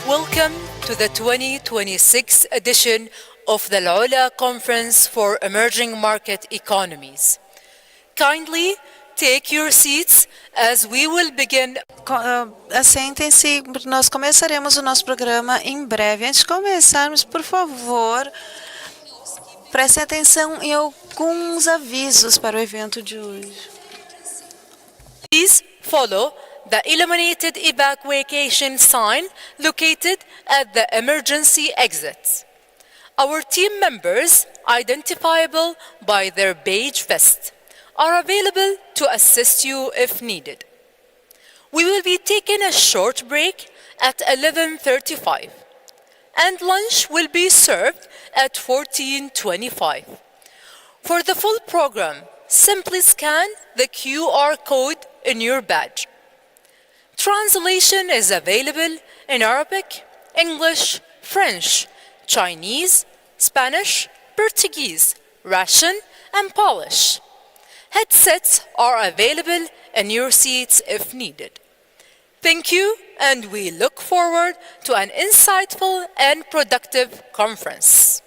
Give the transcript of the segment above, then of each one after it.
Welcome to the 2026 edition of the AlUla Conference for Emerging Market Economies. Kindly take your seats as we will begin. Assentem-se, nós começaremos o nosso programa em breve. Antes de começarmos, por favor, prestem atenção em alguns avisos para o evento de hoje. Please follow the illuminated evacuation sign located at the emergency exits. Our team members, identifiable by their beige vest, are available to assist you if needed. We will be taking a short break at 11:35, and lunch will be served at 14:25. For the full program, simply scan the QR code in your badge. Translation is available in Arabic, English, French, Chinese, Spanish, Portuguese, Russian, and Polish. Headsets are available in your seats if needed. Thank you, and we look forward to an insightful and productive conference.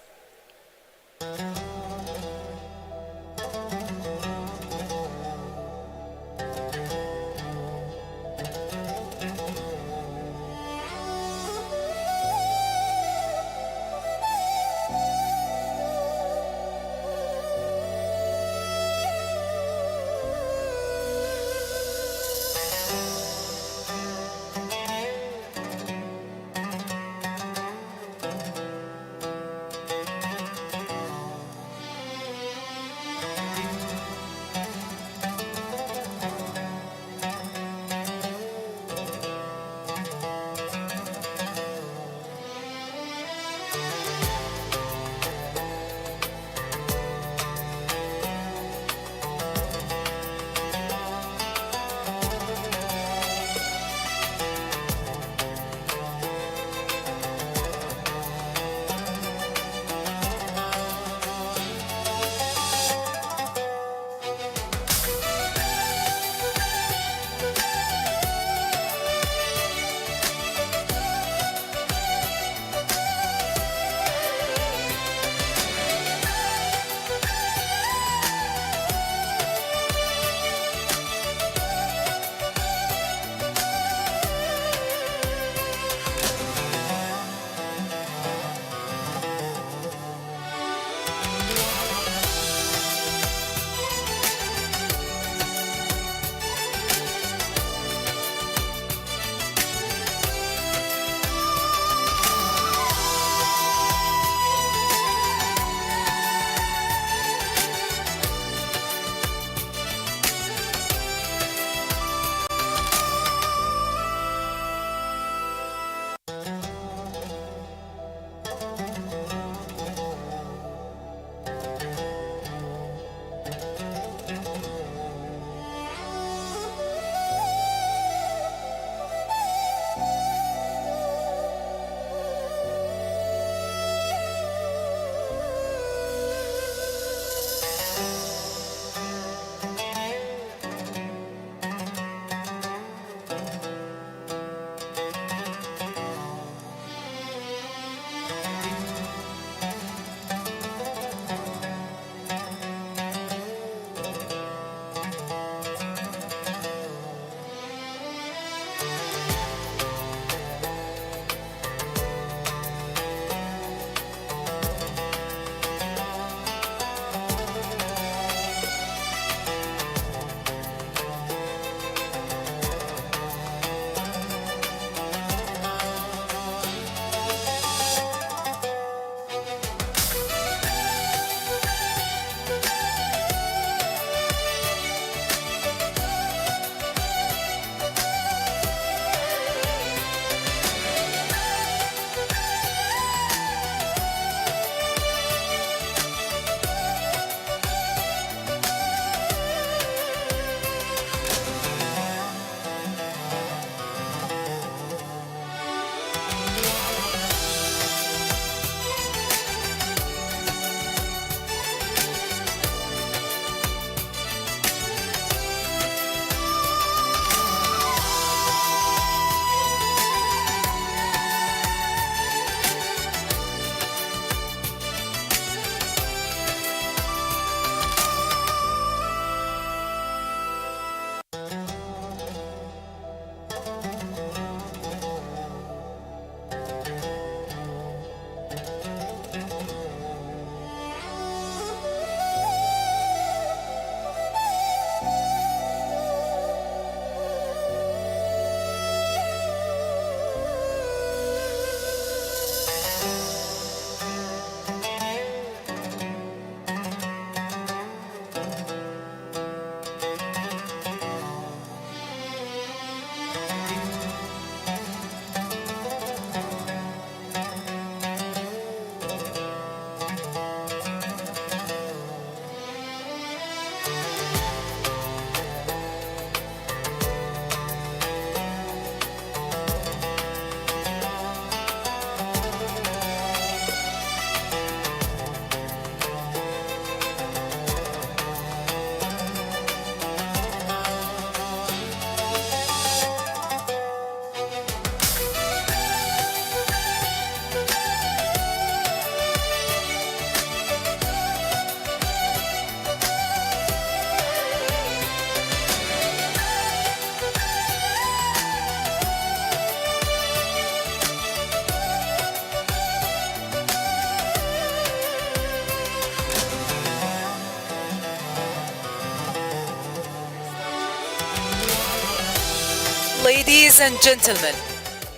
Ladies and gentlemen,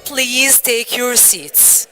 please take your seats.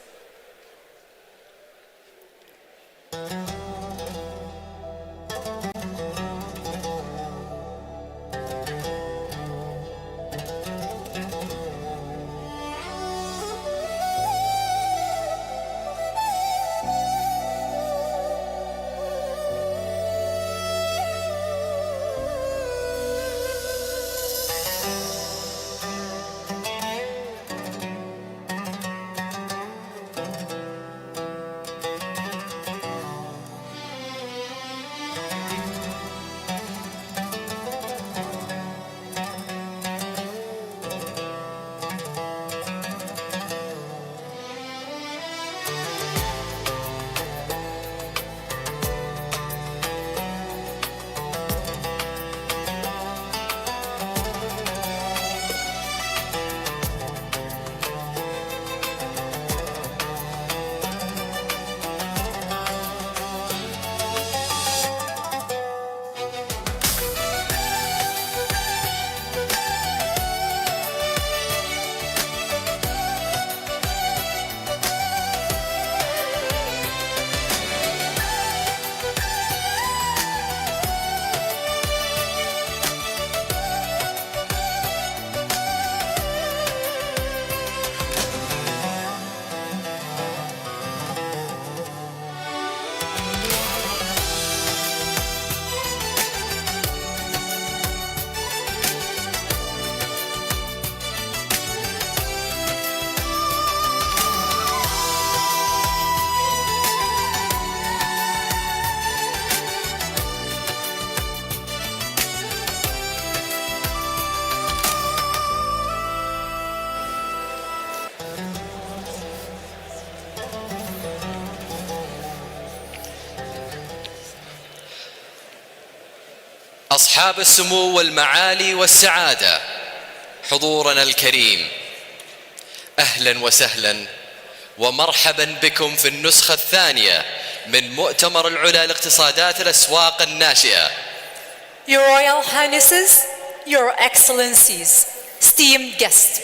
أصحاب السمو والمعالي والسعادة، حضورنا الكريم، أهلا وسهلا ومرحبا بكم في النسخة الثانية من مؤتمر العلا لاقتصادات الأسواق الناشئة. Your Royal Highnesses, Your Excellencies, esteemed guests,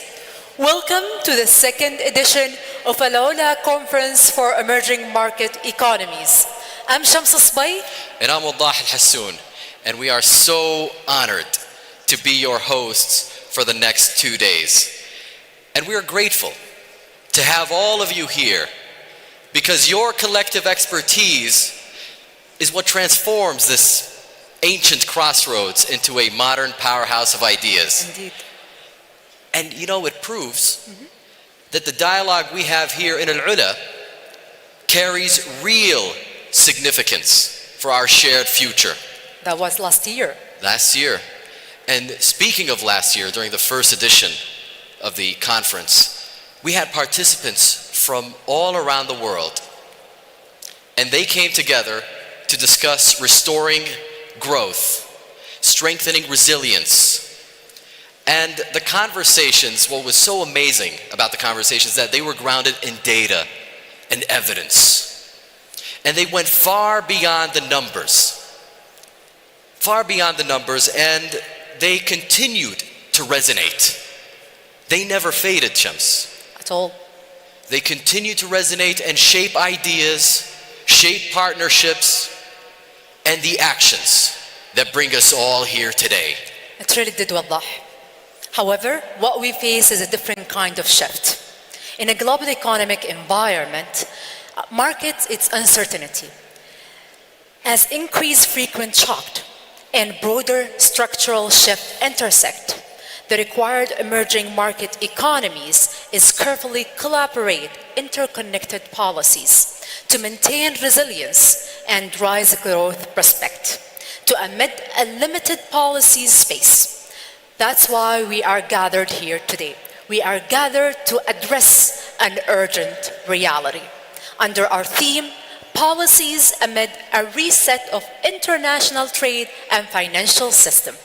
welcome to the second edition of AlUla Conference for Emerging Market Economies. I'm Shams Asbay. And I'm Wadah Al-Hassoun, and we are so honored to be your hosts for the next 2 days. And we are grateful to have all of you here because your collective expertise is what transforms this ancient crossroads into a modern powerhouse of ideas. Indeed. And you know, it proves that the dialogue we have here in AlUla carries real significance for our shared future. That was last year. Last year. And speaking of last year, during the first edition of the conference, we had participants from all around the world. And they came together to discuss restoring growth, strengthening resilience. And the conversations, what was so amazing about the conversations, that they were grounded in data and evidence. And they went far beyond the numbers. Far beyond the numbers, and they continued to resonate. They never faded, Shams. At all. They continue to resonate and shape ideas, shape partnerships, and the actions that bring us all here today. It really did, Wadah. However, what we face is a different kind of shift. In a global economic environment, markets, it's uncertainty. As increased frequent shock and broader structural shift intersect, the required emerging market economies is carefully collaborate interconnected policies to maintain resilience and rise growth prospect to amid a limited policy space. That's why we are gathered here today. We are gathered to address an urgent reality. Under our theme, Policies amid a reset of international trade and financial system.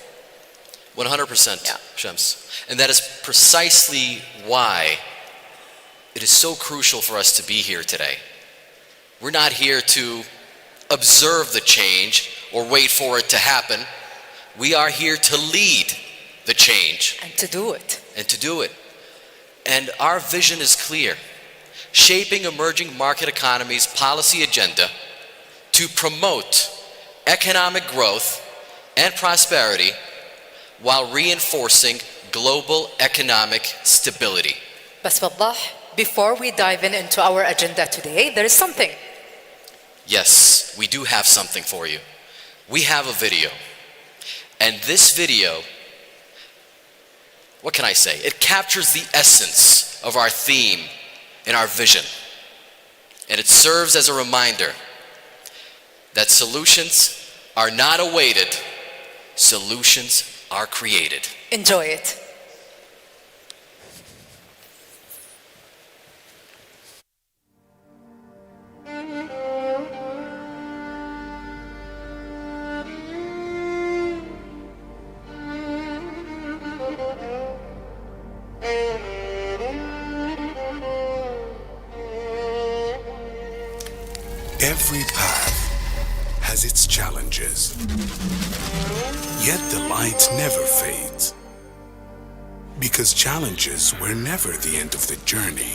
100%, Yeah. Shams. And that is precisely why it is so crucial for us to be here today. We're not here to observe the change or wait for it to happen. We are here to lead the change. And to do it. and to do it. And our vision is clear: shaping emerging market economies' policy agenda to promote economic growth and prosperity while reinforcing global economic stability. بس وضح, before we dive into our agenda today, there is something. Yes, we do have something for you. We have a video. And this video, what can I say? It captures the essence of our theme and our vision. And it serves as a reminder that solutions are not awaited, solutions are created. Enjoy it. Every path has its challenges, yet the light never fades, because challenges were never the end of the journey,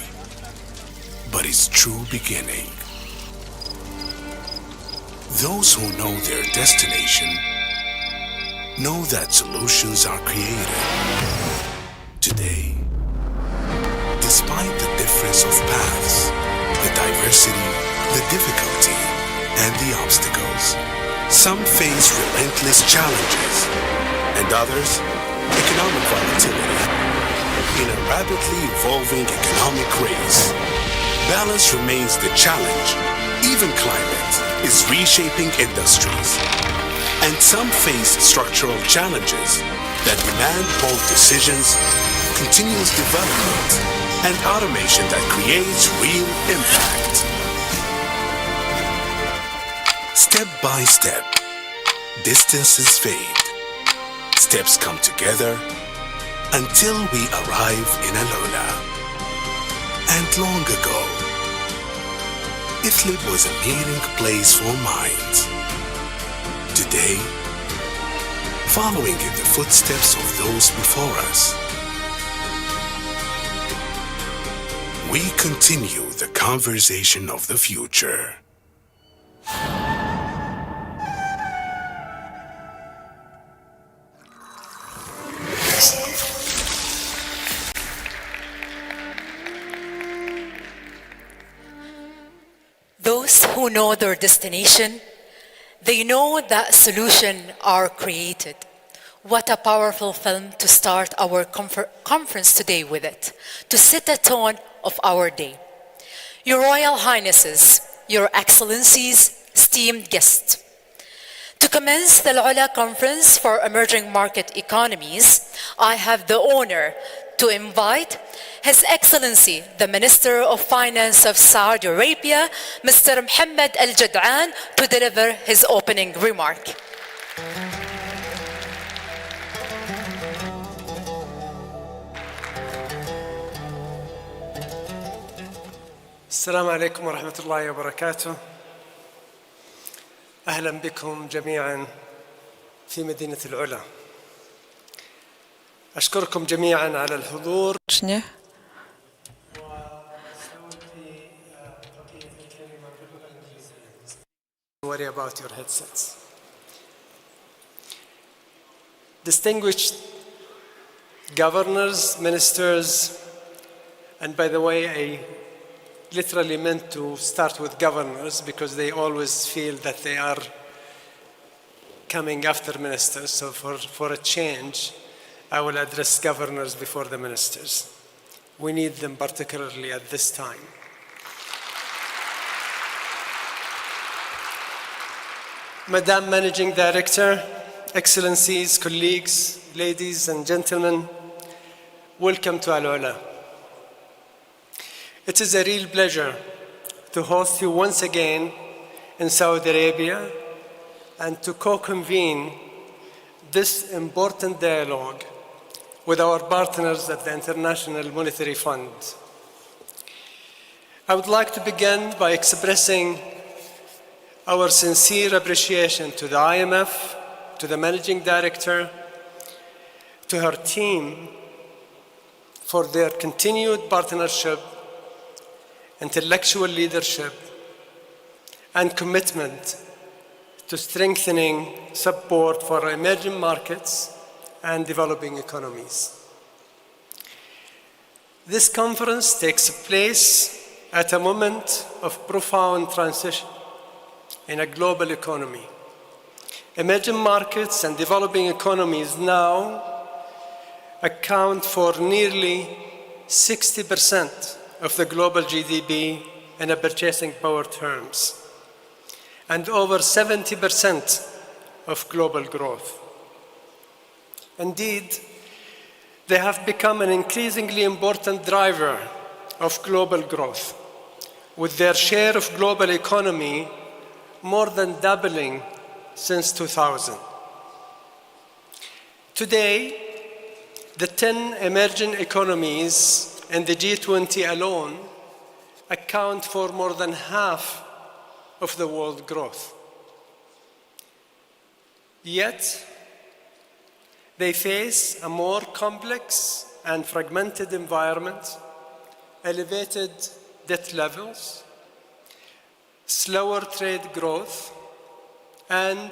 but its true beginning. Those who know their destination know that solutions are created. Today, despite the difference of paths, the diversity, the difficulty, and the obstacles, some face relentless challenges, and others, economic volatility. In a rapidly evolving economic race, balance remains the challenge. Even climate is reshaping industries. And some face structural challenges that demand bold decisions, continuous development, and automation that creates real impact. Step by step, distances fade. Steps come together until we arrive in AlUla. And long ago, Idlib was a meeting place for minds. Today, following in the footsteps of those before us, we continue the conversation of the future. Those who know their destination, they know that solutions are created. What a powerful film to start our conference today with it, to set the tone of our day. Your Royal Highnesses, Your Excellencies, esteemed guests, to commence the AlUla Conference for Emerging Market Economies, I have the honor to invite His Excellency, the Minister of Finance of Saudi Arabia, Mr. Mohammed Al-Jad'an, to deliver his opening remark. السلام عليكم ورحمة الله وبركاته. أهلا بكم جميعا في مدينة العلا. أشكركم جميعا على الحضور. Worry about your headsets. Distinguished governors, ministers, and by the way, I literally meant to start with governors because they always feel that they are coming after ministers. So for a change, I will address governors before the ministers. We need them particularly at this time. Madam Managing Director, Excellencies, colleagues, ladies and gentlemen, welcome to AlUla. It is a real pleasure to host you once again in Saudi Arabia and to co-convene this important dialogue with our partners at the International Monetary Fund. I would like to begin by expressing our sincere appreciation to the IMF, to the Managing Director, to her team, for their continued partnership, intellectual leadership, and commitment to strengthening support for emerging markets and developing economies. This conference takes place at a moment of profound transition in a global economy. Emerging markets and developing economies now account for nearly 60% of the global GDP in a purchasing power terms, and over 70% of global growth. Indeed, they have become an increasingly important driver of global growth, with their share of global economy more than doubling since 2000. Today, the 10 emerging economies in the G20 alone account for more than half of the world growth. Yet, they face a more complex and fragmented environment, elevated debt levels, slower trade growth, and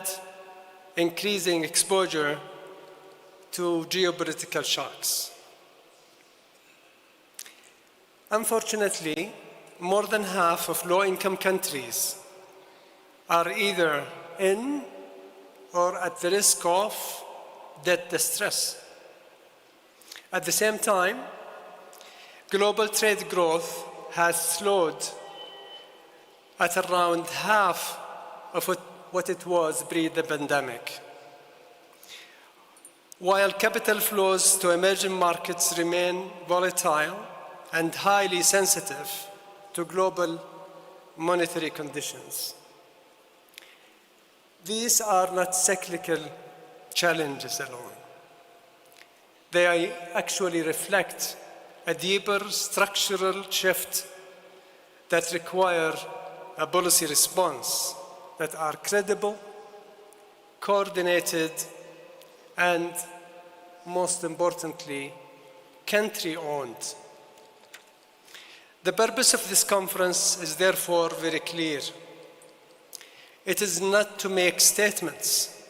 increasing exposure to geopolitical shocks. Unfortunately, more than half of low-income countries are either in or at the risk of debt distress. At the same time, global trade growth has slowed at around half of what it was pre the pandemic. While capital flows to emerging markets remain volatile and highly sensitive to global monetary conditions. These are not cyclical challenges alone. They actually reflect a deeper structural shift that require a policy response that are credible, coordinated, and most importantly, country-owned. The purpose of this conference is therefore very clear. It is not to make statements,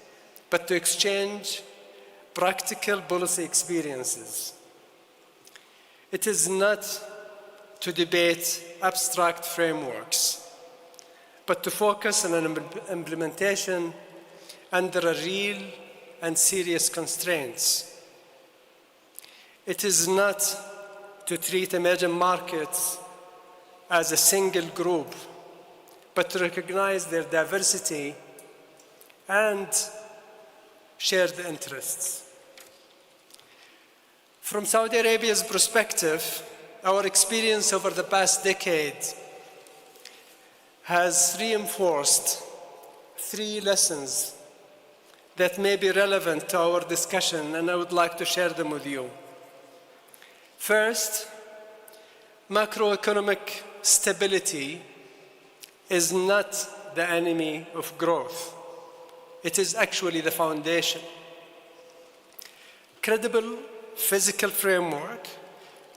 but to exchange practical policy experiences. It is not to debate abstract frameworks, but to focus on an implementation under a real and serious constraints. It is not to treat emerging markets as a single group, but to recognize their diversity and shared interests. From Saudi Arabia's perspective, our experience over the past decade has reinforced 3 lessons that may be relevant to our discussion, and I would like to share them with you. First, macroeconomic stability is not the enemy of growth. It is actually the foundation. Credible physical framework,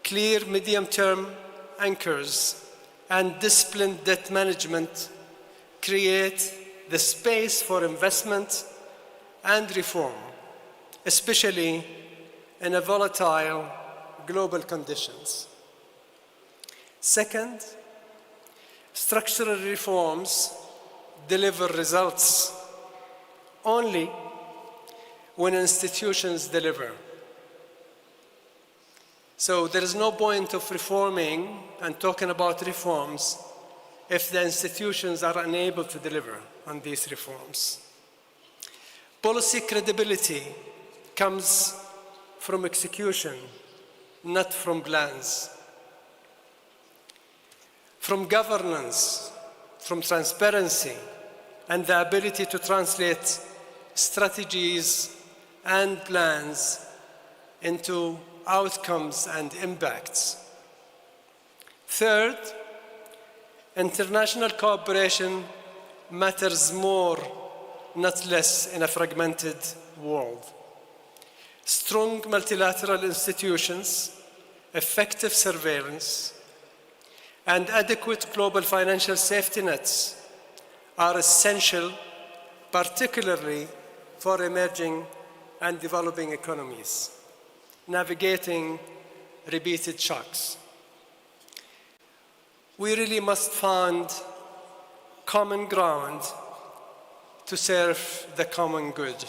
clear medium-term anchors, and disciplined debt management create the space for investment and reform, especially in a volatile global conditions. Second, structural reforms deliver results only when institutions deliver. So there is no point of reforming and talking about reforms if the institutions are unable to deliver on these reforms. Policy credibility comes from execution, not from plans. From governance, from transparency, and the ability to translate strategies and plans into outcomes and impacts. Third, international cooperation matters more, not less, in a fragmented world. Strong multilateral institutions effective surveillance, and adequate global financial safety nets are essential, particularly for emerging and developing economies, navigating repeated shocks. We really must find common ground to serve the common good.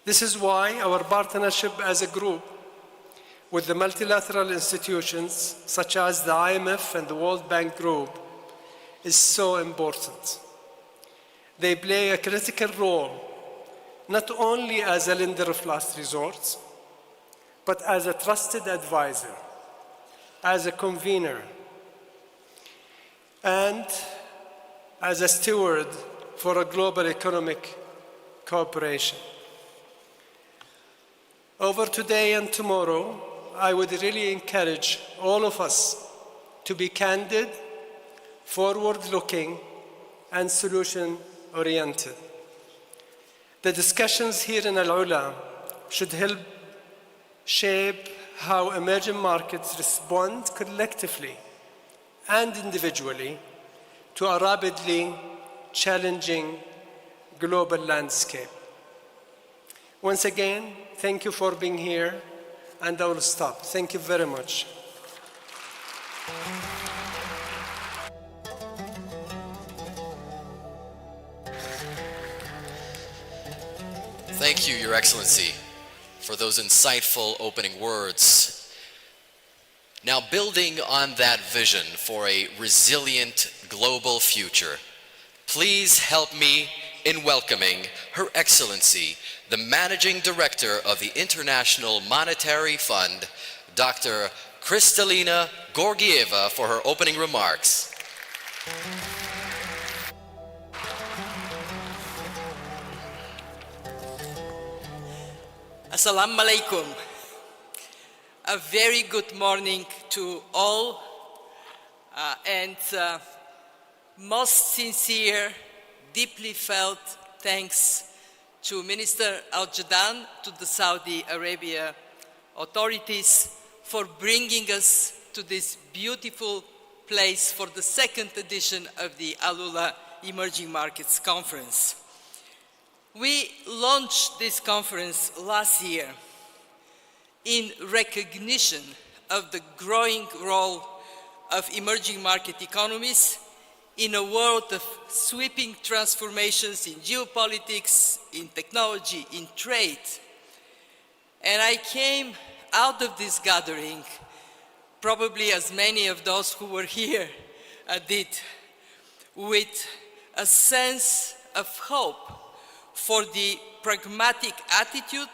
This is why our partnership as a group with the multilateral institutions such as the IMF and the World Bank Group is so important. They play a critical role not only as a lender of last resort, but as a trusted advisor, as a convener, and as a steward for a global economic cooperation. Over today and tomorrow, I would really encourage all of us to be candid, forward-looking, and solution-oriented. The discussions here in AlUla should help shape how emerging markets respond collectively and individually to a rapidly challenging global landscape. Once again, thank you for being here, and I will stop. Thank you very much. Thank you, Your Excellency, for those insightful opening words. Now, building on that vision for a resilient global future, please help me in welcoming Her Excellency, the Managing Director of the International Monetary Fund, Dr. Kristalina Georgieva, for her opening remarks. Assalamu alaikum. A very good morning to all, and most sincere, deeply felt thanks to Minister Al-Jadaan, to the Saudi Arabia authorities for bringing us to this beautiful place for the second edition of the AlUla Emerging Markets Conference. We launched this conference last year in recognition of the growing role of emerging market economies in a world of sweeping transformations in geopolitics, in technology, in trade. And I came out of this gathering, probably as many of those who were here did, with a sense of hope for the pragmatic attitude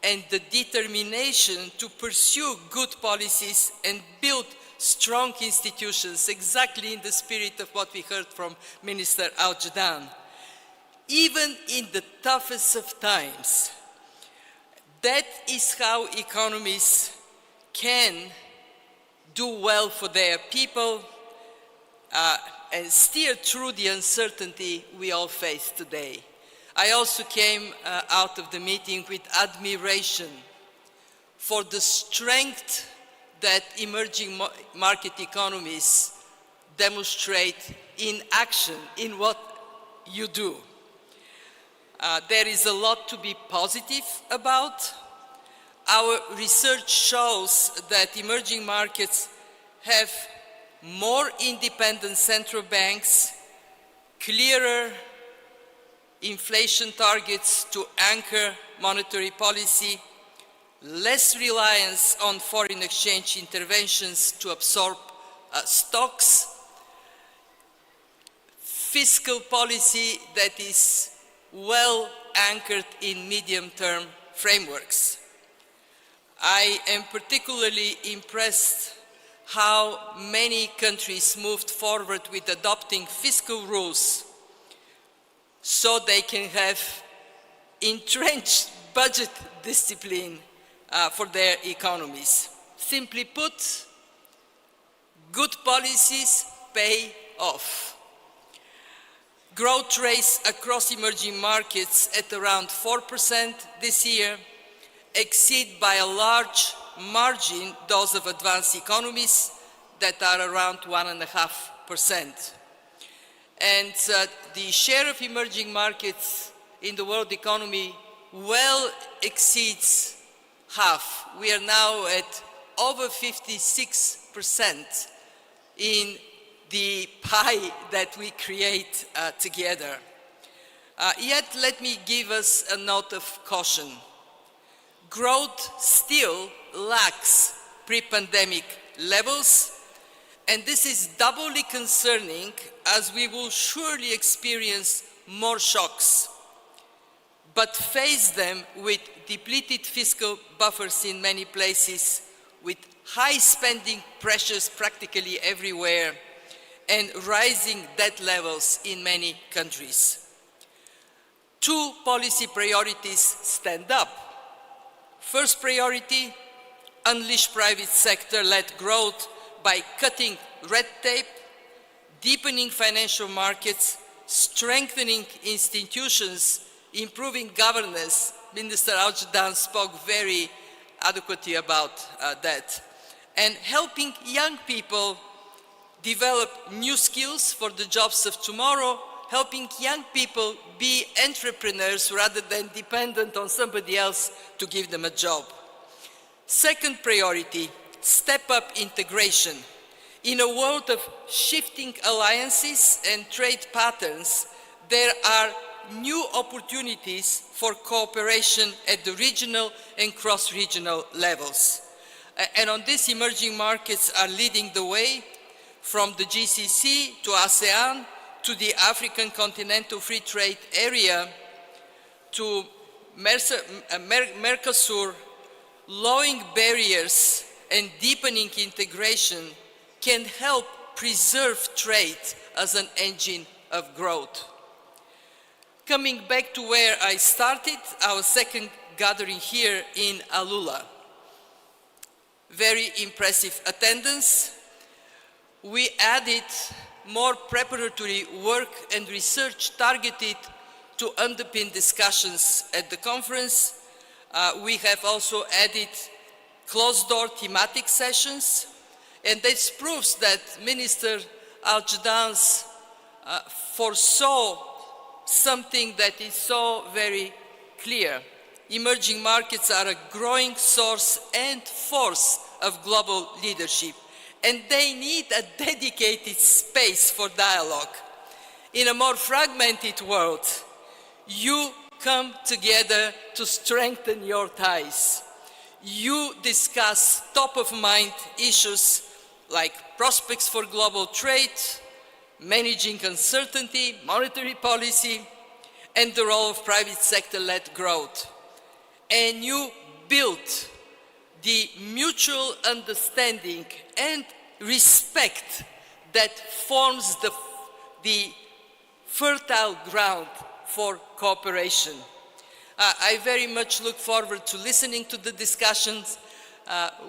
and the determination to pursue good policies and build strong institutions, exactly in the spirit of what we heard from Minister Al-Jadaan. Even in the toughest of times, that is how economies can do well for their people and steer through the uncertainty we all face today. I also came out of the meeting with admiration for the strength that emerging market economies demonstrate in action, in what you do. There is a lot to be positive about. Our research shows that emerging markets have more independent central banks, clearer inflation targets to anchor monetary policy, less reliance on foreign exchange interventions to absorb stocks, fiscal policy that is well anchored in medium-term frameworks. I am particularly impressed how many countries moved forward with adopting fiscal rules so they can have entrenched budget discipline for their economies. Simply put, good policies pay off. Growth rates across emerging markets at around 4% this year exceed by a large margin those of advanced economies that are around 1.5%. And the share of emerging markets in the world economy well exceeds half. We are now at over 56% in the pie that we create together. Yet let me give us a note of caution. Growth still lacks pre-pandemic levels, and this is doubly concerning as we will surely experience more shocks, but face them with depleted fiscal buffers in many places, with high spending pressures practically everywhere, and rising debt levels in many countries. Two policy priorities stand up. First priority, unleash private sector-led growth by cutting red tape, deepening financial markets, strengthening institutions, improving governance. Minister Al-Jadaan spoke very adequately about that. And helping young people develop new skills for the jobs of tomorrow, helping young people be entrepreneurs rather than dependent on somebody else to give them a job. Second priority, step up integration. In a world of shifting alliances and trade patterns, there are new opportunities for cooperation at the regional and cross-regional levels. And on this, emerging markets are leading the way, from the GCC to ASEAN, to the African Continental Free Trade Area, to Mercosur. Lowering barriers and deepening integration can help preserve trade as an engine of growth. Coming back to where I started, our second gathering here in AlUla. Very impressive attendance. We added more preparatory work and research targeted to underpin discussions at the conference. We have also added closed-door thematic sessions, and this proves that Minister Al-Jadaan foresaw something that is so very clear. Emerging markets are a growing source and force of global leadership, and they need a dedicated space for dialogue. In a more fragmented world, you come together to strengthen your ties. You discuss top-of-mind issues like prospects for global trade, managing uncertainty, monetary policy, and the role of private sector-led growth. And you build the mutual understanding and respect that forms the fertile ground for cooperation. I very much look forward to listening to the discussions.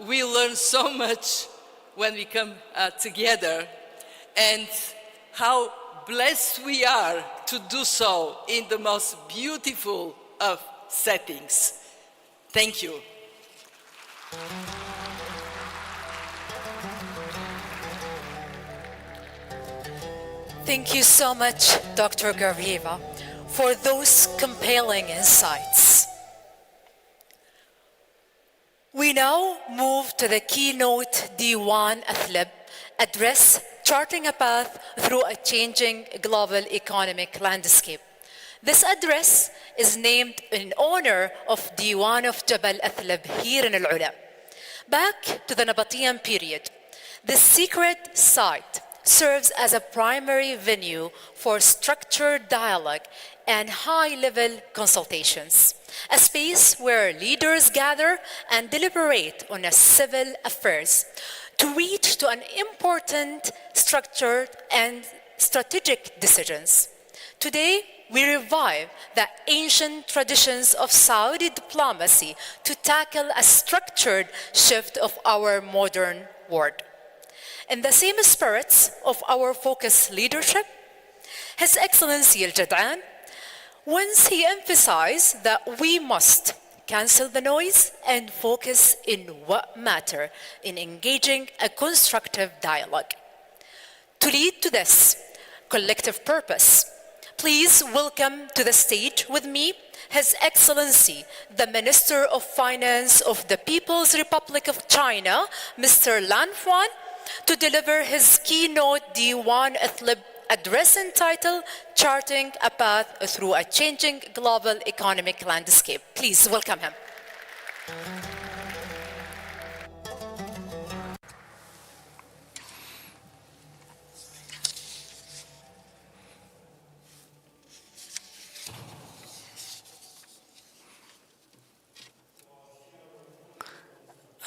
We learn so much when we come together, and how blessed we are to do so in the most beautiful of settings. Thank you. Thank you so much, Dr. Garrieva, for those compelling insights. We now move to the Keynote D1 AlUla address, charting a path through a changing global economic landscape. This address is named in honor of Diwan of Jabal Athlab here in AlUla. Back to the Nabatean period, this secret site serves as a primary venue for structured dialogue and high-level consultations, a space where leaders gather and deliberate on civil affairs to reach to an important structured and strategic decisions. Today, we revive the ancient traditions of Saudi diplomacy to tackle a structured shift of our modern world. In the same spirits of our focused leadership, His Excellency Al-Jadaan, once he emphasized that we must cancel the noise and focus in what matters in engaging a constructive dialogue. To lead to this collective purpose, please welcome to the stage with me His Excellency, the Minister of Finance of the People's Republic of China, Mr. Lan Huan, to deliver his keynote D1 address entitled Charting a Path Through a Changing Global Economic Landscape. Please welcome him.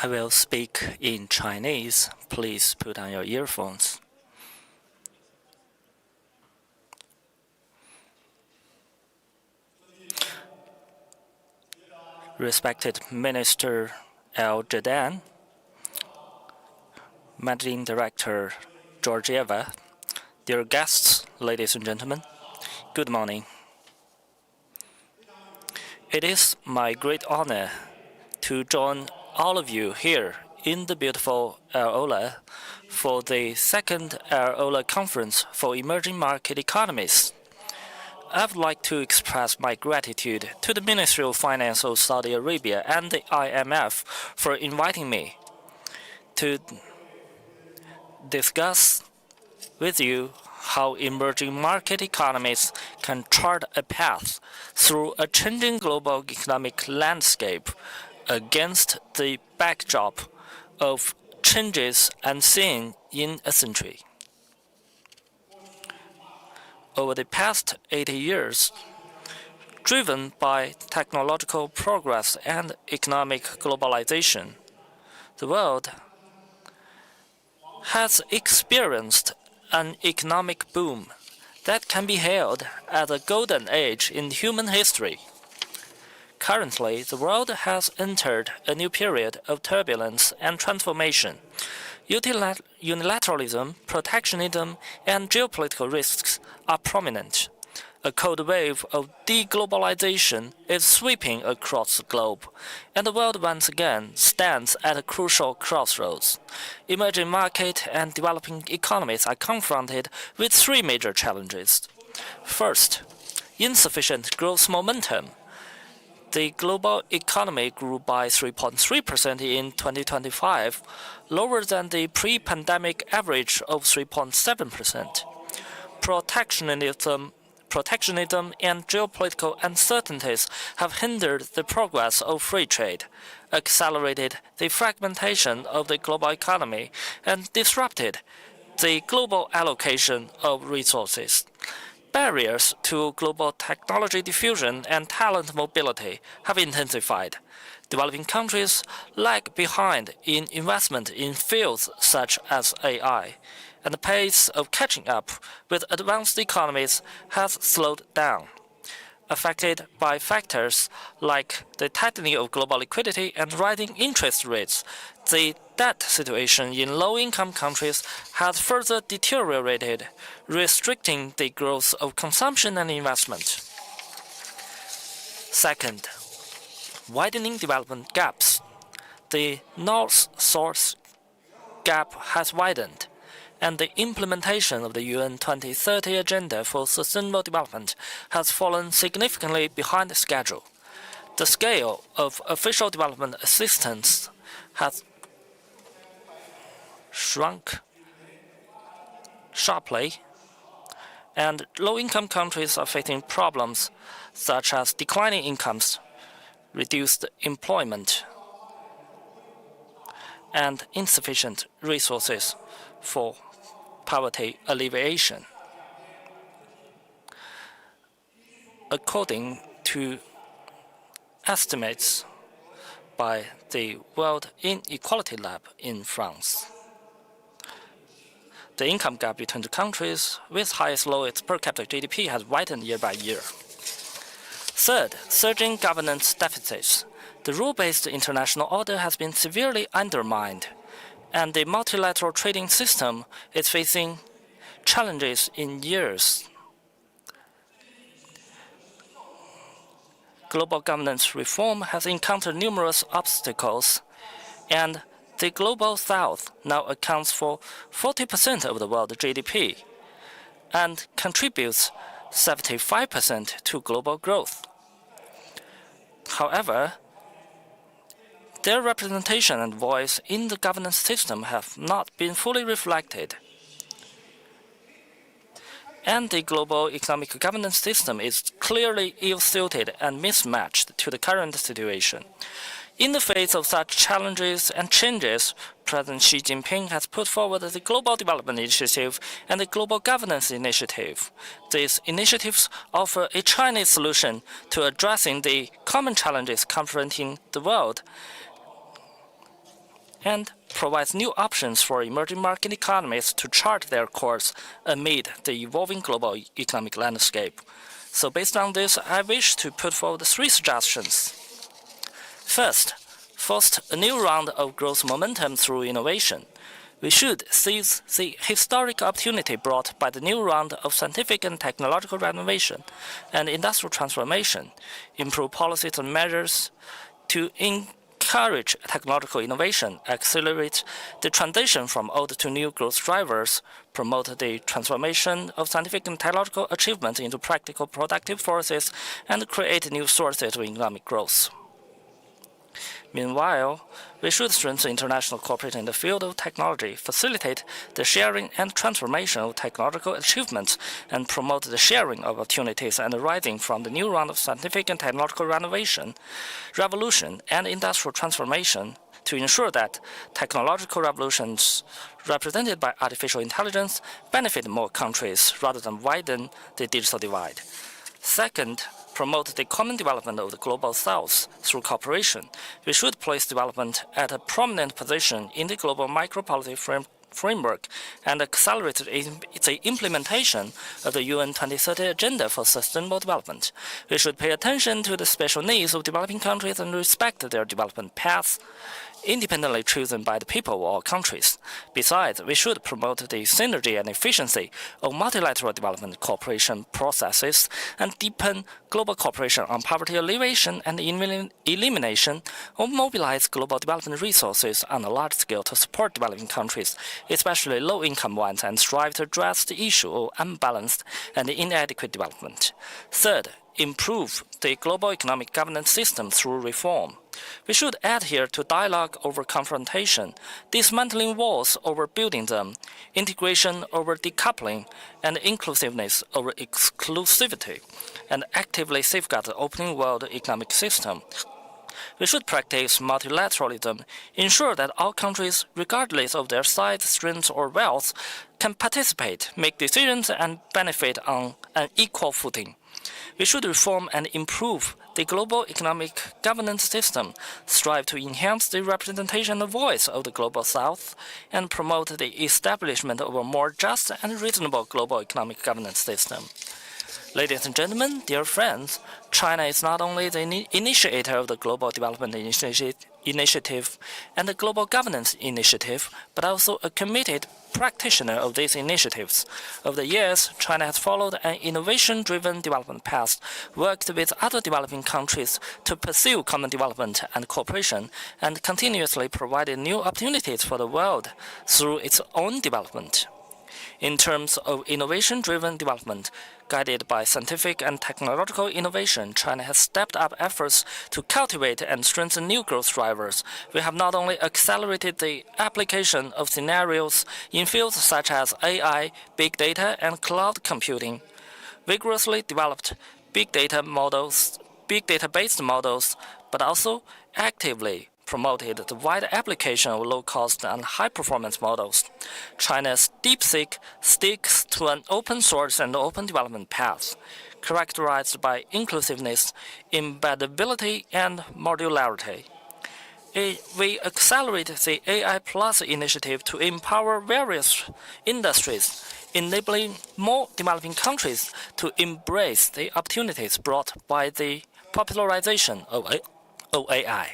I will speak in Chinese. Please put on your earphones. Respected Minister Al Jadan, Managing Director Georgieva, dear guests, ladies and gentlemen, good morning. It is my great honor to join all of you here in the beautiful AlUla for the second AlUla Conference for Emerging Market Economies. I would like to express my gratitude to the Ministry of Finance of Saudi Arabia and the IMF for inviting me to discuss with you how emerging market economies can chart a path through a changing global economic landscape against the backdrop of changes unseen in a century. Over the past 80 years, driven by technological progress and economic globalization, the world has experienced an economic boom that can be hailed as a golden age in human history. Currently, the world has entered a new period of turbulence and transformation. Unilateralism, protectionism, and geopolitical risks are prominent. A cold wave of deglobalization is sweeping across the globe, and the world once again stands at a crucial crossroads. Emerging market and developing economies are confronted with three major challenges. First, insufficient growth momentum. The global economy grew by 3.3% in 2025, lower than the pre-pandemic average of 3.7%. Protectionism and geopolitical uncertainties have hindered the progress of free trade, accelerated the fragmentation of the global economy, and disrupted the global allocation of resources. Barriers to global technology diffusion and talent mobility have intensified. Developing countries lag behind in investment in fields such as AI, and the pace of catching up with advanced economies has slowed down. Affected by factors like the tightening of global liquidity and rising interest rates, the debt situation in low-income countries has further deteriorated, restricting the growth of consumption and investment. Second, widening development gaps. The North-South gap has widened, and the implementation of the UN 2030 Agenda for Sustainable Development has fallen significantly behind schedule. The scale of official development assistance has shrunk sharply, and low-income countries are facing problems such as declining incomes, reduced employment, and insufficient resources for poverty alleviation. According to estimates by the World Inequality Lab in France, the income gap between the countries with highest lowest per capita GDP has widened year by year. Third, surging governance deficits. The rule-based international order has been severely undermined, and the multilateral trading system is facing challenges in years. global governance reform has encountered numerous obstacles, and the Global South now accounts for 40% of the world GDP and contributes 75% to global growth. However, their representation and voice in the governance system have not been fully reflected. And the global economic governance system is clearly ill-suited and mismatched to the current situation. In the face of such challenges and changes, President Xi Jinping has put forward the Global Development Initiative and the Global Governance Initiative. These initiatives offer a Chinese solution to addressing the common challenges confronting the world and provides new options for emerging market economies to chart their course amid the evolving global economic landscape. So based on this, I wish to put forward 3 suggestions. First, foster a new round of growth momentum through innovation. We should seize the historic opportunity brought by the new round of scientific and technological renovation and industrial transformation, improve policies and measures to encourage technological innovation, accelerate the transition from old to new growth drivers, promote the transformation of scientific and technological achievements into practical productive forces, and create new sources of economic growth. Meanwhile, we should strengthen international cooperation in the field of technology, facilitate the sharing and transformation of technological achievements, and promote the sharing of opportunities arising from the new round of scientific and technological revolution, and industrial transformation to ensure that technological revolutions represented by artificial intelligence benefit more countries rather than widen the digital divide. Second, promote the common development of the Global South through cooperation. We should place development at a prominent position in the global micro-policy framework and accelerate the implementation of the UN 2030 Agenda for Sustainable Development. We should pay attention to the special needs of developing countries and respect their development paths, independently chosen by the people of all countries. Besides, we should promote the synergy and efficiency of multilateral development cooperation processes and deepen global cooperation on poverty alleviation and elimination, or mobilize global development resources on a large scale to support developing countries, especially low-income ones, and strive to address the issue of unbalanced and inadequate development. Third, improve the global economic governance system through reform. We should adhere to dialogue over confrontation, dismantling walls over building them, integration over decoupling, and inclusiveness over exclusivity, and actively safeguard the open world economic system. We should practice multilateralism, ensure that all countries, regardless of their size, strength, or wealth, can participate, make decisions, and benefit on an equal footing. We should reform and improve the global economic governance system, strive to enhance the representation and voice of the Global South, and promote the establishment of a more just and reasonable global economic governance system. Ladies and gentlemen, dear friends, China is not only the initiator of the Global Development Initiative and the Global Governance Initiative, but also a committed practitioner of these initiatives. Over the years, China has followed an innovation-driven development path, worked with other developing countries to pursue common development and cooperation, and continuously provided new opportunities for the world through its own development. In terms of innovation-driven development, guided by scientific and technological innovation, China has stepped up efforts to cultivate and strengthen new growth drivers. We have not only accelerated the application of scenarios in fields such as AI, big data, and cloud computing, vigorously developed big data-based models, but also actively promoted the wide application of low-cost and high-performance models. China's DeepSeek sticks to an open source and open development path, characterized by inclusiveness, embeddability, and modularity. We accelerate the AI Plus initiative to empower various industries, enabling more developing countries to embrace the opportunities brought by the popularization of AI.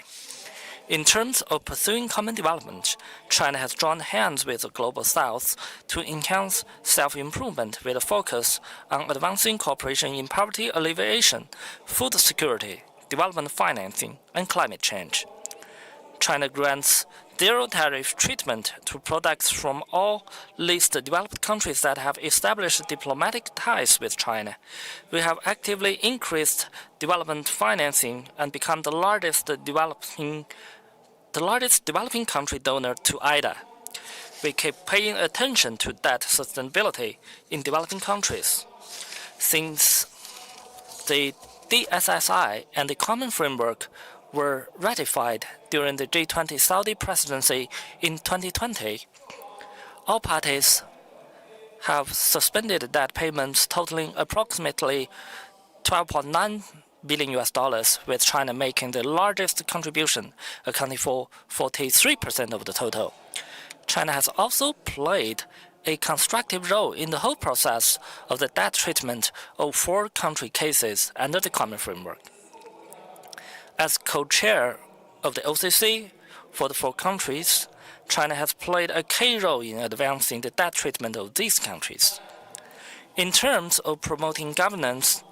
In terms of pursuing common development, China has joined hands with the Global South to enhance self-improvement with a focus on advancing cooperation in poverty alleviation, food security, development financing, and climate change. China grants zero-tariff treatment to products from all least developed countries that have established diplomatic ties with China. We have actively increased development financing and become the largest developing country donor to IDA. We keep paying attention to debt sustainability in developing countries. Since the DSSI and the Common Framework were ratified during the G20 Saudi presidency in 2020, all parties have suspended debt payments totaling approximately $12.9 billion, with China making the largest contribution, accounting for 43% of the total. China has also played a constructive role in the whole process of the debt treatment of 4 country cases under the Common Framework. As co-chair of the OCC for the 4 countries, China has played a key role in advancing the debt treatment of these countries. In terms of promoting governance,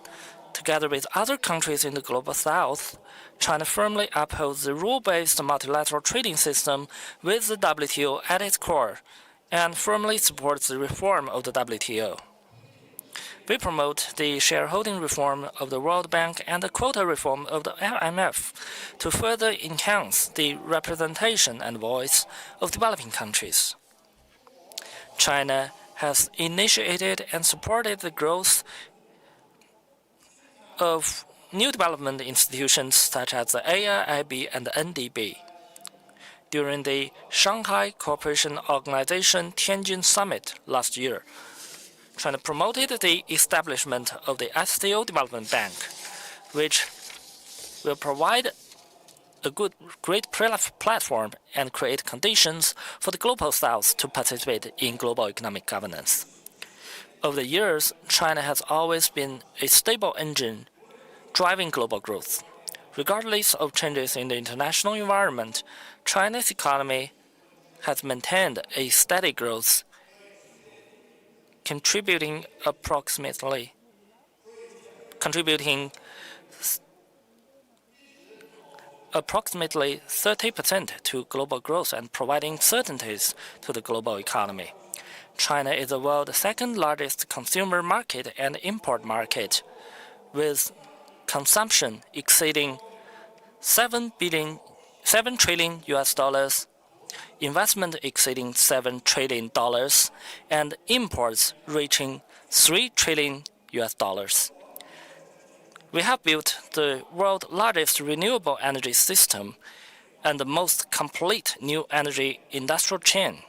together with other countries in the Global South, China firmly upholds the rule-based multilateral trading system with the WTO at its core and firmly supports the reform of the WTO. We promote the shareholding reform of the World Bank and the quota reform of the IMF to further enhance the representation and voice of developing countries. China has initiated and supported the growth of new development institutions such as the AIIB and the NDB. During the Shanghai Cooperation Organization Tianjin Summit last year, China promoted the establishment of the SCO Development Bank, which will provide a great platform and create conditions for the Global South to participate in global economic governance. Over the years, China has always been a stable engine driving global growth. Regardless of changes in the international environment, China's economy has maintained a steady growth, contributing approximately 30% to global growth and providing certainties to the global economy. China is the world's second largest consumer market and import market, with consumption exceeding $7 trillion, investment exceeding $7 trillion, and imports reaching $3 trillion. We have built the world's largest renewable energy system and the most complete new energy industrial chain,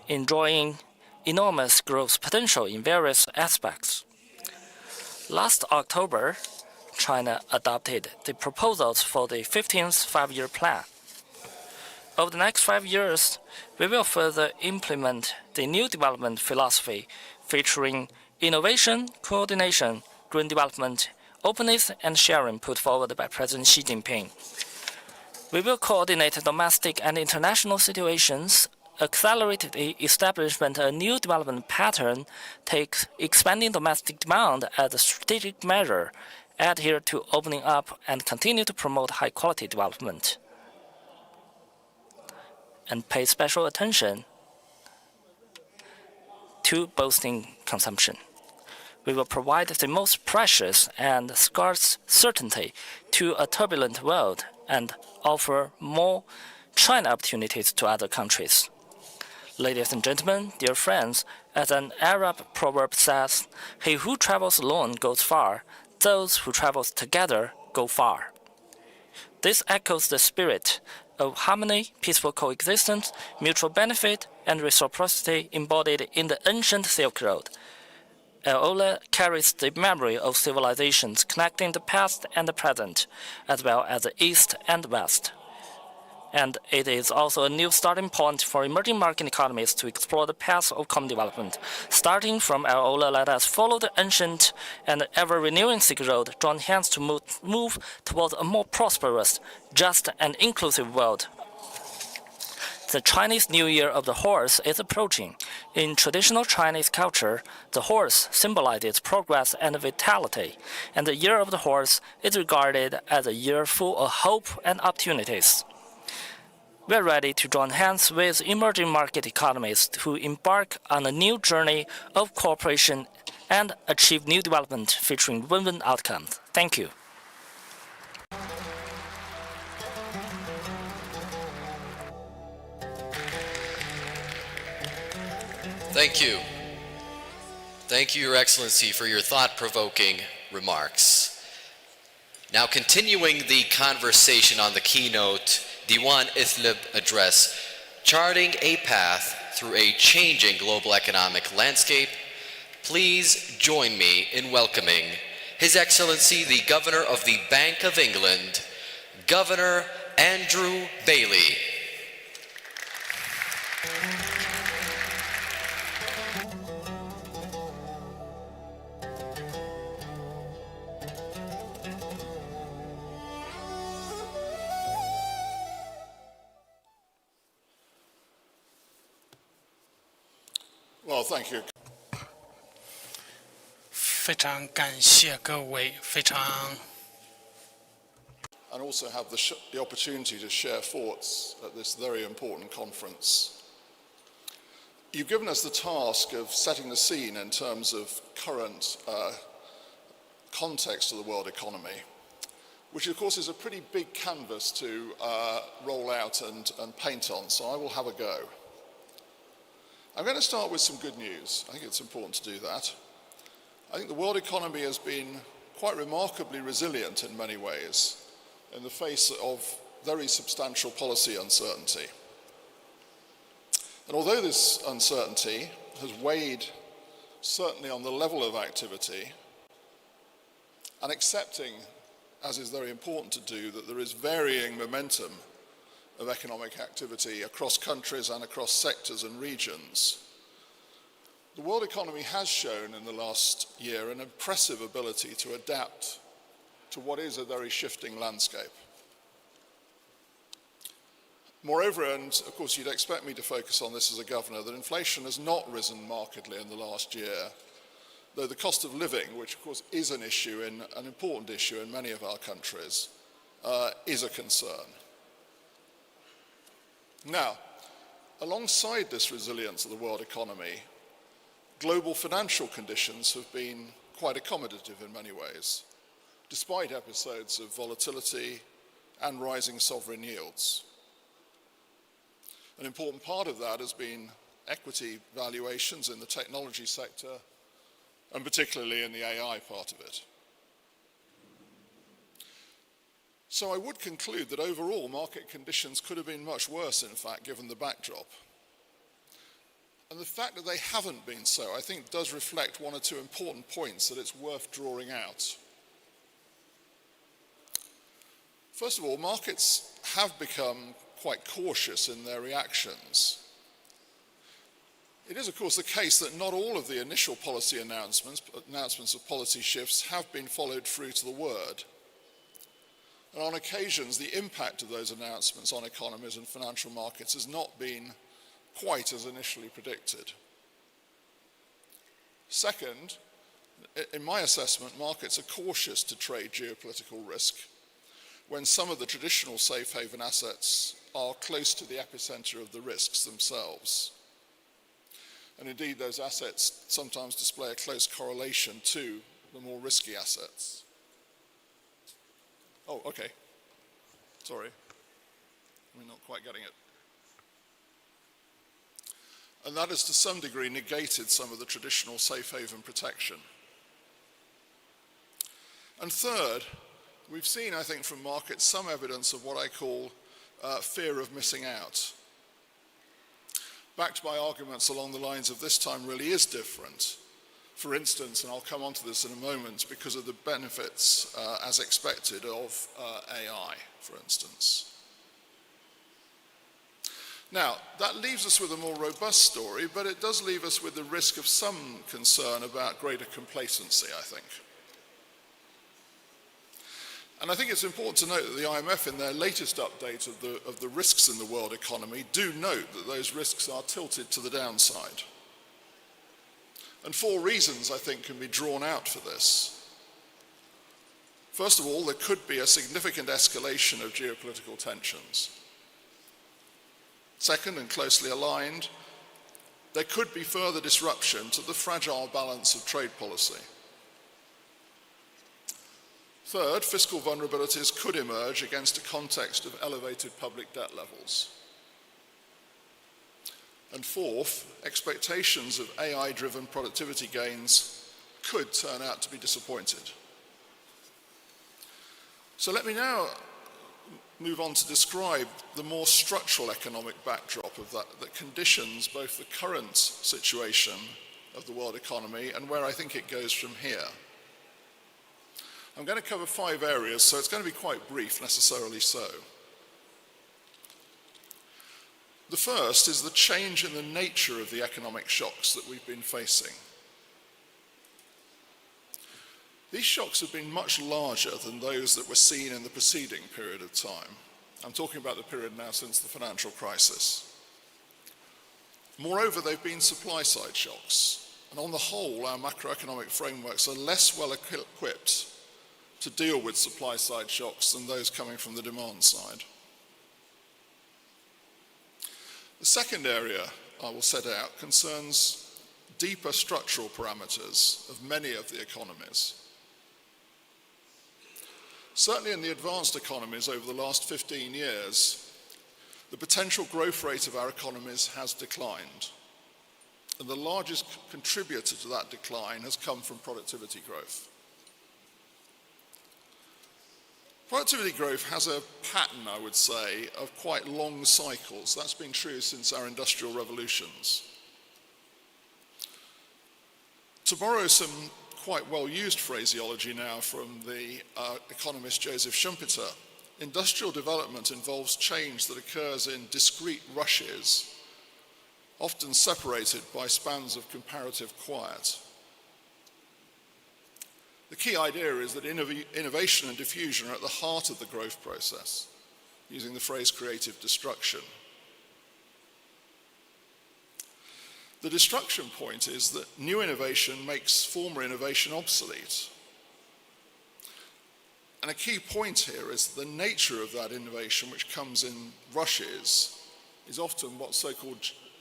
enjoying enormous growth potential in various aspects. Last October, China adopted the proposals for the 15th five-year plan. Over the next 5 years, we will further implement the new development philosophy featuring innovation, coordination, green development, openness, and sharing put forward by President Xi Jinping. We will coordinate domestic and international situations, accelerate the establishment of a new development pattern, take expanding domestic demand as a strategic measure, adhere to opening up, and continue to promote high-quality development, and pay special attention to boosting consumption. We will provide the most precious and scarce certainty to a turbulent world and offer more China opportunities to other countries. Ladies and gentlemen, dear friends, as an Arab proverb says, "He who travels alone goes far, those who travel together go far." This echoes the spirit of harmony, peaceful coexistence, mutual benefit, and reciprocity embodied in the ancient Silk Road. AlUla carries the memory of civilizations connecting the past and the present, as well as the East and West. And it is also a new starting point for emerging market economies to explore the path of common development. Starting from AlUla, let us follow the ancient and ever-renewing Silk Road, join hands to move towards a more prosperous, just, and inclusive world. The Chinese New Year of the Horse is approaching. In traditional Chinese culture, the horse symbolizes progress and vitality, and the Year of the Horse is regarded as a year full of hope and opportunities. We are ready to join hands with emerging market economies to embark on a new journey of cooperation and achieve new development featuring win-win outcomes. Thank you. Thank you. Thank you, Your Excellency, for your thought-provoking remarks. Now, continuing the conversation on the keynote Diwan Ithlib address, charting a path through a changing global economic landscape, please join me in welcoming His Excellency the Governor of the Bank of England, Governor Andrew Bailey. Well, thank you. 非常感谢各位，非常 And also have the opportunity to share thoughts at this very important conference. You've given us the task of setting the scene in terms of current context of the world economy, which of course is a pretty big canvas to roll out and paint on, so I will have a go. I'm going to start with some good news. I think it's important to do that. I think the world economy has been quite remarkably resilient in many ways in the face of very substantial policy uncertainty. And although this uncertainty has weighed certainly on the level of activity, and accepting, as is very important to do, that there is varying momentum of economic activity across countries and across sectors and regions, the world economy has shown in the last year an impressive ability to adapt to what is a very shifting landscape. Moreover, and of course you'd expect me to focus on this as a governor, that inflation has not risen markedly in the last year, though the cost of living, which of course is an important issue in many of our countries, is a concern. Now, alongside this resilience of the world economy, global financial conditions have been quite accommodative in many ways, despite episodes of volatility and rising sovereign yields. An important part of that has been equity valuations in the technology sector, and particularly in the AI part of it. So I would conclude that overall market conditions could have been much worse, in fact, given the backdrop. And the fact that they haven't been so, I think, does reflect one or two important points that it's worth drawing out. First of all, markets have become quite cautious in their reactions. It is, of course, the case that not all of the initial policy announcements of policy shifts have been followed through to the word. And on occasions, the impact of those announcements on economies and financial markets has not been quite as initially predicted. Second, in my assessment, markets are cautious to trade geopolitical risk when some of the traditional safe haven assets are close to the epicenter of the risks themselves. And indeed, those assets sometimes display a close correlation to the more risky assets. Oh, okay. Sorry. We're not quite getting it. And that has to some degree negated some of the traditional safe haven protection. And third, we've seen, I think, from markets some evidence of what I call fear of missing out, backed by arguments along the lines of this time really is different. For instance, and I'll come on to this in a moment, because of the benefits, as expected, of AI, for instance. Now, that leaves us with a more robust story, but it does leave us with the risk of some concern about greater complacency, I think. And I think it's important to note that the IMF, in their latest update of the risks in the world economy, do note that those risks are tilted to the downside. And 4 reasons, I think, can be drawn out for this. First of all, there could be a significant escalation of geopolitical tensions. Second, and closely aligned, there could be further disruption to the fragile balance of trade policy. Third, fiscal vulnerabilities could emerge against a context of elevated public debt levels. And fourth, expectations of AI-driven productivity gains could turn out to be disappointed. So let me now move on to describe the more structural economic backdrop of that conditions both the current situation of the world economy and where I think it goes from here. I'm going to cover 5 areas, so it's going to be quite brief, necessarily so. The first is the change in the nature of the economic shocks that we've been facing. These shocks have been much larger than those that were seen in the preceding period of time. I'm talking about the period now since the financial crisis. Moreover, they've been supply-side shocks, and on the whole, our macroeconomic frameworks are less well equipped to deal with supply-side shocks than those coming from the demand side. The second area I will set out concerns deeper structural parameters of many of the economies. Certainly in the advanced economies over the last 15 years, the potential growth rate of our economies has declined. And the largest contributor to that decline has come from productivity growth. Productivity growth has a pattern, I would say, of quite long cycles. That's been true since our industrial revolutions. To borrow some quite well-used phraseology now from the economist Joseph Schumpeter, industrial development involves change that occurs in discrete rushes, often separated by spans of comparative quiet. The key idea is that innovation and diffusion are at the heart of the growth process, using the phrase creative destruction. The destruction point is that new innovation makes former innovation obsolete. And a key point here is the nature of that innovation, which comes in rushes, is often what's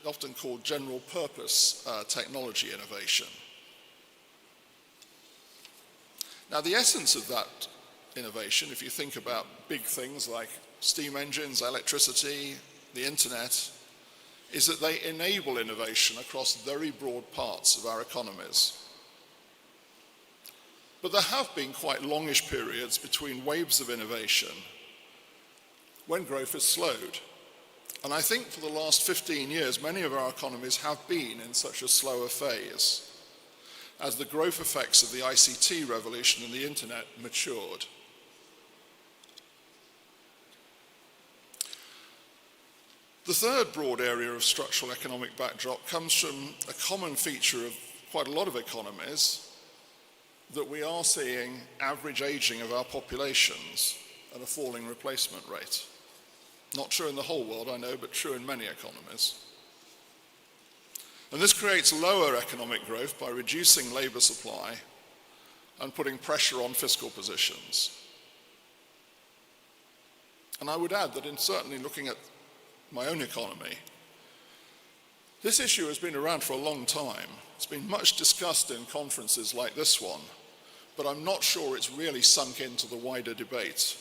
often called general purpose technology innovation. Now, the essence of that innovation, if you think about big things like steam engines, electricity, the internet, is that they enable innovation across very broad parts of our economies. But there have been quite longish periods between waves of innovation when growth has slowed. And I think for the last 15 years, many of our economies have been in such a slower phase as the growth effects of the ICT revolution and the internet matured. The third broad area of structural economic backdrop comes from a common feature of quite a lot of economies, that we are seeing average aging of our populations and a falling replacement rate. Not true in the whole world, I know, but true in many economies. And this creates lower economic growth by reducing labour supply and putting pressure on fiscal positions. And I would add that in certainly looking at my own economy, this issue has been around for a long time. It's been much discussed in conferences like this one, but I'm not sure it's really sunk into the wider debate.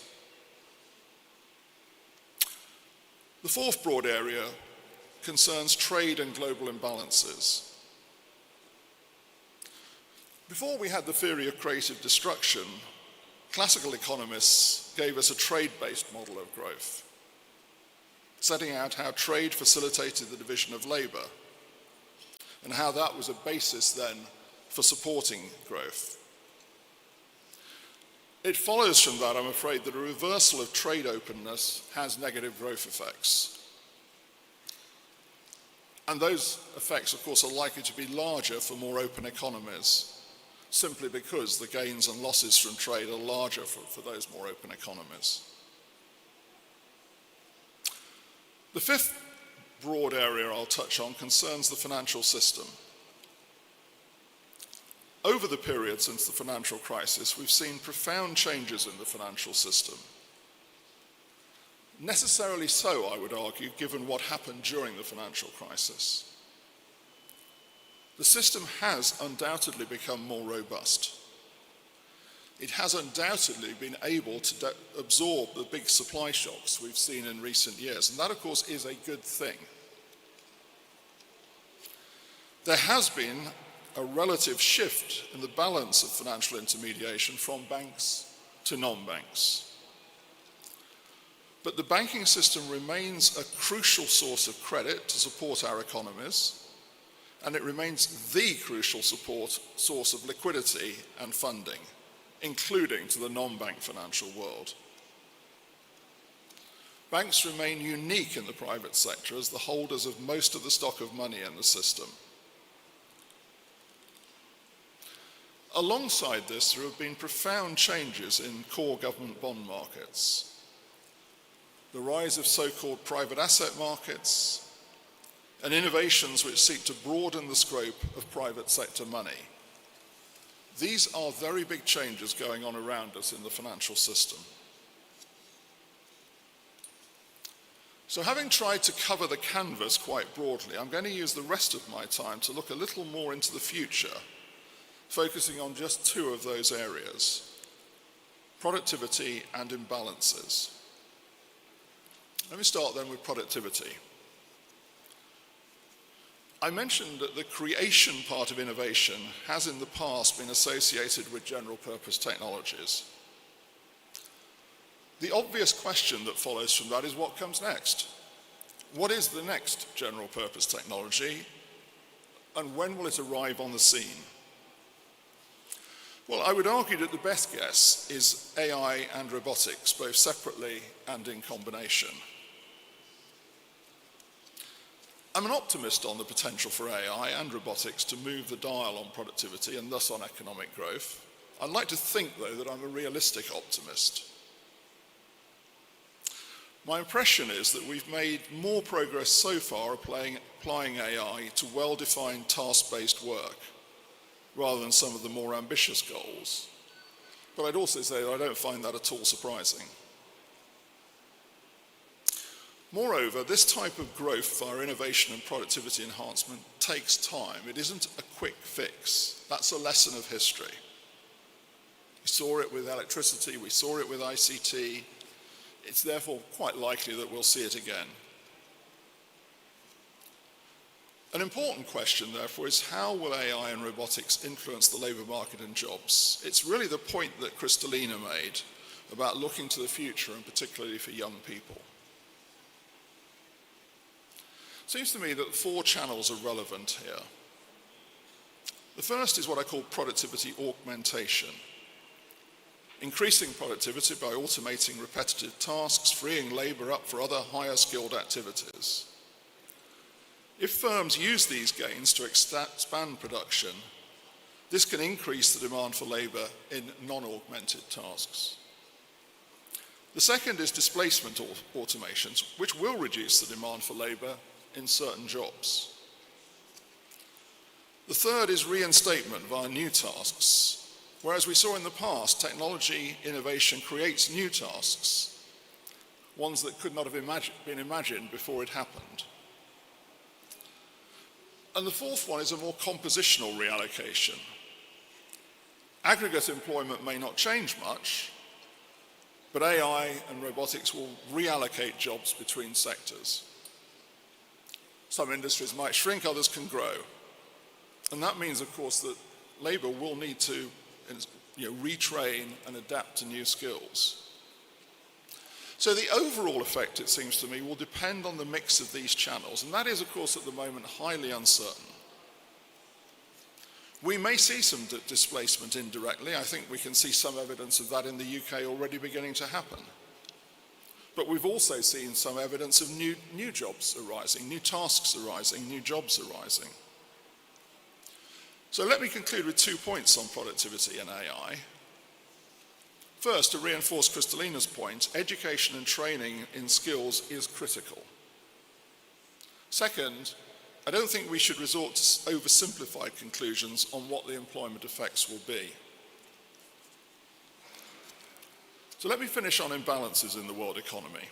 The fourth broad area concerns trade and global imbalances. Before we had the theory of creative destruction, classical economists gave us a trade-based model of growth, setting out how trade facilitated the division of labour and how that was a basis then for supporting growth. It follows from that, I'm afraid, that a reversal of trade openness has negative growth effects. And those effects, of course, are likely to be larger for more open economies. simply because the gains and losses from trade are larger for those more open economies. The fifth broad area I'll touch on concerns the financial system. Over the period since the financial crisis, we've seen profound changes in the financial system. Necessarily so, I would argue, given what happened during the financial crisis. The system has undoubtedly become more robust. It has undoubtedly been able to absorb the big supply shocks we've seen in recent years, and that, of course, is a good thing. There has been a relative shift in the balance of financial intermediation from banks to non-banks. But the banking system remains a crucial source of credit to support our economies, and it remains the crucial source of liquidity and funding, including to the non-bank financial world. Banks remain unique in the private sector as the holders of most of the stock of money in the system. Alongside this, there have been profound changes in core government bond markets. The rise of so-called private asset markets, and innovations which seek to broaden the scope of private sector money. These are very big changes going on around us in the financial system. So having tried to cover the canvas quite broadly, I'm going to use the rest of my time to look a little more into the future, focusing on just two of those areas, productivity and imbalances. Let me start then with productivity. I mentioned that the creation part of innovation has in the past been associated with general purpose technologies. The obvious question that follows from that is what comes next? What is the next general purpose technology, and when will it arrive on the scene? Well, I would argue that the best guess is AI and robotics, both separately and in combination. I'm an optimist on the potential for AI and robotics to move the dial on productivity and thus on economic growth. I'd like to think, though, that I'm a realistic optimist. My impression is that we've made more progress so far applying AI to well-defined task-based work, rather than some of the more ambitious goals. But I'd also say that I don't find that at all surprising. Moreover, this type of growth via innovation and productivity enhancement takes time. It isn't a quick fix. That's a lesson of history. We saw it with electricity, we saw it with ICT. It's therefore quite likely that we'll see it again. An important question, therefore, is how will AI and robotics influence the labour market and jobs? It's really the point that Kristalina made about looking to the future, and particularly for young people. It seems to me that 4 channels are relevant here. The first is what I call productivity augmentation. Increasing productivity by automating repetitive tasks, freeing labour up for other higher skilled activities. If firms use these gains to expand production, this can increase the demand for labour in non-augmented tasks. The second is displacement automations, which will reduce the demand for labour in certain jobs. The third is reinstatement via new tasks. Whereas we saw in the past, technology innovation creates new tasks, ones that could not have been imagined before it happened. And the fourth one is a more compositional reallocation. Aggregate employment may not change much, but AI and robotics will reallocate jobs between sectors. Some industries might shrink, others can grow. And that means, of course, that labour will need to retrain and adapt to new skills. So the overall effect, it seems to me, will depend on the mix of these channels, and that is, of course, at the moment, highly uncertain. We may see some displacement indirectly. I think we can see some evidence of that in the UK already beginning to happen. But we've also seen some evidence of new jobs arising, new tasks arising, new jobs arising. So let me conclude with 2 points on productivity and AI. First, to reinforce Kristalina's point, education and training in skills is critical. Second, I don't think we should resort to oversimplified conclusions on what the employment effects will be. So let me finish on imbalances in the world economy.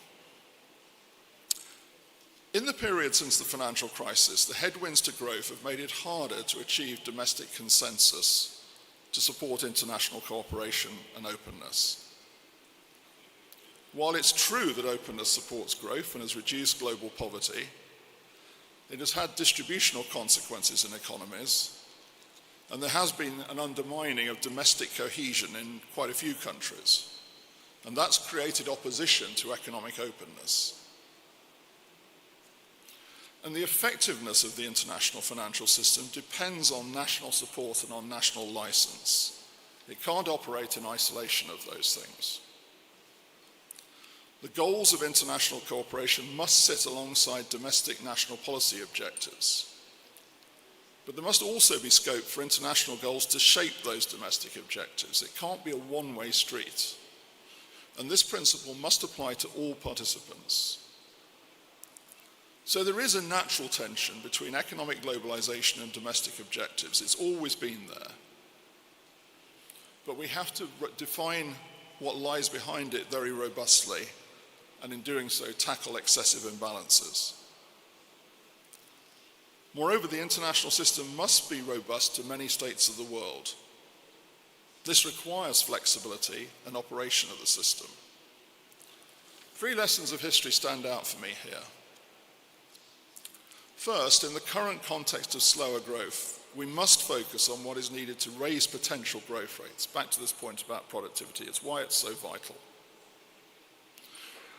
In the period since the financial crisis, the headwinds to growth have made it harder to achieve domestic consensus to support international cooperation and openness. While it's true that openness supports growth and has reduced global poverty, it has had distributional consequences in economies, and there has been an undermining of domestic cohesion in quite a few countries, and that's created opposition to economic openness. And the effectiveness of the international financial system depends on national support and on national license. It can't operate in isolation of those things. The goals of international cooperation must sit alongside domestic national policy objectives. But there must also be scope for international goals to shape those domestic objectives. It can't be a one-way street. And this principle must apply to all participants. So there is a natural tension between economic globalization and domestic objectives. It's always been there. But we have to define what lies behind it very robustly, and in doing so, tackle excessive imbalances. Moreover, the international system must be robust to many states of the world. This requires flexibility and operation of the system. 3 lessons of history stand out for me here. First, in the current context of slower growth, we must focus on what is needed to raise potential growth rates. Back to this point about productivity, it's why it's so vital.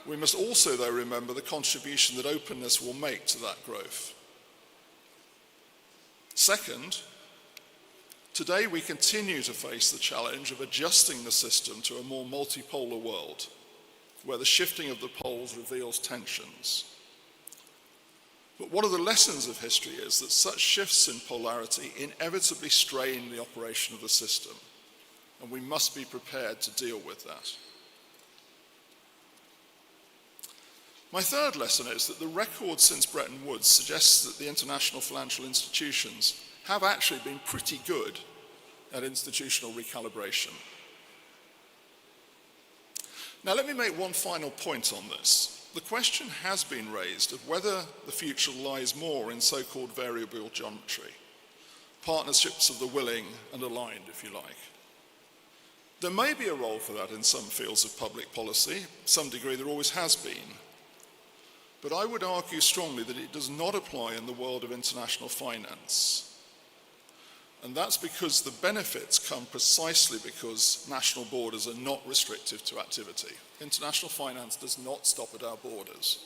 We must also, though, remember the contribution that openness will make to that growth. Second, today we continue to face the challenge of adjusting the system to a more multipolar world, where the shifting of the poles reveals tensions. But one of the lessons of history is that such shifts in polarity inevitably strain the operation of the system, and we must be prepared to deal with that. My third lesson is that the record since Bretton Woods suggests that the international financial institutions have actually been pretty good at institutional recalibration. Now let me make one final point on this. The question has been raised of whether the future lies more in so-called variable geometry, partnerships of the willing and aligned, if you like. There may be a role for that in some fields of public policy. To some degree there always has been. But I would argue strongly that it does not apply in the world of international finance. And that's because the benefits come precisely because national borders are not restrictive to activity. International finance does not stop at our borders.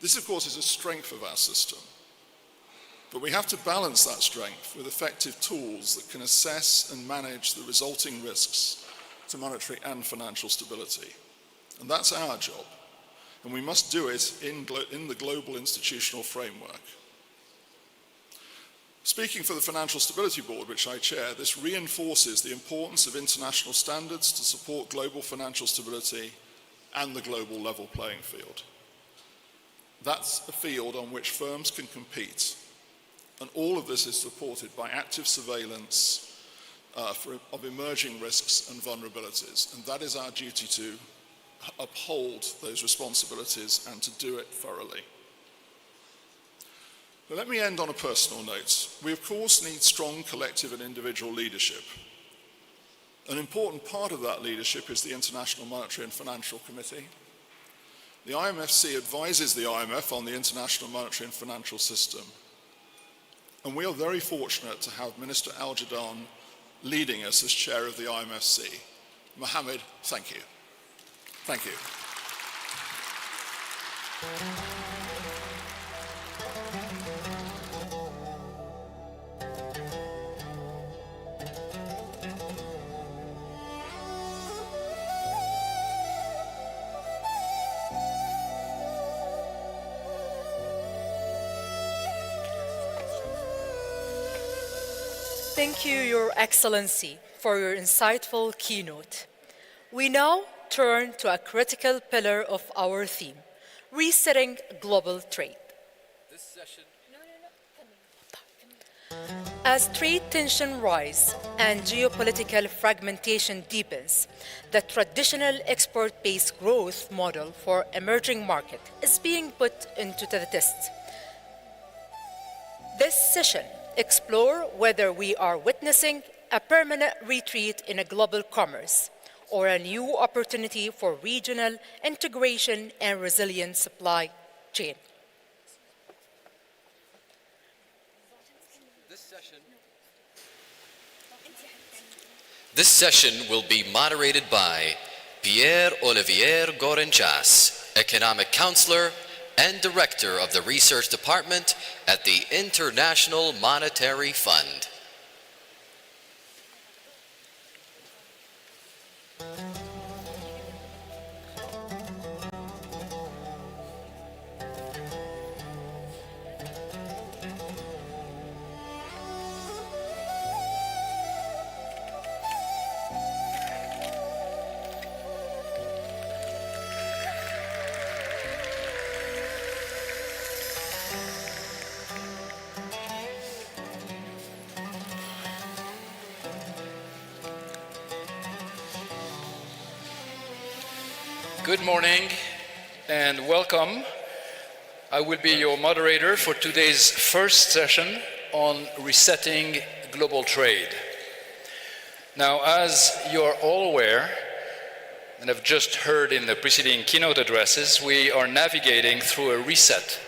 This, of course, is a strength of our system. But we have to balance that strength with effective tools that can assess and manage the resulting risks to monetary and financial stability. And that's our job. And we must do it in the global institutional framework. Speaking for the Financial Stability Board, which I chair, this reinforces the importance of international standards to support global financial stability and the global level playing field. That's a field on which firms can compete. And all of this is supported by active surveillance of emerging risks and vulnerabilities. And that is our duty to uphold those responsibilities and to do it thoroughly. But let me end on a personal note. We, of course, need strong collective and individual leadership. An important part of that leadership is the International Monetary and Financial Committee. The IMFC advises the IMF on the international monetary and financial system. And we are very fortunate to have Minister Al-Jadaan leading us as chair of the IMFC. Mohammed, thank you. Thank you. Thank you, Your Excellency, for your insightful keynote. We now turn to a critical pillar of our theme, resetting global trade. As trade tension rise and geopolitical fragmentation deepens, the traditional export-based growth model for emerging markets is being put into the test. This session explores whether we are witnessing a permanent retreat in a global commerce or a new opportunity for regional integration and resilient supply chain. This session will be moderated by Pierre-Olivier Gorenchas, Economic Counselor and Director of the Research Department at the International Monetary Fund. Good morning and welcome. I will be your moderator for today's first session on resetting global trade. Now, as you're all aware, and have just heard in the preceding keynote addresses, we are navigating through a reset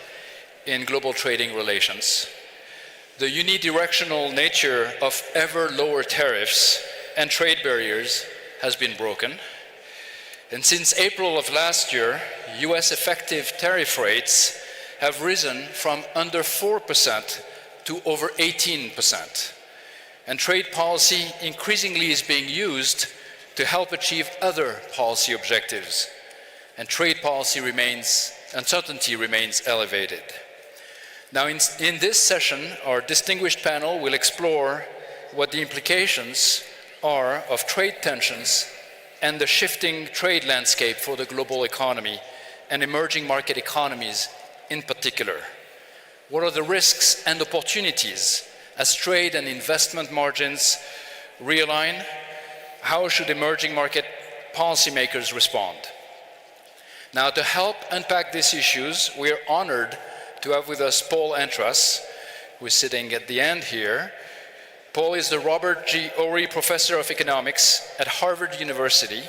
in global trading relations. The unidirectional nature of ever lower tariffs and trade barriers has been broken. And since April of last year, US effective tariff rates have risen from under 4% to over 18%. And trade policy increasingly is being used to help achieve other policy objectives. And trade policy uncertainty remains elevated. Now, in this session, our distinguished panel will explore what the implications are of trade tensions and the shifting trade landscape for the global economy and emerging market economies in particular. What are the risks and opportunities as trade and investment margins realign? How should emerging market policymakers respond? Now, to help unpack these issues, we are honored to have with us Paul Entras, who is sitting at the end here. Paul is the Robert G. Ory Professor of Economics at Harvard University,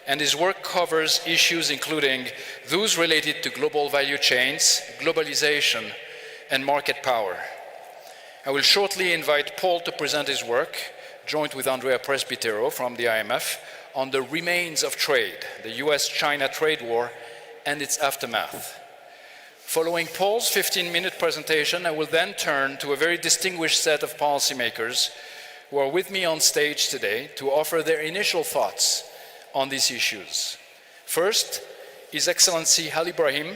and his work covers issues including those related to global value chains, globalization, and market power. I will shortly invite Paul to present his work, joined with Andrea Presbitero from the IMF, on the remains of trade, the US-China trade war, and its aftermath. Following Paul's 15-minute presentation, I will then turn to a very distinguished set of policymakers who are with me on stage today to offer their initial thoughts on these issues. First, His Excellency Al Ibrahim,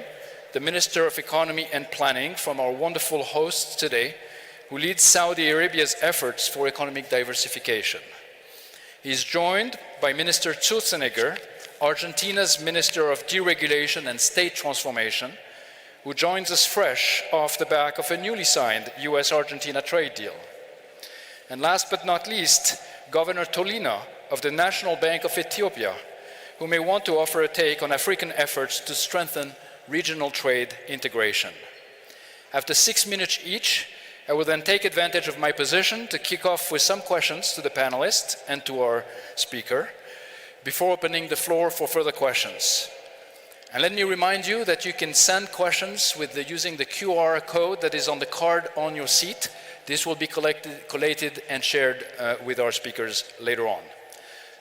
the Minister of Economy and Planning from our wonderful hosts today, who leads Saudi Arabia's efforts for economic diversification. He is joined by Minister Schwarzenegger, Argentina's Minister of Deregulation and State Transformation, who joins us fresh off the back of a newly signed US-Argentina trade deal. And last but not least, Governor Tolina of the National Bank of Ethiopia, who may want to offer a take on African efforts to strengthen regional trade integration. After 6 minutes each, I will then take advantage of my position to kick off with some questions to the panelists and to our speaker, before opening the floor for further questions. And let me remind you that you can send questions using the QR code that is on the card on your seat. This will be collated and shared with our speakers later on.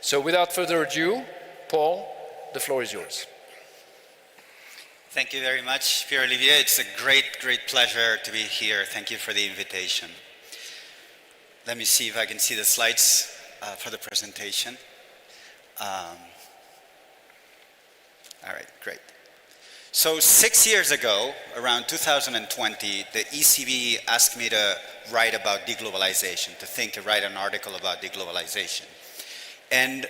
So without further ado, Paul, the floor is yours. Thank you very much, Pierre-Olivier. It's a great pleasure to be here. Thank you for the invitation. Let me see if I can see the slides for the presentation. All right, great. So 6 years ago, around 2020, the ECB asked me to write about deglobalization, write an article about deglobalization. And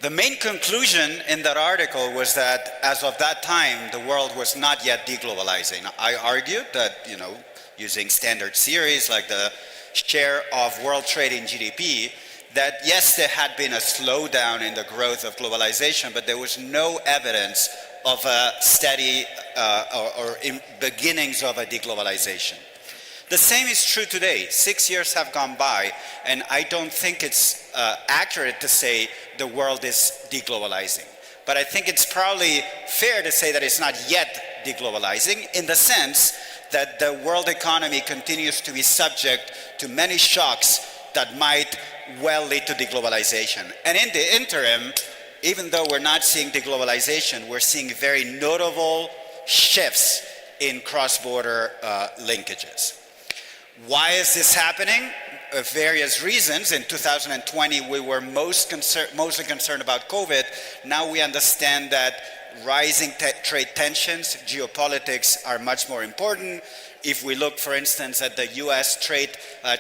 the main conclusion in that article was that as of that time, the world was not yet deglobalizing. I argued that, using standard series like the share of world trade in GDP, that yes, there had been a slowdown in the growth of globalization, but there was no evidence of a steady or beginnings of a deglobalization. The same is true today. 6 years have gone by, and I don't think it's accurate to say the world is deglobalizing. But I think it's probably fair to say that it's not yet deglobalizing, in the sense that the world economy continues to be subject to many shocks that might well lead to deglobalization. And in the interim, even though we're not seeing deglobalization, we're seeing very notable shifts in cross-border linkages. Why is this happening? Various reasons. In 2020, we were mostly concerned about COVID. Now we understand that rising trade tensions, geopolitics are much more important. If we look, for instance, at the US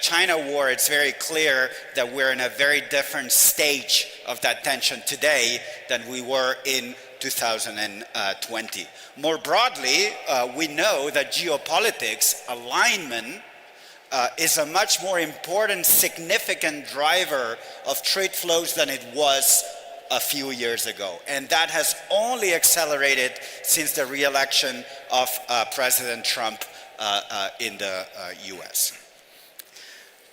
China war, it's very clear that we're in a very different stage of that tension today than we were in 2020. More broadly, we know that geopolitics, alignment, is a much more important, significant driver of trade flows than it was a few years ago. And that has only accelerated since the re-election of President Trump in the US.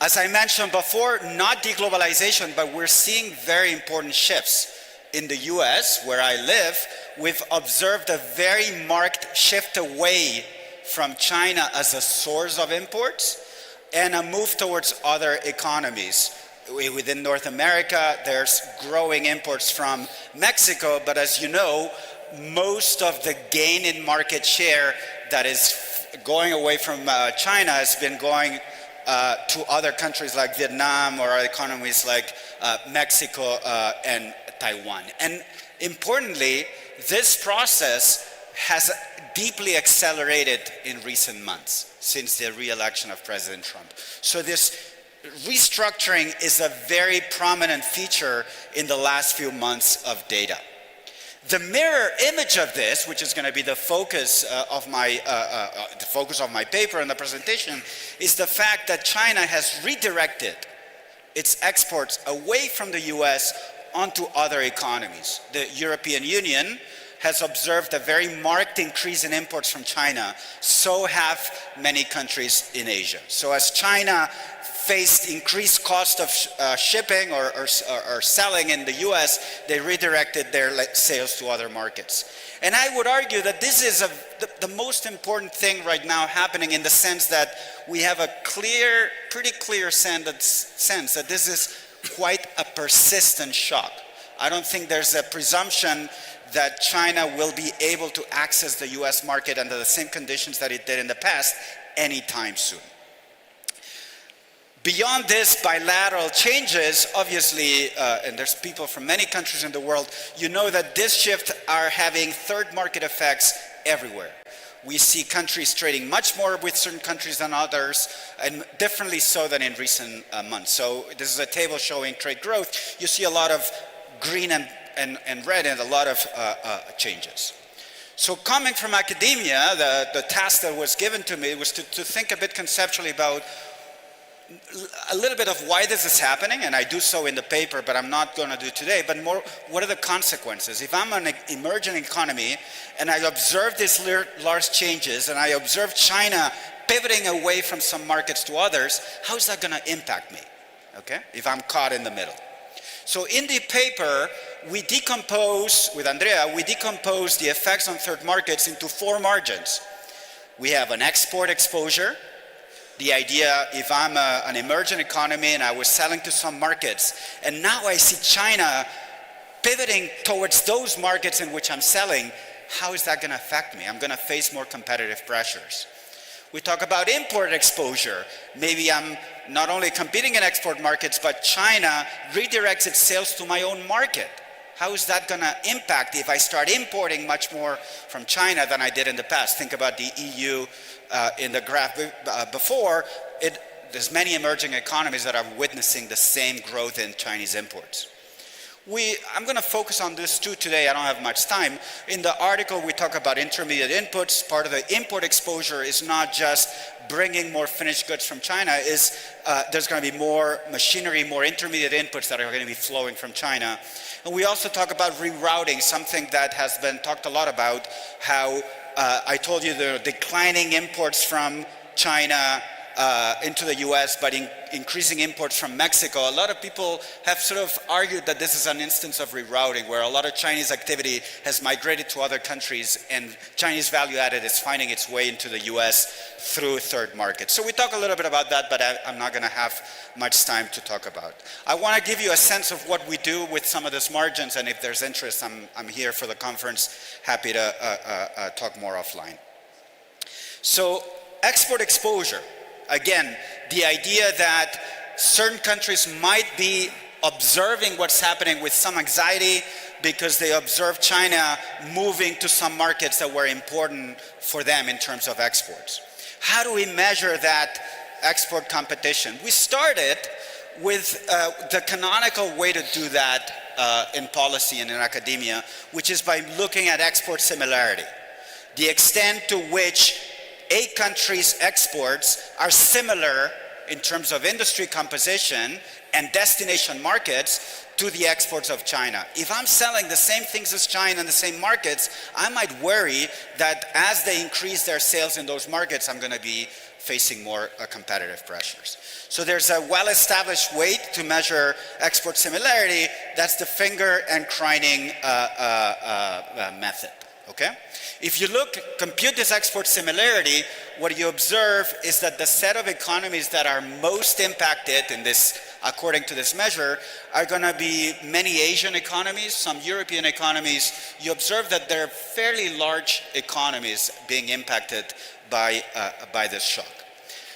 As I mentioned before, not deglobalization, but we're seeing very important shifts. In the US, where I live, we've observed a very marked shift away from China as a source of imports and a move towards other economies. Within North America, there's growing imports from Mexico, but as you know, most of the gain in market share that is going away from China has been going to other countries like Vietnam or economies like Mexico and Taiwan. And importantly, this process has deeply accelerated in recent months since the re-election of President Trump. So this restructuring is a very prominent feature in the last few months of data. The mirror image of this, which is going to be the focus of my paper and the presentation, is the fact that China has redirected its exports away from the US onto other economies. The European Union has observed a very marked increase in imports from China. So have many countries in Asia. So as China faced increased cost of shipping or selling in the US, they redirected their sales to other markets. And I would argue that this is the most important thing right now happening, in the sense that we have a pretty clear sense that this is quite a persistent shock. I don't think there's a presumption that China will be able to access the US market under the same conditions that it did in the past anytime soon. Beyond this bilateral changes, obviously, and there's people from many countries in the world, you know that this shift are having third market effects everywhere. We see countries trading much more with certain countries than others, and differently so than in recent months. So this is a table showing trade growth. You see a lot of green and red and a lot of changes. So coming from academia, the task that was given to me was to think a bit conceptually about a little bit of why this is happening, and I do so in the paper, but I'm not going to do today, but more, what are the consequences? If I'm an emerging economy and I observe these large changes and I observe China pivoting away from some markets to others, how is that going to impact me, okay, if I'm caught in the middle? So in the paper, we decompose, with Andrea, we decompose the effects on third markets into 4 margins. We have an export exposure. The idea, if I'm an emerging economy and I was selling to some markets, and now I see China pivoting towards those markets in which I'm selling, how is that going to affect me? I'm going to face more competitive pressures. We talk about import exposure. Maybe I'm not only competing in export markets, but China redirects its sales to my own market. How is that going to impact if I start importing much more from China than I did in the past? Think about the EU in the graph before. There's many emerging economies that are witnessing the same growth in Chinese imports. I'm going to focus on this too today. I don't have much time. In the article, we talk about intermediate inputs. Part of the import exposure is not just bringing more finished goods from China. There's going to be more machinery, more intermediate inputs that are going to be flowing from China. And we also talk about rerouting, something that has been talked a lot about, how I told you there are declining imports from China into the US, but increasing imports from Mexico. A lot of people have sort of argued that this is an instance of rerouting, where a lot of Chinese activity has migrated to other countries, and Chinese value added is finding its way into the US through third markets. So we talk a little bit about that, but I'm not going to have much time to talk about. I want to give you a sense of what we do with some of these margins, and if there's interest, I'm here for the conference, happy to talk more offline. So export exposure. Again, the idea that certain countries might be observing what's happening with some anxiety because they observe China moving to some markets that were important for them in terms of exports. How do we measure that export competition? We started with the canonical way to do that in policy and in academia, which is by looking at export similarity. The extent to which a country's exports are similar in terms of industry composition and destination markets to the exports of China. If I'm selling the same things as China in the same markets, I might worry that as they increase their sales in those markets, I'm going to be facing more competitive pressures. So there's a well-established way to measure export similarity. That's the finger and Kreining method. Okay? If you compute this export similarity, what you observe is that the set of economies that are most impacted in this, according to this measure, are going to be many Asian economies, some European economies. You observe that there are fairly large economies being impacted by this shock.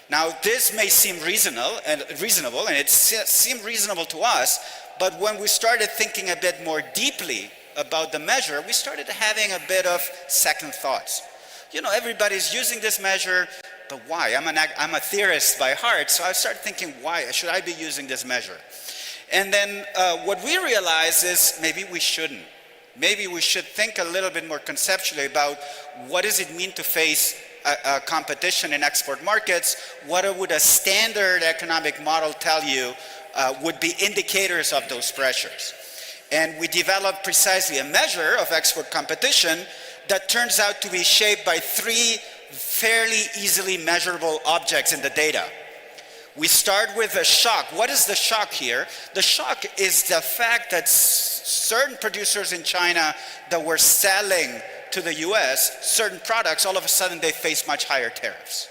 Now, this may seem reasonable, and it seemed reasonable to us, but when we started thinking a bit more deeply about the measure, we started having a bit of second thoughts. You know, everybody's using this measure, but why? I'm a theorist by heart, so I started thinking, why should I be using this measure? And then what we realized is maybe we shouldn't. Maybe we should think a little bit more conceptually about what does it mean to face a competition in export markets. What would a standard economic model tell you would be indicators of those pressures? And we developed precisely a measure of export competition that turns out to be shaped by three fairly easily measurable objects in the data. We start with a shock. What is the shock here? The shock is the fact that certain producers in China that were selling to the US certain products, all of a sudden they face much higher tariffs.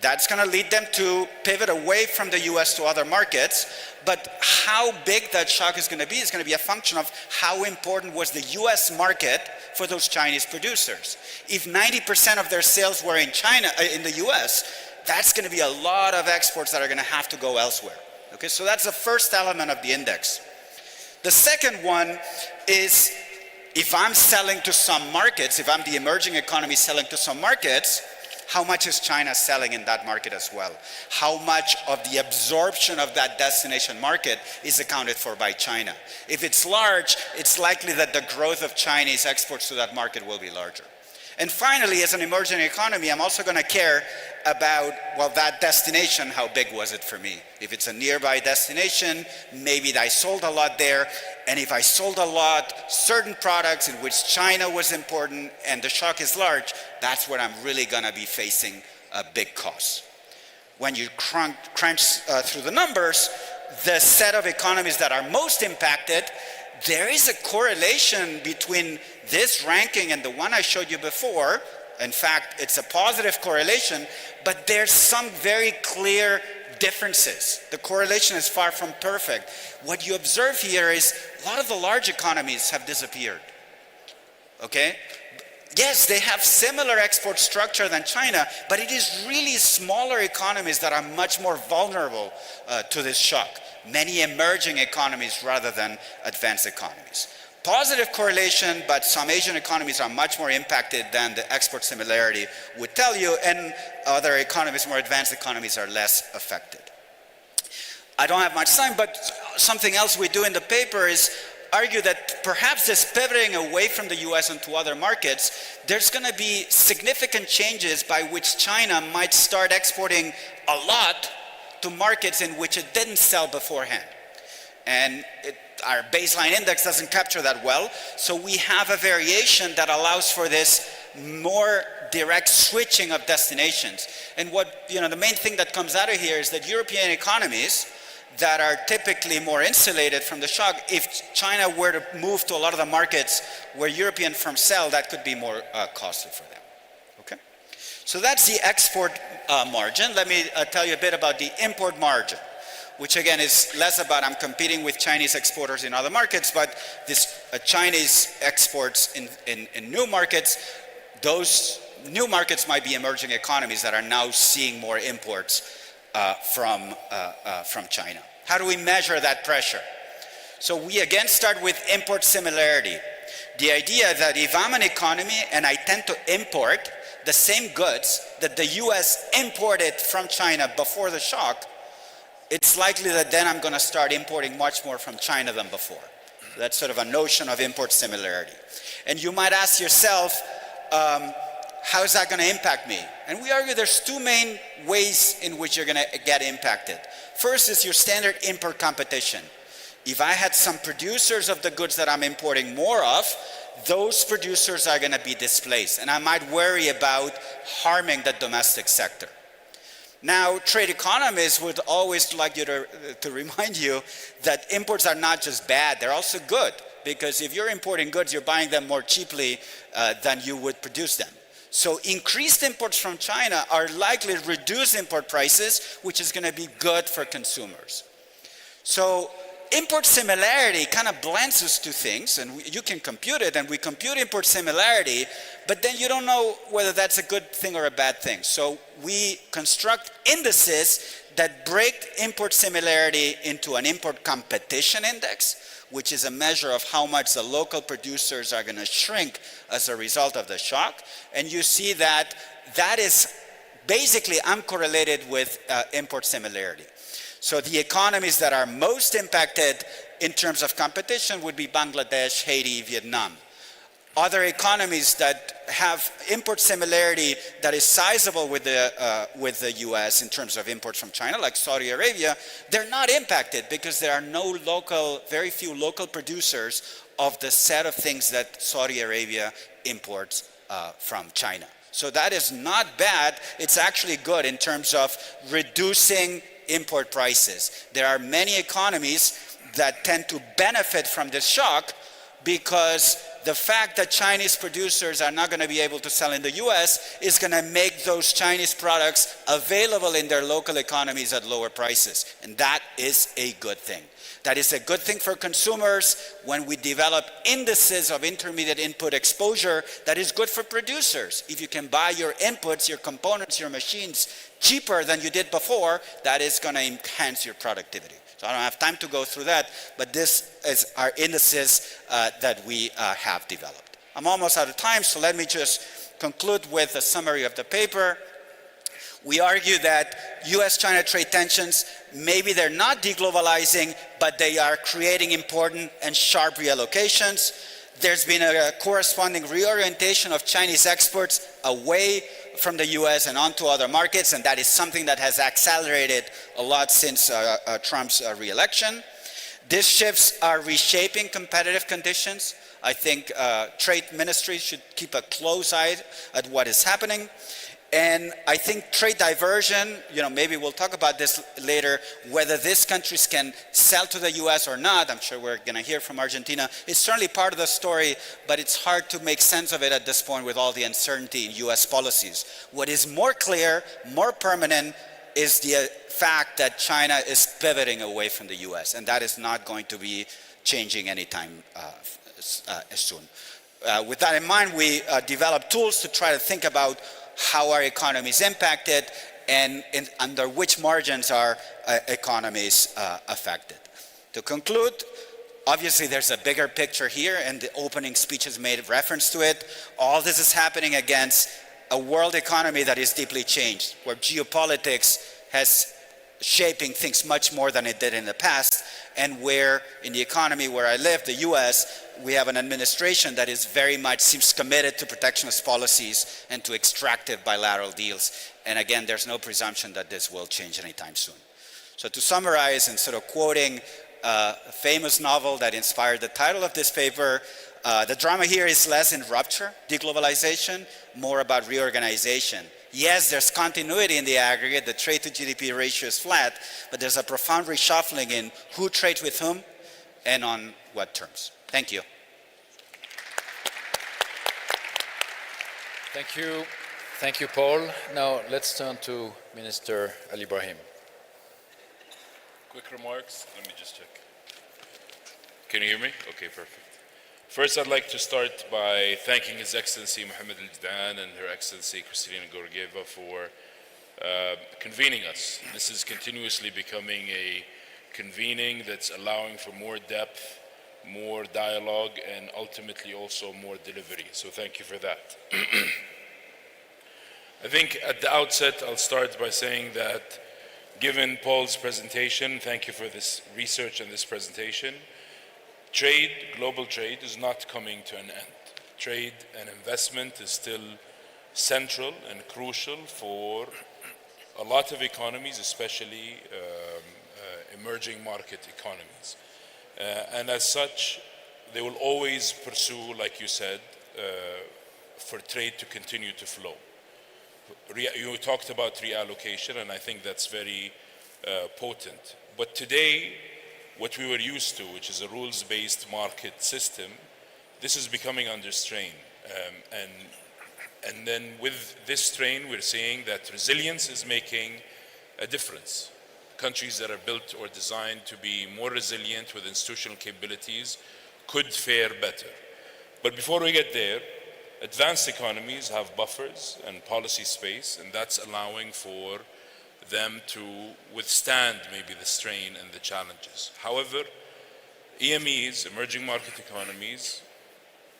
That's going to lead them to pivot away from the US to other markets. But how big that shock is going to be a function of how important was the US market for those Chinese producers. If 90% of their sales were in China, in the US, that's going to be a lot of exports that are going to have to go elsewhere. Okay, so that's the first element of the index. The second one is, if I'm selling to some markets, if I'm the emerging economy selling to some markets, how much is China selling in that market as well? How much of the absorption of that destination market is accounted for by China? If it's large, it's likely that the growth of Chinese exports to that market will be larger. And finally, as an emerging economy, I'm also going to care about, well, that destination, how big was it for me? If it's a nearby destination, maybe I sold a lot there. And if I sold a lot, certain products in which China was important and the shock is large, that's where I'm really going to be facing a big cost. When you crunch through the numbers, the set of economies that are most impacted, there is a correlation between this ranking and the one I showed you before. In fact, it's a positive correlation, but there's some very clear differences. The correlation is far from perfect. What you observe here is a lot of the large economies have disappeared. Okay? Yes, they have similar export structure than China, but it is really smaller economies that are much more vulnerable to this shock. Many emerging economies rather than advanced economies. positive correlation, but some Asian economies are much more impacted than the export similarity would tell you, and other economies, more advanced economies, are less affected. I don't have much time, but something else we do in the paper is argue that perhaps this pivoting away from the US and to other markets, there's going to be significant changes by which China might start exporting a lot to markets in which it didn't sell beforehand. And our baseline index doesn't capture that well, so we have a variation that allows for this more direct switching of destinations. And what, the main thing that comes out of here is that European economies that are typically more insulated from the shock, if China were to move to a lot of the markets where European firms sell, that could be more costly for them. Okay? So that's the export margin. Let me tell you a bit about the import margin, which again is less about I'm competing with Chinese exporters in other markets, but this Chinese exports in new markets, those new markets might be emerging economies that are now seeing more imports from China. How do we measure that pressure? So we again start with import similarity. The idea that if I'm an economy and I tend to import the same goods that the US imported from China before the shock, it's likely that then I'm going to start importing much more from China than before. That's sort of a notion of import similarity. And you might ask yourself, how is that going to impact me? And we argue there's two main ways in which you're going to get impacted. First is your standard import competition. If I had some producers of the goods that I'm importing more of, those producers are going to be displaced, and I might worry about harming the domestic sector. Now, trade economists would always like you to remind you that imports are not just bad, they're also good, because if you're importing goods, you're buying them more cheaply than you would produce them. So increased imports from China are likely to reduce import prices, which is going to be good for consumers. So import similarity kind of blends those two things, and you can compute it, and we compute import similarity, but then you don't know whether that's a good thing or a bad thing. So we construct indices that break import similarity into an import competition index, which is a measure of how much the local producers are going to shrink as a result of the shock. And you see that that is basically uncorrelated with import similarity. So the economies that are most impacted in terms of competition would be Bangladesh, Haiti, Vietnam. Other economies that have import similarity that is sizable with the US in terms of imports from China, like Saudi Arabia, they're not impacted because there are very few local producers of the set of things that Saudi Arabia imports from China. So that is not bad, it's actually good in terms of reducing import prices. There are many economies that tend to benefit from this shock because the fact that Chinese producers are not going to be able to sell in the US is going to make those Chinese products available in their local economies at lower prices. And that is a good thing. That is a good thing for consumers when we develop indices of intermediate input exposure. That is good for producers. If you can buy your inputs, your components, your machines cheaper than you did before, that is going to enhance your productivity. So I don't have time to go through that, but this is our indices that we have developed. I'm almost out of time, so let me just conclude with a summary of the paper. We argue that US-China trade tensions, maybe they're not deglobalizing, but they are creating important and sharp reallocations. There's been a corresponding reorientation of Chinese exports away from the US and onto other markets, and that is something that has accelerated a lot since Trump's re-election. These shifts are reshaping competitive conditions. I think trade ministries should keep a close eye at what is happening. And I think trade diversion, maybe we'll talk about this later, whether these countries can sell to the US or not. I'm sure we're going to hear from Argentina. It's certainly part of the story, but it's hard to make sense of it at this point with all the uncertainty in US policies. What is more clear, more permanent, is the fact that China is pivoting away from the US, and that is not going to be changing anytime soon. With that in mind, we developed tools to try to think about how our economy is impacted and under which margins are economies affected. To conclude, Obviously, there's a bigger picture here, and the opening speeches made reference to it. All this is happening against a world economy that is deeply changed, where geopolitics has shaping things much more than it did in the past, and where in the economy where I live, the US, we have an administration that is very much seems committed to protectionist policies and to extractive bilateral deals. And again, there's no presumption that this will change anytime soon. So to summarize, and sort of quoting a famous novel that inspired the title of this paper, the drama here is less in rupture, deglobalization, more about reorganization. Yes, there's continuity in the aggregate, the trade to GDP ratio is flat, but there's a profound reshuffling in who trades with whom and on what terms. Thank you. Thank you. Thank you, Paul. Now let's turn to Minister Ali Ibrahim. Quick remarks. Let me just check. Can you hear me? Okay, perfect. First, I'd like to start by thanking His Excellency Mohammed Al-Jdan and Her Excellency Kristalina Georgieva for convening us. This is continuously becoming a convening that's allowing for more depth, more dialogue, and ultimately also more delivery. So thank you for that. I think at the outset, I'll start by saying that given Paul's presentation, thank you for this research and this presentation, trade, global trade, is not coming to an end. Trade and investment is still central and crucial for a lot of economies, especially emerging market economies. And as such, they will always pursue, like you said, for trade to continue to flow. You talked about reallocation, and I think that's very potent. But today, what we were used to, which is a rules-based market system, this is becoming under strain. And then with this strain, we're seeing that resilience is making a difference. Countries that are built or designed to be more resilient with institutional capabilities could fare better. But before we get there, advanced economies have buffers and policy space, and that's allowing for them to withstand maybe the strain and the challenges. However, EMEs, emerging market economies,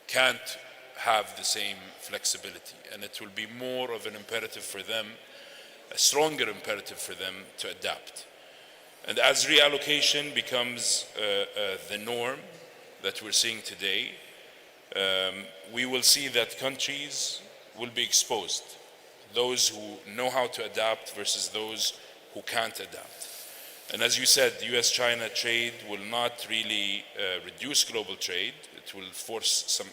can't have the same flexibility, and it will be more of an imperative for them, a stronger imperative for them to adapt. And as reallocation becomes the norm that we're seeing today, we will see that countries will be exposed. Those who know how to adapt versus those who can't adapt. And as you said, US-China trade will not really reduce global trade. It will force some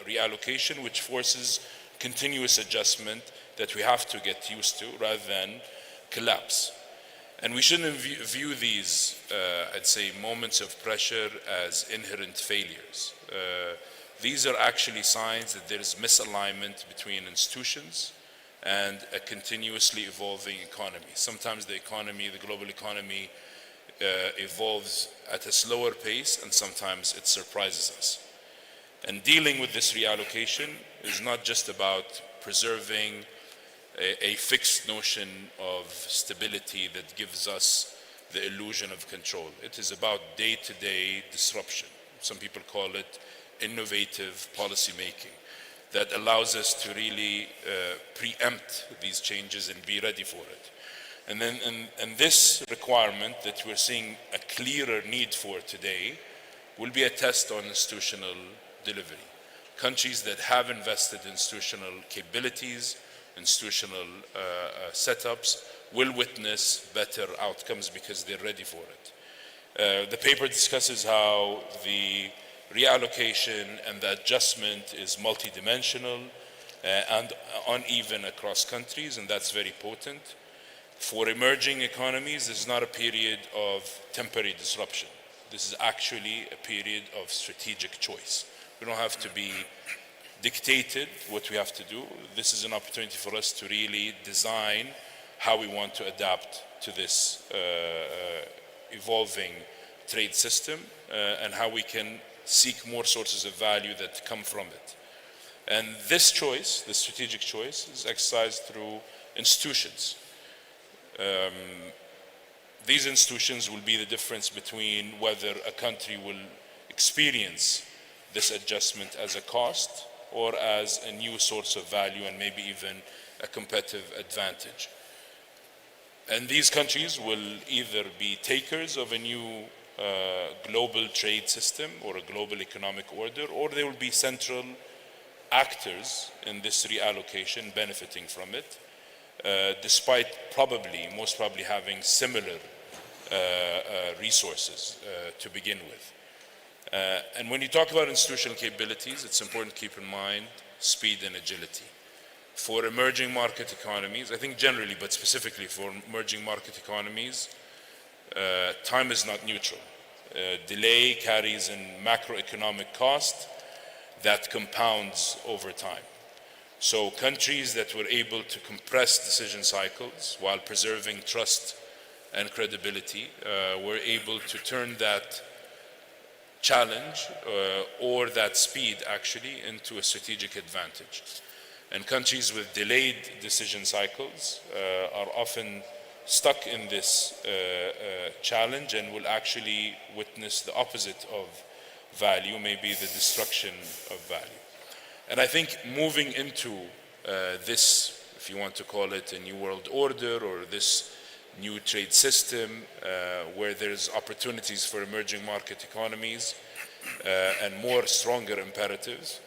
reallocation, which forces continuous adjustment that we have to get used to rather than collapse. And we shouldn't view these, I'd say, moments of pressure as inherent failures. These are actually signs that there is misalignment between institutions and a continuously evolving economy. Sometimes the economy, the global economy, evolves at a slower pace, and sometimes it surprises us. And dealing with this reallocation is not just about preserving a fixed notion of stability that gives us the illusion of control. It is about day-to-day disruption. Some people call it innovative policy making that allows us to really preempt these changes and be ready for it. And then and this requirement that we're seeing a clearer need for today will be a test on institutional delivery. Countries that have invested in institutional capabilities, institutional setups, will witness better outcomes because they're ready for it. The paper discusses how the reallocation and the adjustment is multidimensional and uneven across countries, and that's very potent. For emerging economies, this is not a period of temporary disruption. This is actually a period of strategic choice. We don't have to be dictated what we have to do. This is an opportunity for us to really design how we want to adapt to this evolving trade system and how we can seek more sources of value that come from it. And this choice, the strategic choice, is exercised through institutions. These institutions will be the difference between whether a country will experience this adjustment as a cost or as a new source of value and maybe even a competitive advantage. And these countries will either be takers of a new global trade system or a global economic order, or they will be central actors in this reallocation, benefiting from it, despite most probably having similar resources to begin with. And when you talk about institutional capabilities, it's important to keep in mind speed and agility. For emerging market economies, I think generally, but specifically for emerging market economies, time is not neutral. Delay carries in macroeconomic cost that compounds over time. So countries that were able to compress decision cycles while preserving trust and credibility were able to turn that challenge or that speed actually into a strategic advantage. And countries with delayed decision cycles are often stuck in this challenge and will actually witness the opposite of value, maybe the destruction of value. And I think moving into this, if you want to call it a new world order or this new trade system where there's opportunities for emerging market economies and more stronger imperatives,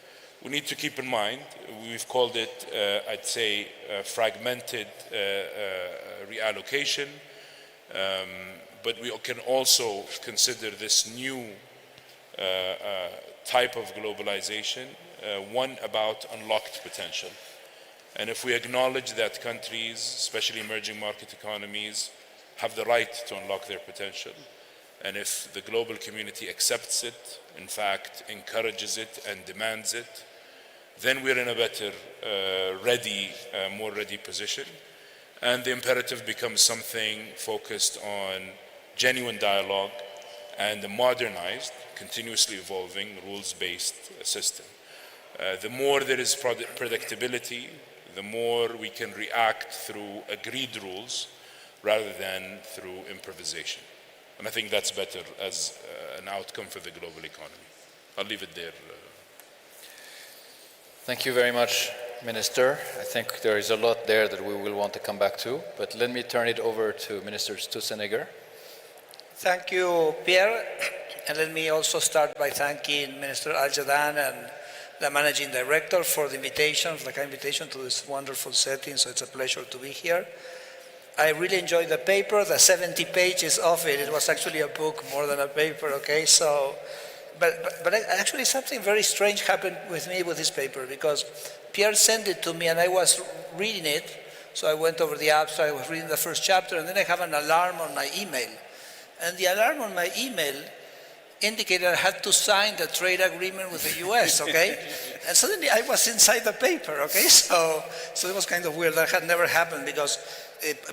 we need to keep in mind, we've called it, I'd say, fragmented reallocation, but we can also consider this new type of globalization, one about unlocked potential. And if we acknowledge that countries, especially emerging market economies, have the right to unlock their potential, and if the global community accepts it, in fact, encourages it and demands it, then we're in a better, more ready position. And the imperative becomes something focused on genuine dialogue and a modernized, continuously evolving, rules-based system. The more there is predictability, the more we can react through agreed rules rather than through improvisation. And I think that's better as an outcome for the global economy. I'll leave it there. Thank you very much, Minister. I think there is a lot there that we will want to come back to, but let me turn it over to Minister Stutzenegger. Thank you, Pierre. And let me also start by thanking Minister Al-Jadaan and the Managing Director for the invitation, for the kind invitation to this wonderful setting, so it's a pleasure to be here. I really enjoyed the paper, the 70 pages of it. It was actually a book more than a paper, okay? So, but actually something very strange happened with me with this paper, because Pierre sent it to me and I was reading it. So I went over the app, so I was reading the first chapter, and then I have an alarm on my email. And the alarm on my email indicated I had to sign the trade agreement with the US, okay? And suddenly I was inside the paper, okay? So it was kind of weird. That had never happened, because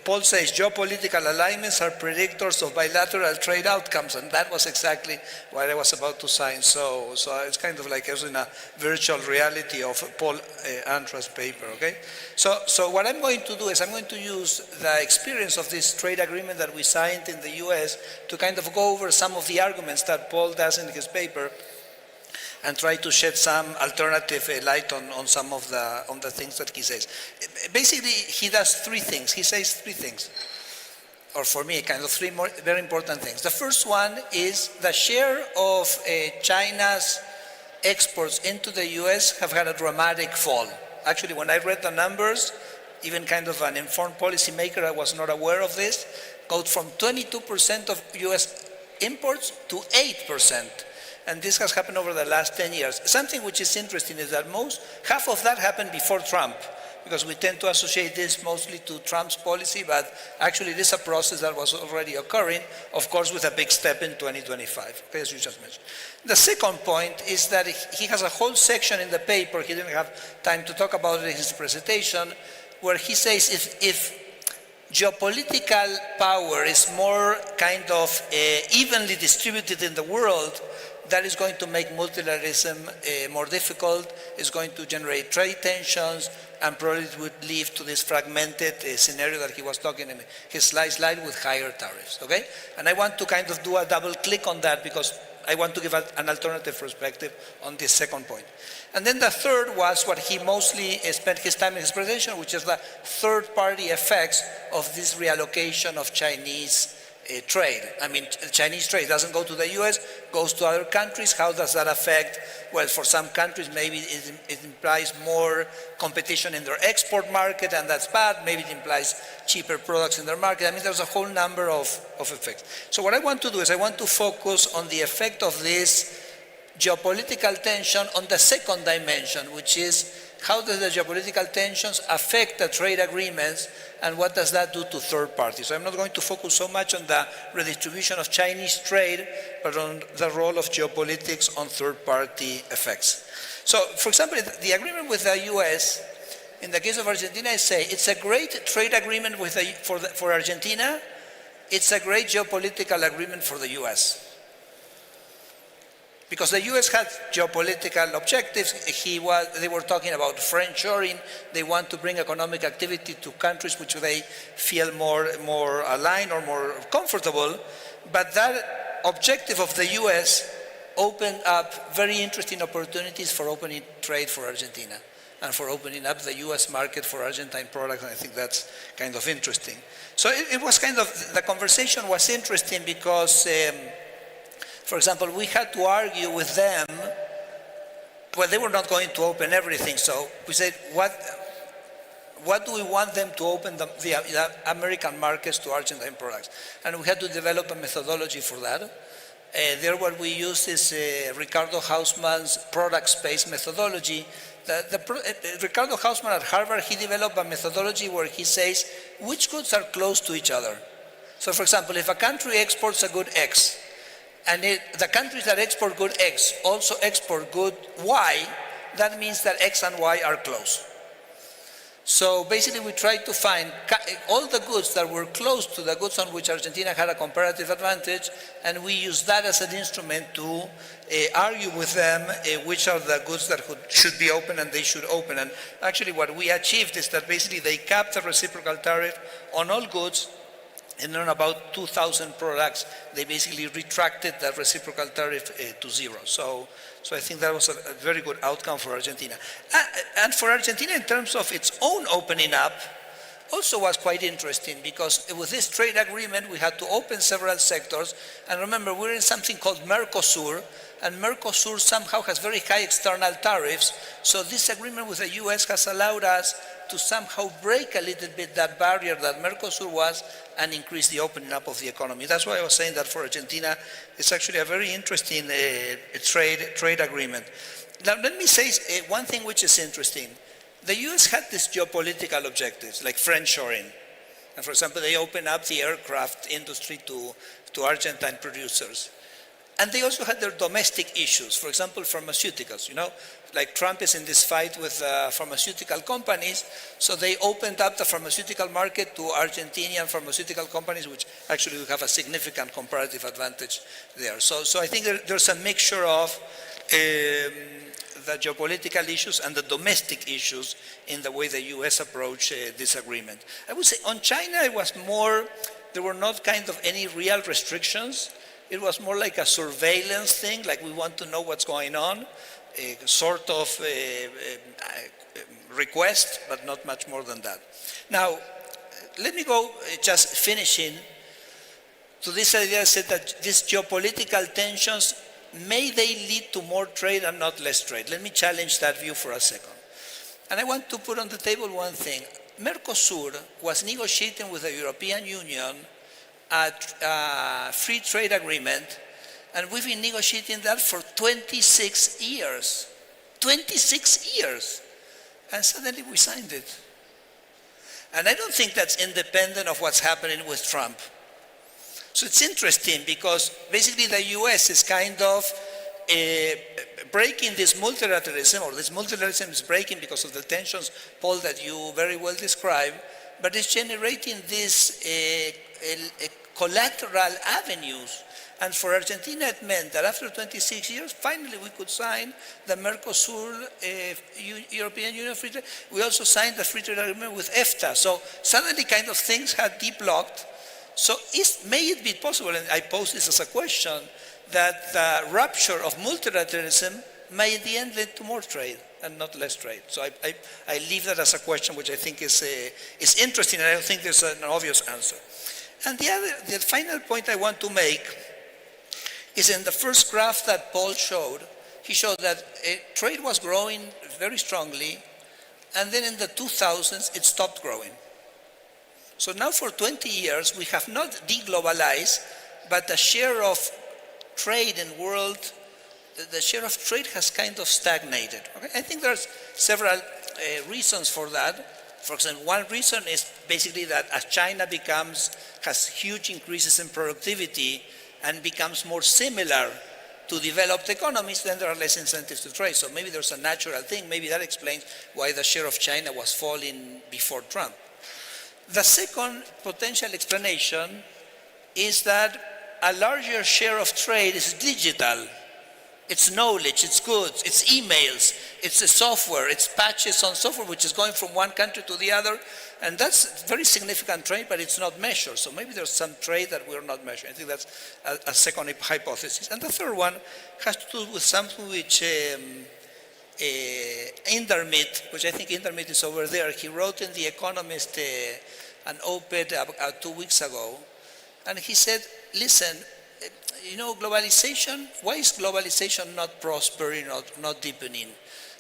Paul says geopolitical alignments are predictors of bilateral trade outcomes, and that was exactly what I was about to sign. So it's kind of like I was in a virtual reality of Paul Antra's paper, okay? So what I'm going to do is I'm going to use the experience of this trade agreement that we signed in the US to kind of go over some of the arguments that Paul does in his paper and try to shed some alternative light on some of the things that he says. Basically, he does three things. He says three things, or for me, kind of three more very important things. The first one is the share of China's exports into the US have had a dramatic fall. Actually, when I read the numbers, even kind of an informed policymaker, I was not aware of this, go from 22% of US imports to 8%. And this has happened over the last 10 years. Something which is interesting is that half of that happened before Trump, because we tend to associate this mostly to Trump's policy, but actually this is a process that was already occurring, of course with a big step in 2025, okay, as you just mentioned. The second point is that he has a whole section in the paper, he didn't have time to talk about it in his presentation, where he says if geopolitical power is more kind of evenly distributed in the world, that is going to make multilateralism more difficult, it's going to generate trade tensions, and probably would lead to this fragmented scenario that he was talking in his slide with higher tariffs, okay? And I want to kind of do a double click on that, because I want to give an alternative perspective on this second point. And then the third was what he mostly spent his time in his presentation, which is the third-party effects of this reallocation of Chinese trade. I mean, Chinese trade doesn't go to the US, goes to other countries. How does that affect? Well, for some countries, maybe it implies more competition in their export market, and that's bad. Maybe it implies cheaper products in their market. I mean, there's a whole number of effects. So what I want to do is I want to focus on the effect of this geopolitical tension on the second dimension, which is how does the geopolitical tensions affect the trade agreements, and what does that do to third parties? So I'm not going to focus so much on the redistribution of Chinese trade, but on the role of geopolitics on third-party effects. So, for example, the agreement with the US, in the case of Argentina, I say it's a great trade agreement for Argentina. It's a great geopolitical agreement for the US. Because the US had geopolitical objectives. They were talking about friendshoring. They want to bring economic activity to countries which they feel more aligned or more comfortable. But that objective of the US opened up very interesting opportunities for opening trade for Argentina and for opening up the US market for Argentine products. And I think that's kind of interesting. So it was kind of, the conversation was interesting because for example, we had to argue with them. Well, they were not going to open everything, so we said, what do we want them to open the American markets to Argentine products? And we had to develop a methodology for that. There what we used is Ricardo Hausmann's product space methodology. Ricardo Hausmann at Harvard, he developed a methodology where he says which goods are close to each other. So for example, if a country exports a good X, and the countries that export good X also export good Y, that means that X and Y are close. So basically we tried to find all the goods that were close to the goods on which Argentina had a comparative advantage, and we used that as an instrument to argue with them which are the goods that should be open and they should open. And actually what we achieved is that basically they capped the reciprocal tariff on all goods, and on about 2,000 products, they basically retracted that reciprocal tariff to zero. So I think that was a very good outcome for Argentina. And for Argentina, in terms of its own opening up, also was quite interesting, because with this trade agreement, we had to open several sectors. And remember, we're in something called Mercosur, and Mercosur somehow has very high external tariffs. So this agreement with the US has allowed us to somehow break a little bit that barrier that Mercosur was and increase the opening up of the economy. That's why I was saying that for Argentina, it's actually a very interesting trade agreement. Now, let me say one thing which is interesting. The US had these geopolitical objectives, like friendshoring. And for example, they opened up the aircraft industry to Argentine producers. And they also had their domestic issues, for example, pharmaceuticals, like Trump is in this fight with pharmaceutical companies, so they opened up the pharmaceutical market to Argentinian pharmaceutical companies, which actually have a significant comparative advantage there. So I think there's a mixture of the geopolitical issues and the domestic issues in the way the US approached this agreement. I would say on China, it was more, there were not kind of any real restrictions. It was more like a surveillance thing, like we want to know what's going on, a sort of request, but not much more than that. Now, let me go just finishing to this idea. I said that these geopolitical tensions, may they lead to more trade and not less trade? Let me challenge that view for a second. And I want to put on the table one thing. Mercosur was negotiating with the European Union a free trade agreement, and we've been negotiating that for 26 years. 26 years. And suddenly we signed it. And I don't think that's independent of what's happening with Trump. So it's interesting because basically the US is kind of breaking this multilateralism, or this multilateralism is breaking because of the tensions, Paul, that you very well described, but it's generating this collateral avenues. And for Argentina, it meant that after 26 years, finally we could sign the Mercosur European Union free trade. We also signed the free trade agreement with EFTA. So suddenly kind of things had deblocked. So may it be possible, and I pose this as a question, that the rupture of multilateralism may in the end lead to more trade and not less trade. So I leave that as a question which I think is interesting, and I don't think there's an obvious answer. And the final point I want to make is in the first graph that Paul showed. He showed that trade was growing very strongly, and then in the 2000s it stopped growing. So now for 20 years we have not deglobalized, but the share of trade in world, the share of trade has kind of stagnated. Okay? I think there's several reasons for that. For example, one reason is basically that as China has huge increases in productivity and becomes more similar to developed economies, then there are less incentives to trade. So maybe there's a natural thing. Maybe that explains why the share of China was falling before Trump. The second potential explanation is that a larger share of trade is digital. It's knowledge, it's goods, it's emails, it's the software, it's patches on software which is going from one country to the other, and that's very significant trade, but it's not measured. So maybe there's some trade that we're not measuring. I think that's a second hypothesis. And the third one has to do with something which Intermit, which I think Intermit is over there, he wrote in The Economist an op-ed 2 weeks ago, and he said, listen, you know, globalization, why is globalization not prospering, not deepening?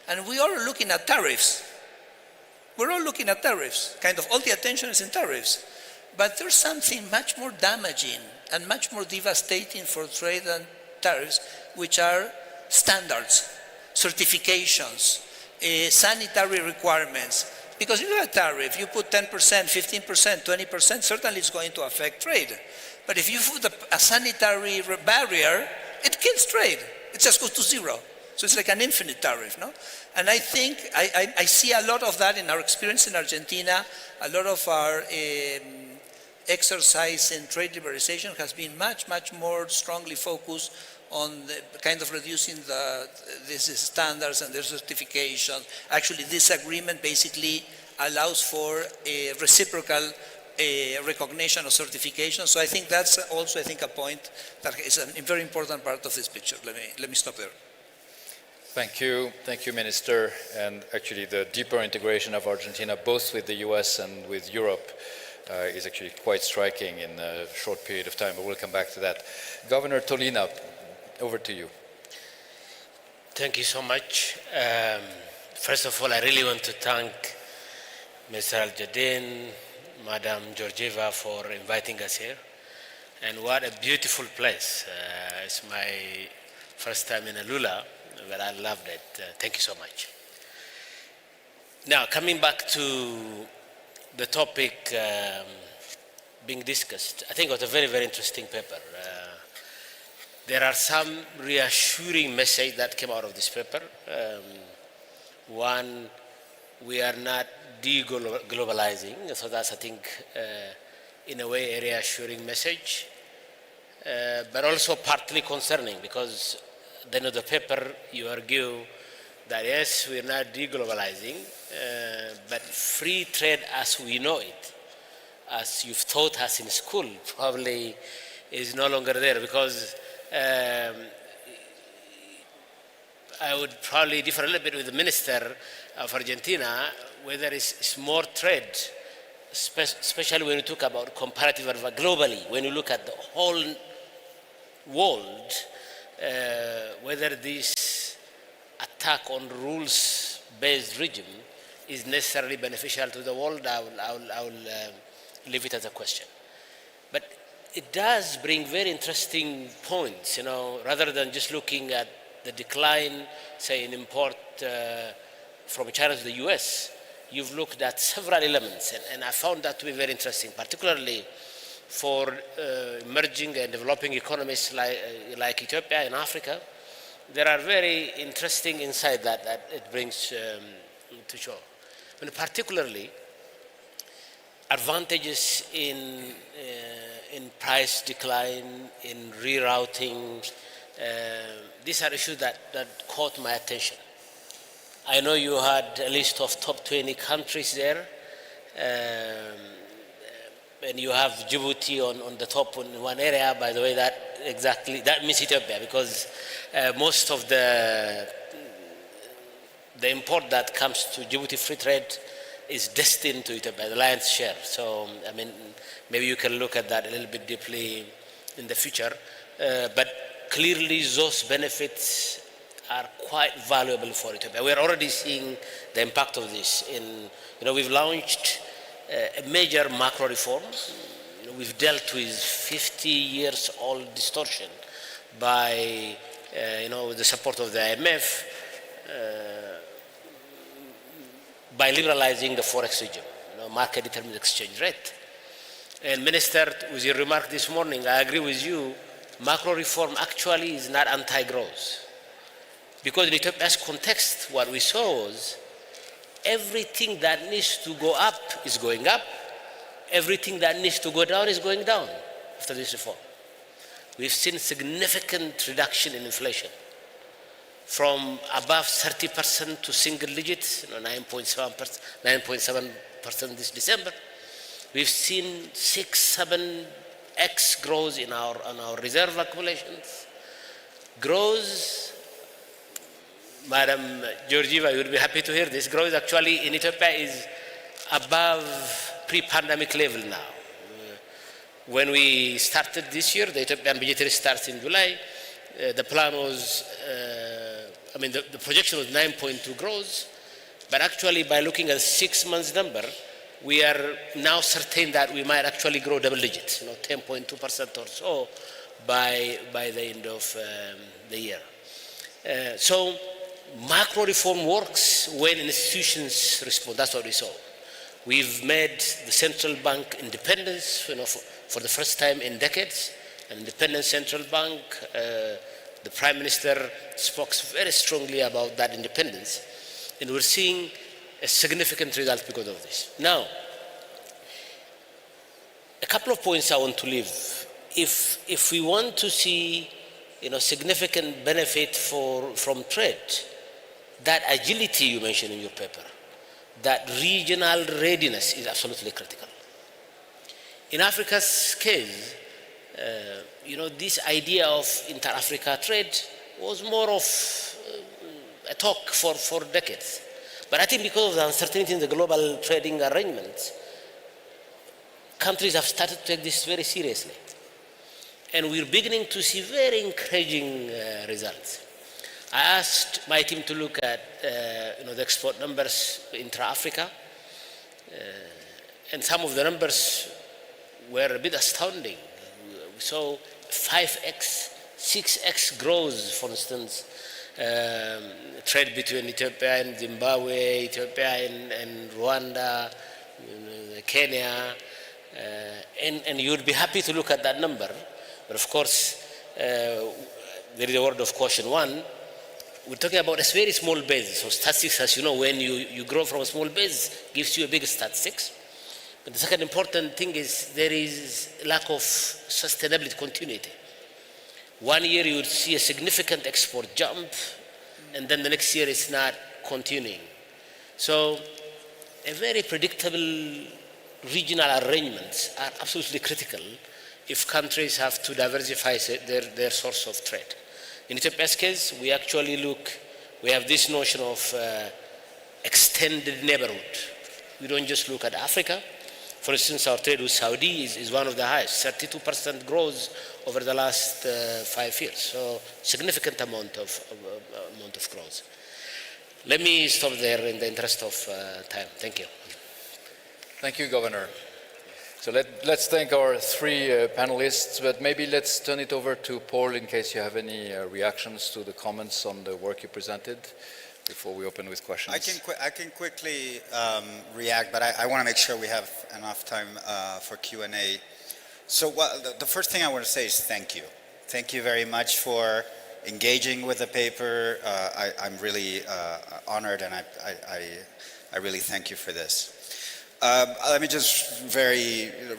And we are looking at tariffs. We're all looking at tariffs. Kind of all the attention is in tariffs. But there's something much more damaging and much more devastating for trade than tariffs, which are standards, certifications, sanitary requirements. Because if you have a tariff, you put 10%, 15%, 20%, certainly it's going to affect trade. But if you put a sanitary barrier, it kills trade. It just goes to zero. So it's like an infinite tariff, no? And I think, I see a lot of that in our experience in Argentina. A lot of our exercise in trade liberalization has been much, much more strongly focused on the kind of reducing these standards and their certification. Actually, this agreement basically allows for a reciprocal recognition of certification. So I think that's also, I think, a point that is a very important part of this picture. Let me stop there. Thank you, Minister. And actually, the deeper integration of Argentina, both with the US and with Europe, is actually quite striking in a short period of time. But we'll come back to that. Governor Tolina, over to you. Thank you so much. First of all, I really want to thank Mr. Al-Jadin, Madam Georgieva for inviting us here. And what a beautiful place. It's my first time in AlUla, but I loved it. Thank you so much. Now, coming back to the topic being discussed, I think it was a very, very interesting paper. There are some reassuring messages that came out of this paper. One, we are not de-globalizing, so that's, I think, in a way, a reassuring message, but also partly concerning, because at the end of the paper, you argue that yes, we're not de-globalizing, but free trade as we know it, as you've taught us in school, probably is no longer there, because I would probably differ a little bit with the Minister of Argentina, whether it's more trade, especially when you talk about comparative globally, when you look at the whole world, whether this attack on rules-based regime is necessarily beneficial to the world, I will leave it as a question. But it does bring very interesting points, you know, rather than just looking at the decline, say, in import from China to the US. You've looked at several elements, and I found that to be very interesting, particularly for emerging and developing economies like Ethiopia in Africa. There are very interesting insights that it brings to show. And particularly, advantages in price decline, in rerouting. These are issues that caught my attention. I know you had a list of top 20 countries there, and you have Djibouti on the top in one area. By the way, that exactly, that means Ethiopia, because most of the import that comes to Djibouti free trade is destined to Ethiopia, the lion's share. So, I mean, maybe you can look at that a little bit deeply in the future. But clearly those benefits are quite valuable for Ethiopia. We are already seeing the impact of this. We've launched a major macro reform. We've dealt with 50 years old distortion by, with the support of the IMF, by liberalizing the forex regime, market determined exchange rate. And Minister, with your remark this morning, I agree with you, macro reform actually is not anti-growth. Because in Ethiopia's context, what we saw was everything that needs to go up is going up, everything that needs to go down is going down after this reform. We've seen significant reduction in inflation from above 30% to single digits, 9.7% this December. We've seen 6-7x growth in our reserve accumulations. Growth, Madam Georgieva, you would be happy to hear this. Growth actually in Ethiopia is above pre-pandemic level now. When we started this year, the Ethiopian budgetary starts in July. The plan was, the projection was 9.2 growth, but actually by looking at 6 months number, we are now certain that we might actually grow double digits, 10.2% or so by the end of the year. So macro reform works when institutions respond. That's what we saw. We've made the central bank independence, for the first time in decades, an independent central bank. The Prime Minister spoke very strongly about that independence, and we're seeing a significant result because of this. Now, a couple of points I want to leave. If we want to see, significant benefit from trade, that agility you mentioned in your paper, that regional readiness is absolutely critical. In Africa's case, this idea of inter-Africa trade was more of a talk for decades. But I think because of the uncertainty in the global trading arrangements, countries have started to take this very seriously. And we're beginning to see very encouraging results. I asked my team to look at the export numbers intra-Africa, and some of the numbers were a bit astounding. We saw 5x, 6x growth, for instance, trade between Ethiopia and Zimbabwe, Ethiopia and Rwanda, Kenya, and you'd be happy to look at that number. But of course, there is a word of caution. One, we're talking about a very small base. So statistics, as you know, when you grow from a small base, gives you a big statistics. But the second important thing is there is lack of sustainability, continuity. 1 year you would see a significant export jump, and then the next year it's not continuing. So a very predictable regional arrangements are absolutely critical if countries have to diversify their source of trade. In Ethiopia's case, we have this notion of extended neighborhood. We don't just look at Africa. For instance, our trade with Saudi is one of the highest, 32% growth over the last 5 years. So significant amount of growth. Let me stop there in the interest of time. Thank you. Thank you, Governor. So let's thank our three panelists, but maybe let's turn it over to Paul in case you have any reactions to the comments on the work you presented before we open with questions. I can quickly react, but I want to make sure we have enough time for Q&A. So the first thing I want to say is thank you. Thank you very much for engaging with the paper. I'm really honored, and I really thank you for this. Let me just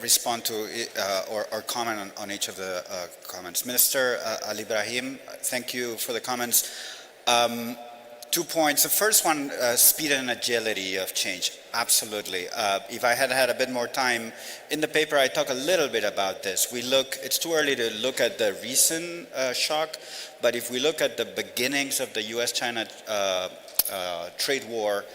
respond to or comment on each of the comments. Minister Ali Ibrahim, thank you for the comments. 2 points. The first one, speed and agility of change. Absolutely. If I had had a bit more time, in the paper I talk a little bit about this. It's too early to look at the recent shock, but if we look at the beginnings of the US-China trade war,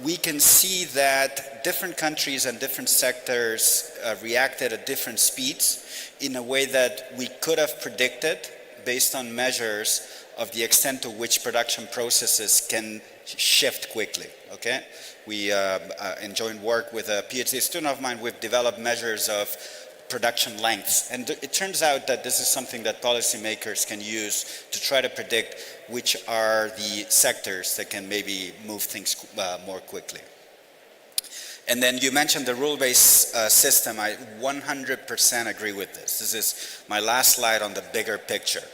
we can see that different countries and different sectors reacted at different speeds in a way that we could have predicted based on measures of the extent to which production processes can shift quickly, okay? We, in joint work with a PhD student of mine, we've developed measures of production lengths. And it turns out that this is something that policymakers can use to try to predict which are the sectors that can maybe move things more quickly. And then you mentioned the rule-based system. I 100% agree with this. This is my last slide on the bigger picture.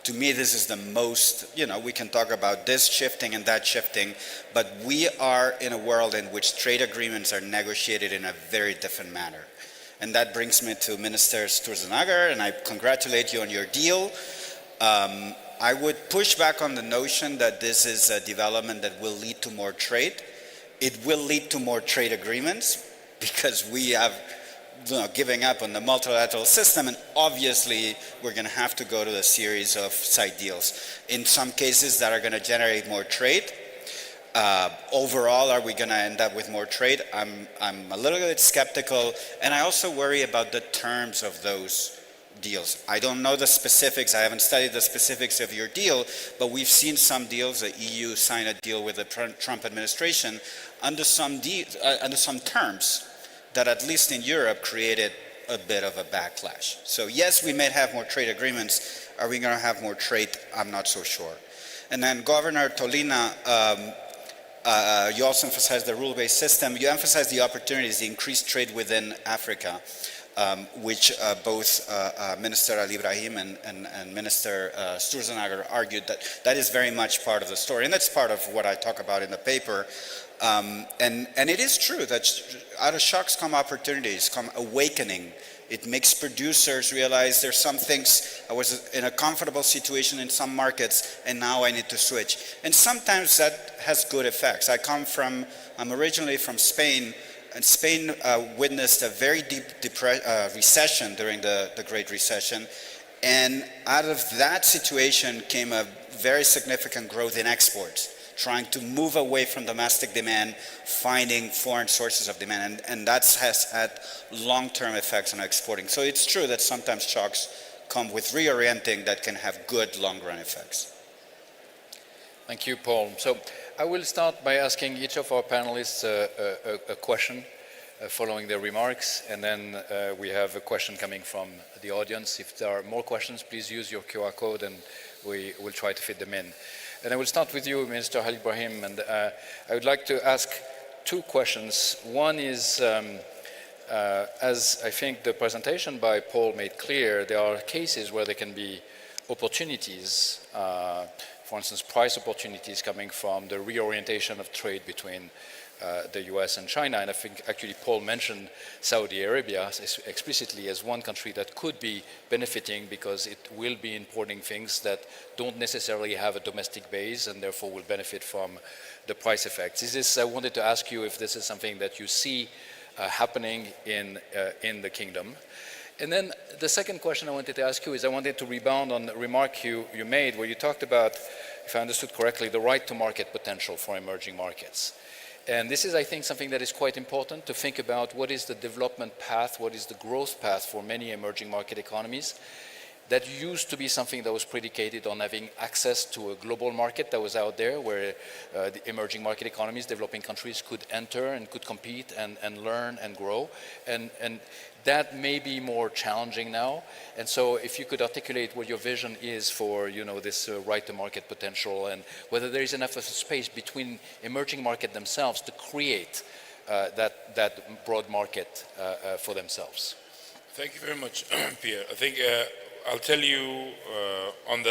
To me, this is the most, we can talk about this shifting and that shifting, but we are in a world in which trade agreements are negotiated in a very different manner. And that brings me to Minister Sturzenegger, and I congratulate you on your deal. I would push back on the notion that this is a development that will lead to more trade. It will lead to more trade agreements because we have giving up on the multilateral system, and obviously we're going to have to go to a series of side deals. In some cases that are going to generate more trade. Overall, are we going to end up with more trade? I'm a little bit skeptical, and I also worry about the terms of those deals. I don't know the specifics. I haven't studied the specifics of your deal, but we've seen some deals. The EU signed a deal with the Trump administration under some terms that, at least in Europe, created a bit of a backlash. So yes, we may have more trade agreements. Are we going to have more trade? I'm not so sure. And then Governor Tolina, you also emphasized the rule-based system. You emphasized the opportunities, the increased trade within Africa, which both Minister Ali Ibrahim and Minister Sturzenegger argued that is very much part of the story. And that's part of what I talk about in the paper. And it is true that out of shocks come opportunities, come awakening. It makes producers realize there's some things, I was in a comfortable situation in some markets and now I need to switch. And sometimes that has good effects. I'm originally from Spain, and Spain witnessed a very deep recession during the Great Recession. And out of that situation came a very significant growth in exports, trying to move away from domestic demand, finding foreign sources of demand, and that has had long-term effects on exporting. So it's true that sometimes shocks come with reorienting that can have good long-run effects. Thank you, Paul. So I will start by asking each of our panelists a question following their remarks, and then we have a question coming from the audience. If there are more questions, please use your QR code and we will try to fit them in. And I will start with you, Minister Ali Ibrahim, and I would like to ask two questions. One is, as I think the presentation by Paul made clear, there are cases where there can be opportunities, for instance, price opportunities coming from the reorientation of trade between the US and China. And I think actually Paul mentioned Saudi Arabia explicitly as one country that could be benefiting because it will be importing things that don't necessarily have a domestic base and therefore will benefit from the price effects. I wanted to ask you if this is something that you see happening in the kingdom. And then the second question I wanted to ask you is I wanted to rebound on the remark you made where you talked about, if I understood correctly, the right to market potential for emerging markets. And this is, I think, something that is quite important to think about what is the development path, what is the growth path for many emerging market economies. That used to be something that was predicated on having access to a global market that was out there where the emerging market economies, developing countries could enter and could compete and learn and grow. And that may be more challenging now. And so if you could articulate what your vision is for this right to market potential and whether there is enough of a space between emerging market themselves to create that broad market for themselves. Thank you very much, Pierre. I think I'll tell you on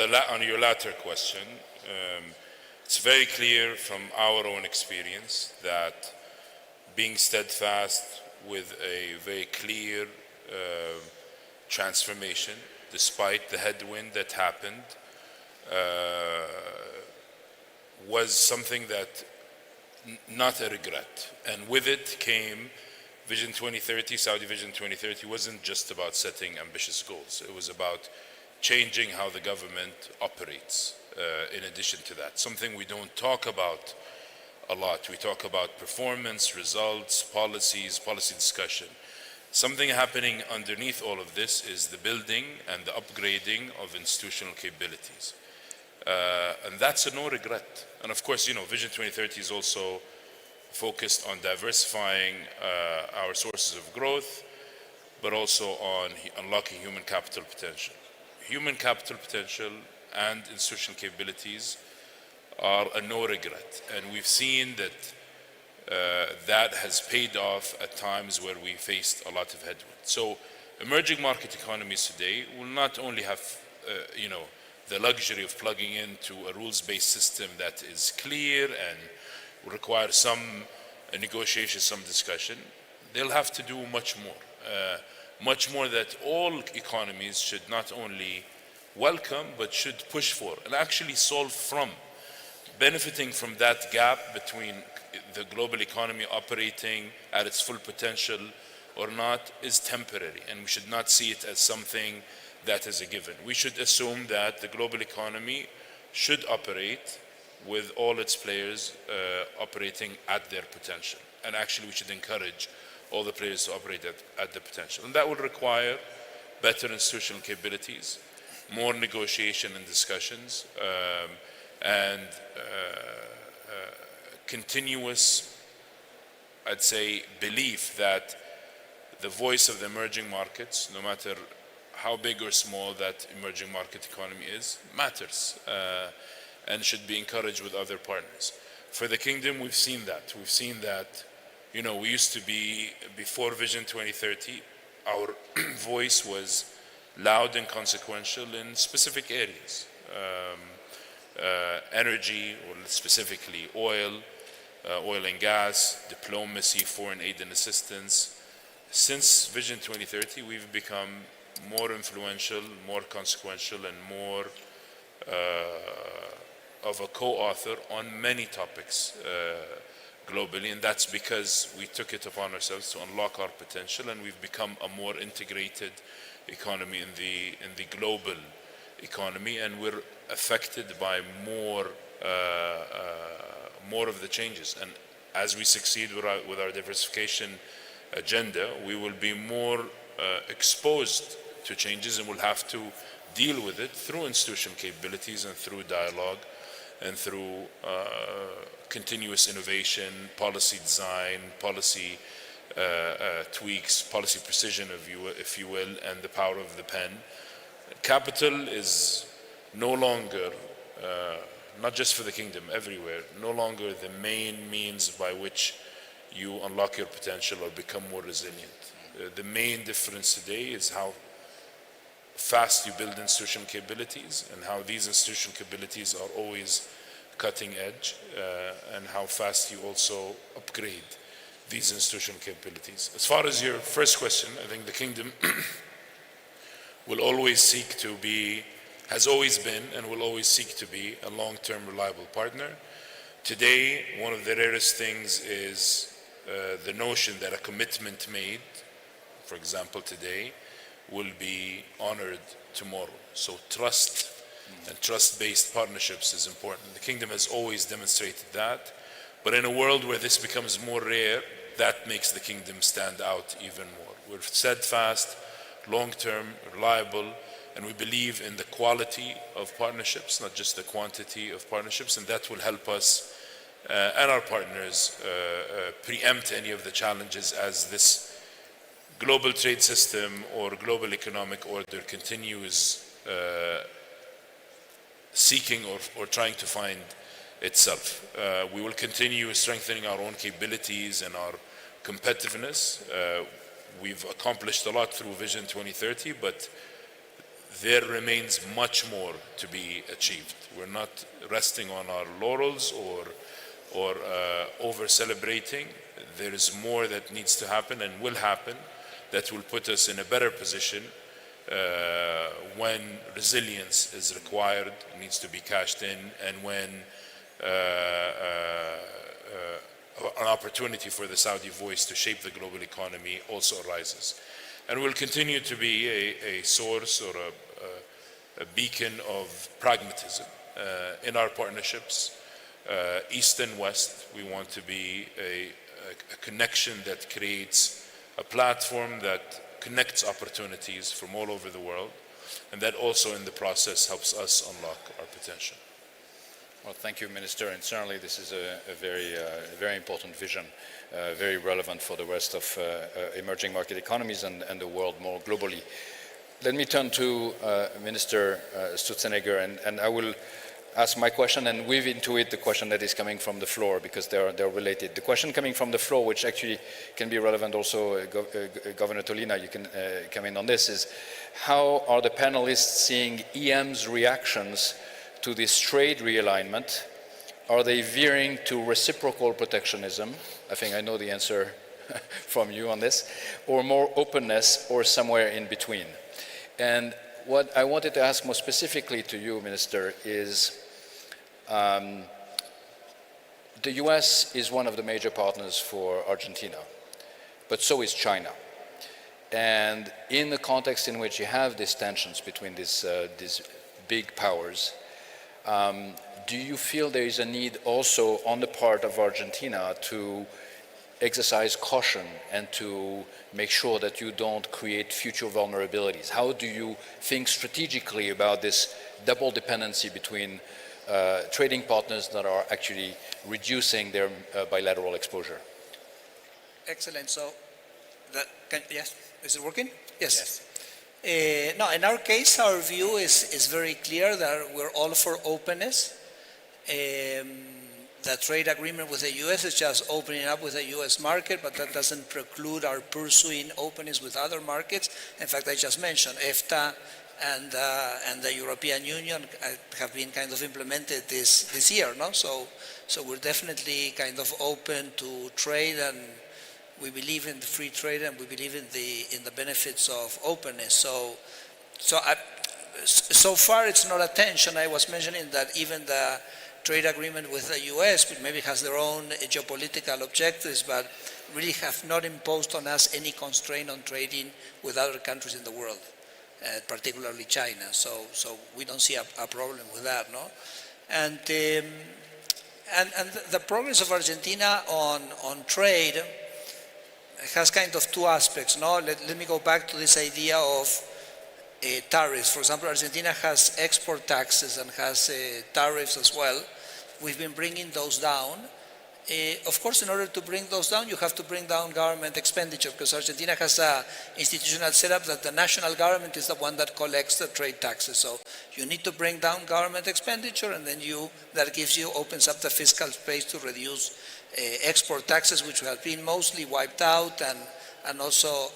your latter question, it's very clear from our own experience that being steadfast with a very clear transformation, despite the headwind that happened, was something that not a regret. And with it came Vision 2030. Saudi Vision 2030 wasn't just about setting ambitious goals. It was about changing how the government operates. In addition to that, something we don't talk about a lot. We talk about performance, results, policies, policy discussion. Something happening underneath all of this is the building and the upgrading of institutional capabilities. And that's a no regret. And of course, Vision 2030 is also focused on diversifying our sources of growth, but also on unlocking human capital potential. Human capital potential and institutional capabilities are a no regret. And we've seen that that has paid off at times where we faced a lot of headwinds. So emerging market economies today will not only have, the luxury of plugging into a rules-based system that is clear and will require some negotiation, some discussion. They'll have to do much more that all economies should not only welcome, but should push for and actually solve from. Benefiting from that gap between the global economy operating at its full potential or not is temporary, and we should not see it as something that is a given. We should assume that the global economy should operate with all its players operating at their potential. And actually we should encourage all the players to operate at the potential. And that will require better institutional capabilities, more negotiation and discussions, and continuous, I'd say, belief that the voice of the emerging markets, no matter how big or small that emerging market economy is, matters and should be encouraged with other partners. For the Kingdom, we've seen that. We've seen that, we used to be, before Vision 2030, our voice was loud and consequential in specific areas. Energy, or specifically oil and gas, diplomacy, foreign aid and assistance. Since Vision 2030, we've become more influential, more consequential, and more of a co-author on many topics globally, and that's because we took it upon ourselves to unlock our potential, and we've become a more integrated economy in the global economy, and we're affected by more of the changes. And as we succeed with our diversification agenda, we will be more exposed to changes, and we'll have to deal with it through institutional capabilities and through dialogue and through continuous innovation, policy design, policy tweaks, policy precision, if you will, and the power of the pen. Capital is no longer, not just for the Kingdom, everywhere, no longer the main means by which you unlock your potential or become more resilient. The main difference today is how fast you build institutional capabilities and how these institutional capabilities are always cutting edge, and how fast you also upgrade these institutional capabilities. As far as your first question, I think the Kingdom will always seek to be, has always been and will always seek to be a long-term reliable partner. Today, one of the rarest things is the notion that a commitment made, for example today, will be honored tomorrow. So trust and trust-based partnerships is important. The Kingdom has always demonstrated that, but in a world where this becomes more rare, that makes the Kingdom stand out even more. We're steadfast, long-term, reliable, and we believe in the quality of partnerships, not just the quantity of partnerships, and that will help us and our partners preempt any of the challenges as this global trade system or global economic order continues seeking or trying to find itself. We will continue strengthening our own capabilities and our competitiveness. We've accomplished a lot through Vision 2030, but there remains much more to be achieved. We're not resting on our laurels or over-celebrating. There is more that needs to happen and will happen that will put us in a better position when resilience is required, needs to be cashed in, and when an opportunity for the Saudi voice to shape the global economy also arises. And will continue to be a source or a beacon of pragmatism in our partnerships, East and West. We want to be a connection that creates a platform that connects opportunities from all over the world, and that also in the process helps us unlock our potential. Well, thank you, Minister, and certainly this is a very important vision, very relevant for the rest of emerging market economies and the world more globally. Let me turn to Minister Stutzenegger, and I will ask my question and weave into it the question that is coming from the floor, because they're related. The question coming from the floor, which actually can be relevant also, Governor Tolina, you can come in on this, is how are the panelists seeing EM's reactions to this trade realignment? Are they veering to reciprocal protectionism? I think I know the answer from you on this, or more openness, or somewhere in between. And what I wanted to ask more specifically to you, Minister, is the US is one of the major partners for Argentina, but so is China. And in the context in which you have these tensions between these big powers, do you feel there is a need also on the part of Argentina to exercise caution and to make sure that you don't create future vulnerabilities? How do you think strategically about this double dependency between trading partners that are actually reducing their bilateral exposure? Excellent. So, yes, is it working? Yes. No, in our case, our view is very clear that we're all for openness. The trade agreement with the U.S. is just opening up with the U.S. market, but that doesn't preclude our pursuing openness with other markets. In fact, I just mentioned EFTA and the European Union have been kind of implemented this year, no? So we're definitely kind of open to trade, and we believe in the free trade, and we believe in the benefits of openness. So far, it's not a tension. I was mentioning that even the trade agreement with the U.S., which maybe has their own geopolitical objectives, but really have not imposed on us any constraint on trading with other countries in the world, particularly China. So we don't see a problem with that, no? And the progress of Argentina on trade has kind of two aspects, no? Let me go back to this idea of tariffs. For example, Argentina has export taxes and has tariffs as well. We've been bringing those down. Of course, in order to bring those down, you have to bring down government expenditure, because Argentina has an institutional setup that the national government is the one that collects the trade taxes. So you need to bring down government expenditure, and then opens up the fiscal space to reduce export taxes, which have been mostly wiped out, and also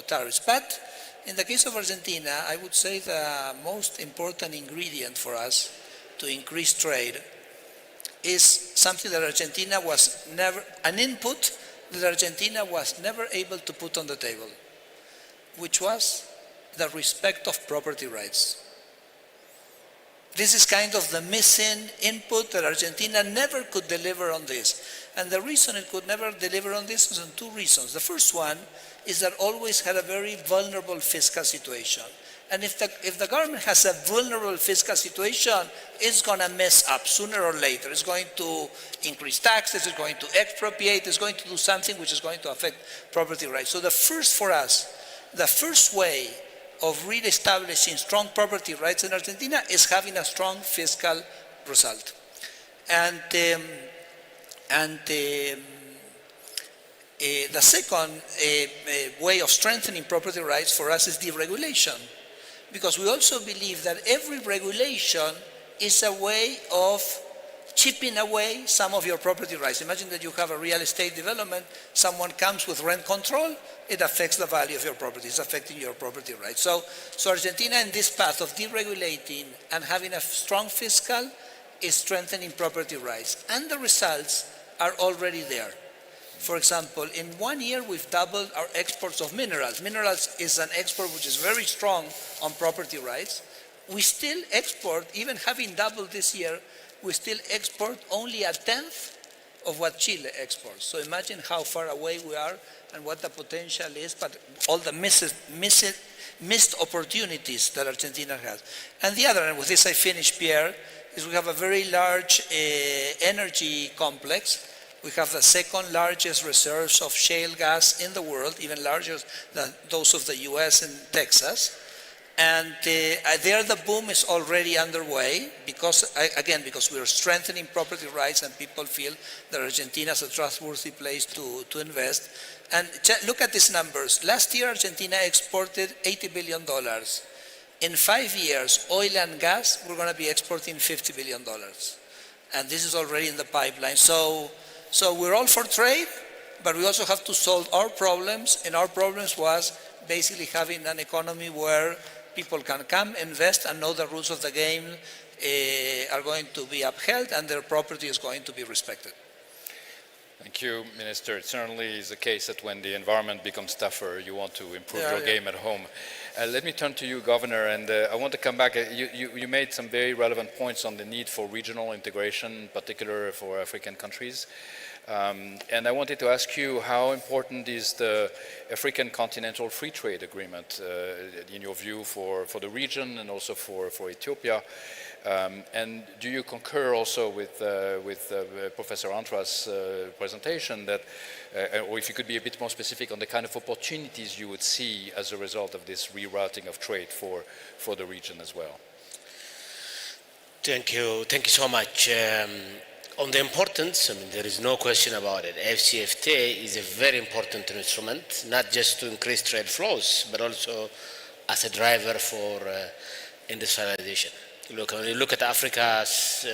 tariffs. But in the case of Argentina, I would say the most important ingredient for us to increase trade is something that Argentina was never, an input that Argentina was never able to put on the table, which was the respect of property rights. This is kind of the missing input that Argentina never could deliver on this. And the reason it could never deliver on this is on two reasons. The first one is that always had a very vulnerable fiscal situation. And if the government has a vulnerable fiscal situation, it's going to mess up sooner or later. It's going to increase taxes, it's going to expropriate, it's going to do something which is going to affect property rights. So the first way of re-establishing strong property rights in Argentina is having a strong fiscal result. And the second way of strengthening property rights for us is deregulation. Because we also believe that every regulation is a way of chipping away some of your property rights. Imagine that you have a real estate development, someone comes with rent control, it affects the value of your property, it's affecting your property rights. So Argentina, in this path of deregulating and having a strong fiscal, is strengthening property rights. And the results are already there. For example, in 1 year, we've doubled our exports of minerals. Minerals is an export which is very strong on property rights. We still export, even having doubled this year, we still export only a tenth of what Chile exports. So imagine how far away we are and what the potential is, but all the missed opportunities that Argentina has. And the other, and with this I finish, Pierre, is we have a very large energy complex. We have the second largest reserves of shale gas in the world, even larger than those of the US and Texas. And there the boom is already underway because we are strengthening property rights and people feel that Argentina is a trustworthy place to invest. And look at these numbers. Last year, Argentina exported $80 billion. In 5 years, oil and gas, we're going to be exporting $50 billion. And this is already in the pipeline. So we're all for trade, but we also have to solve our problems. And our problems was basically having an economy where people can come, invest, and know the rules of the game are going to be upheld and their property is going to be respected. Thank you, Minister. It certainly is the case that when the environment becomes tougher, you want to improve your game at home. Let me turn to you, Governor, and I want to come back. You made some very relevant points on the need for regional integration, in particular for African countries. And I wanted to ask you, how important is the African Continental Free Trade Agreement in your view for the region and also for Ethiopia? And do you concur also with Professor Antra's presentation that, or if you could be a bit more specific on the kind of opportunities you would see as a result of this rerouting of trade for the region as well? Thank you so much. On the importance, there is no question about it. FCFTA is a very important instrument, not just to increase trade flows, but also as a driver for industrialization. Look, when you look at Africa's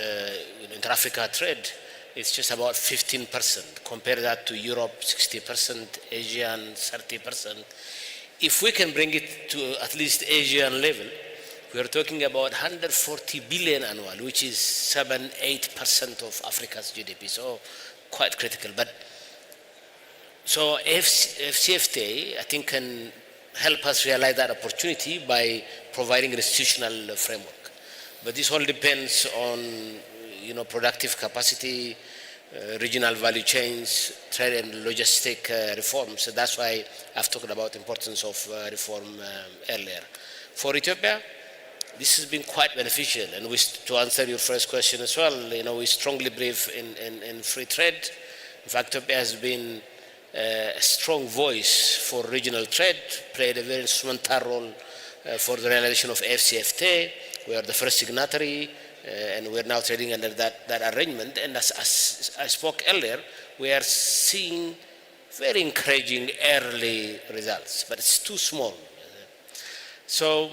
inter-Africa trade, it's just about 15%. Compare that to Europe, 60%, Asian, 30%. If we can bring it to at least Asian level, we are talking about 140 billion annual, which is 7-8% of Africa's GDP. So quite critical. But so FCFTA, I think, can help us realize that opportunity by providing an institutional framework. But this all depends on, productive capacity, regional value chains, trade and logistic reforms. So that's why I've talked about the importance of reform earlier. For Ethiopia, this has been quite beneficial. And to answer your first question as well, we strongly believe in free trade. In fact, Ethiopia has been a strong voice for regional trade, played a very instrumental role for the realization of FCFTA. We are the first signatory, and we're now trading under that arrangement. And as I spoke earlier, we are seeing very encouraging early results, but it's too small. So,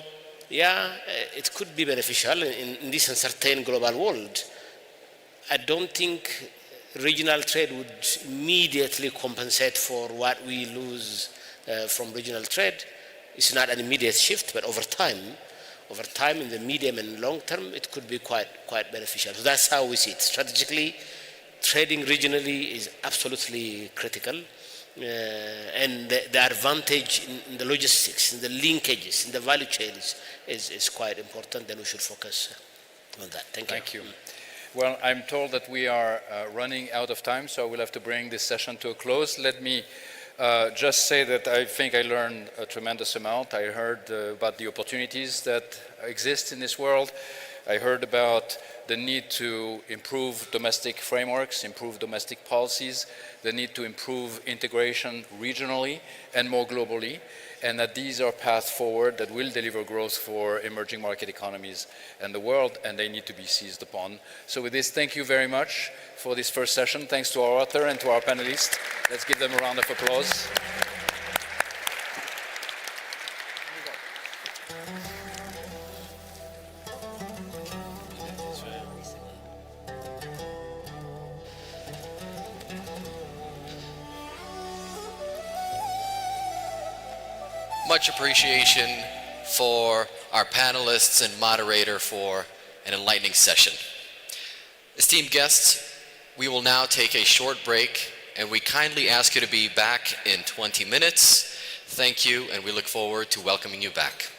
it could be beneficial in this uncertain global world. I don't think regional trade would immediately compensate for what we lose from regional trade. It's not an immediate shift, but over time, in the medium and long term, it could be quite beneficial. So that's how we see it. Strategically, trading regionally is absolutely critical. And the advantage in the logistics, in the linkages, in the value chains is quite important, and we should focus on that. Thank you. Well, I'm told that we are running out of time, so we'll have to bring this session to a close. Let me just say that I think I learned a tremendous amount. I heard about the opportunities that exist in this world. I heard about the need to improve domestic frameworks, improve domestic policies, the need to improve integration regionally and more globally, and that these are paths forward that will deliver growth for emerging market economies and the world, and they need to be seized upon. So with this, thank you very much for this first session. Thanks to our author and to our panelists. Let's give them a round of applause. Much appreciation for our panelists and moderator for an enlightening session. Esteemed guests, we will now take a short break, and we kindly ask you to be back in 20 minutes. Thank you, and we look forward to welcoming you back.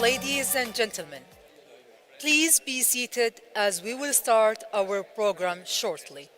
Ladies and gentlemen, please be seated as we will start our program shortly.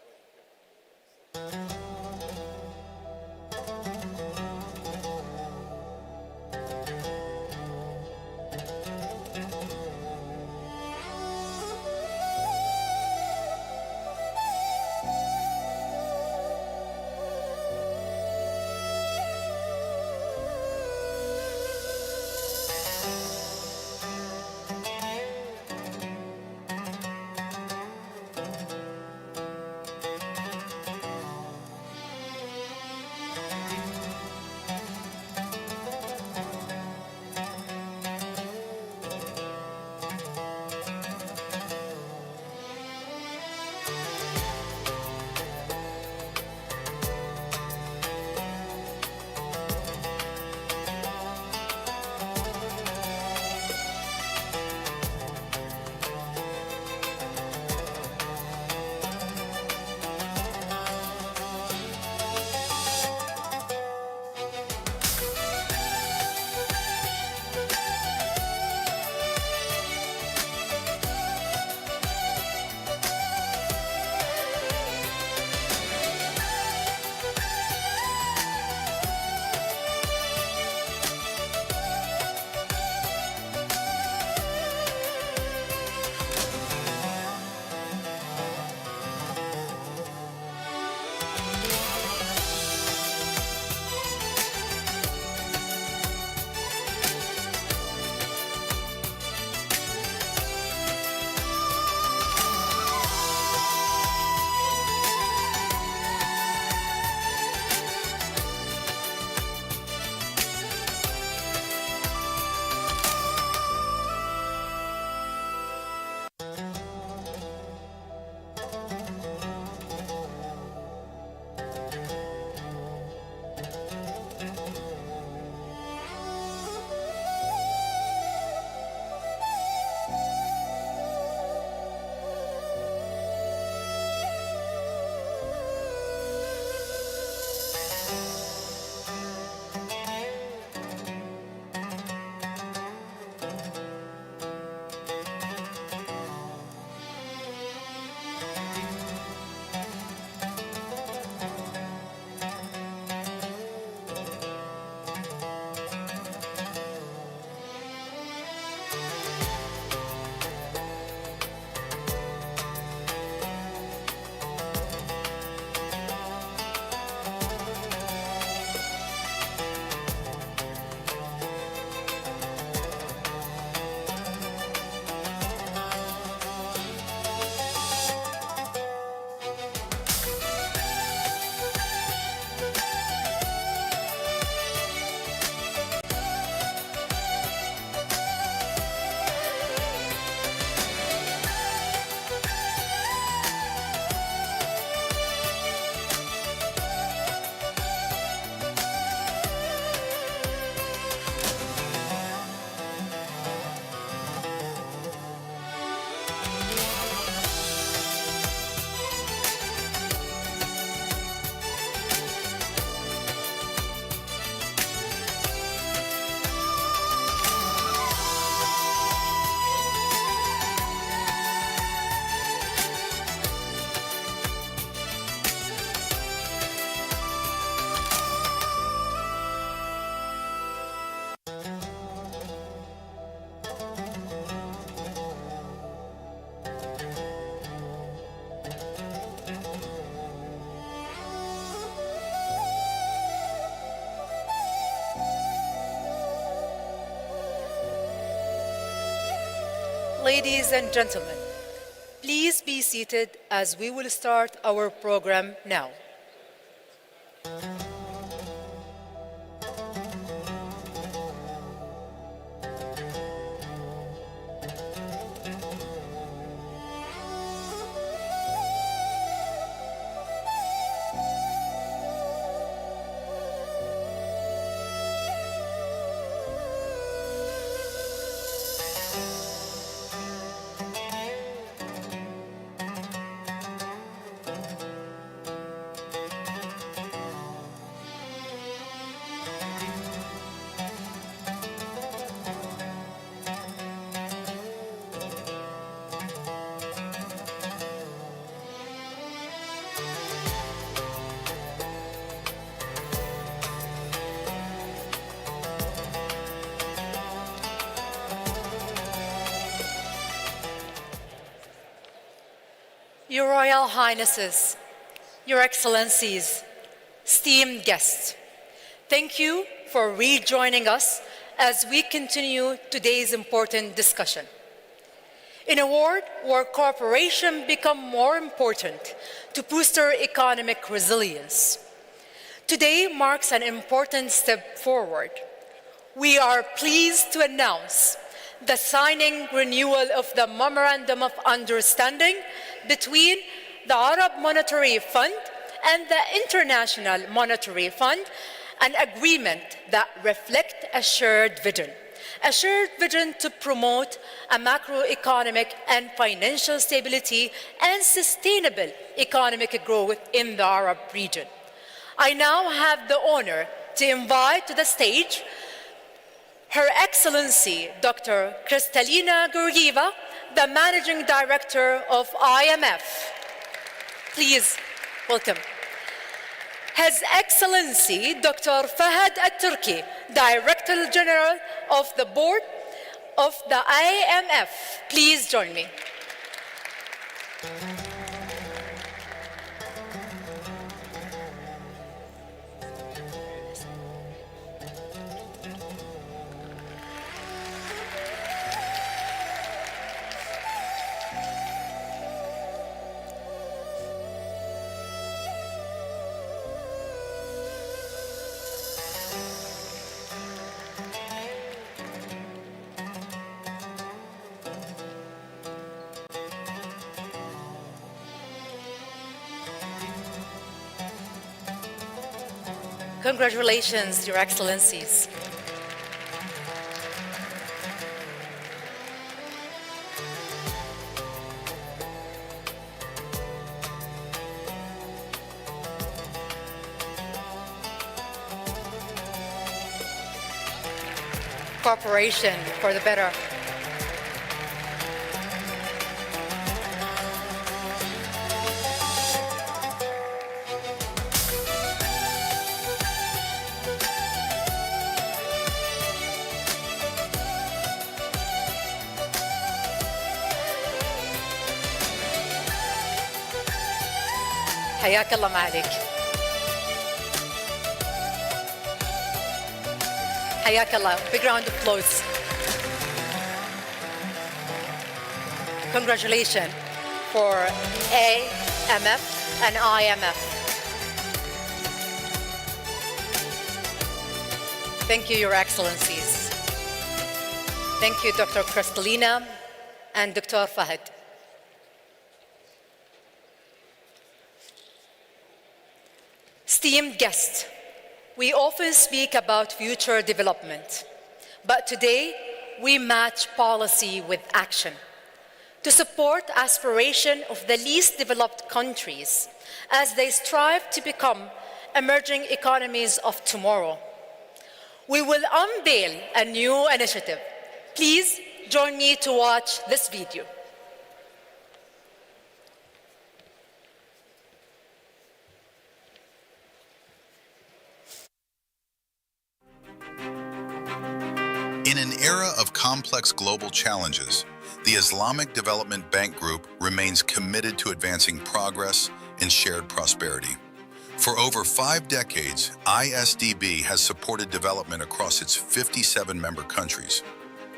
Ladies and gentlemen, please be seated as we will start our program now. Your Royal Highnesses, Your Excellencies, esteemed guests, thank you for rejoining us as we continue today's important discussion. In a world where cooperation becomes more important to boost our economic resilience, today marks an important step forward. We are pleased to announce the signing renewal of the Memorandum of Understanding between the Arab Monetary Fund and the International Monetary Fund, an agreement that reflects a shared vision to promote a macroeconomic and financial stability and sustainable economic growth in the Arab region. I now have the honor to invite to the stage Her Excellency Dr. Kristalina Georgieva, the Managing Director of IMF. Please welcome. His Excellency Dr. Fahad Al-Turki, Director General of the Board of the IMF. Please join me. Congratulations, Your Excellencies. Cooperation for the better. حياك الله معاليك. حياك الله. Big round of applause. Congratulations for AMF and IMF. Thank you, Your Excellencies. Thank you, Dr. Kristalina and Dr. Fahad. Esteemed guests, we often speak about future development, but today we match policy with action to support aspiration of the least developed countries as they strive to become emerging economies of tomorrow. We will unveil a new initiative. Please join me to watch this video. In an era of complex global challenges, the Islamic Development Bank Group remains committed to advancing progress and shared prosperity. For over 5 decades, ISDB has supported development across its 57 member countries.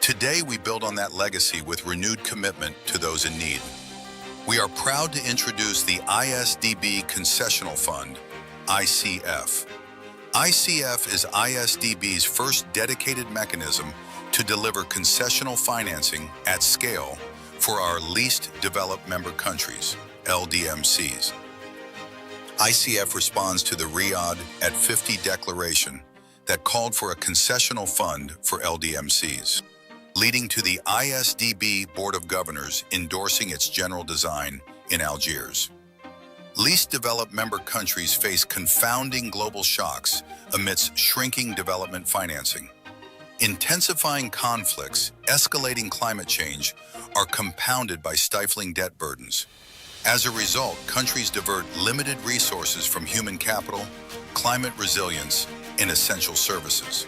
Today, we build on that legacy with renewed commitment to those in need. We are proud to introduce the ISDB Concessional Fund, ICF. ICF is ISDB's first dedicated mechanism to deliver concessional financing at scale for our least developed member countries, LDMCs. ICF responds to the Riyadh at 50 declaration that called for a concessional fund for LDMCs, leading to the ISDB Board of Governors endorsing its general design in Algiers. Least developed member countries face confounding global shocks amidst shrinking development financing. Intensifying conflicts, escalating climate change are compounded by stifling debt burdens. As a result, countries divert limited resources from human capital, climate resilience, and essential services.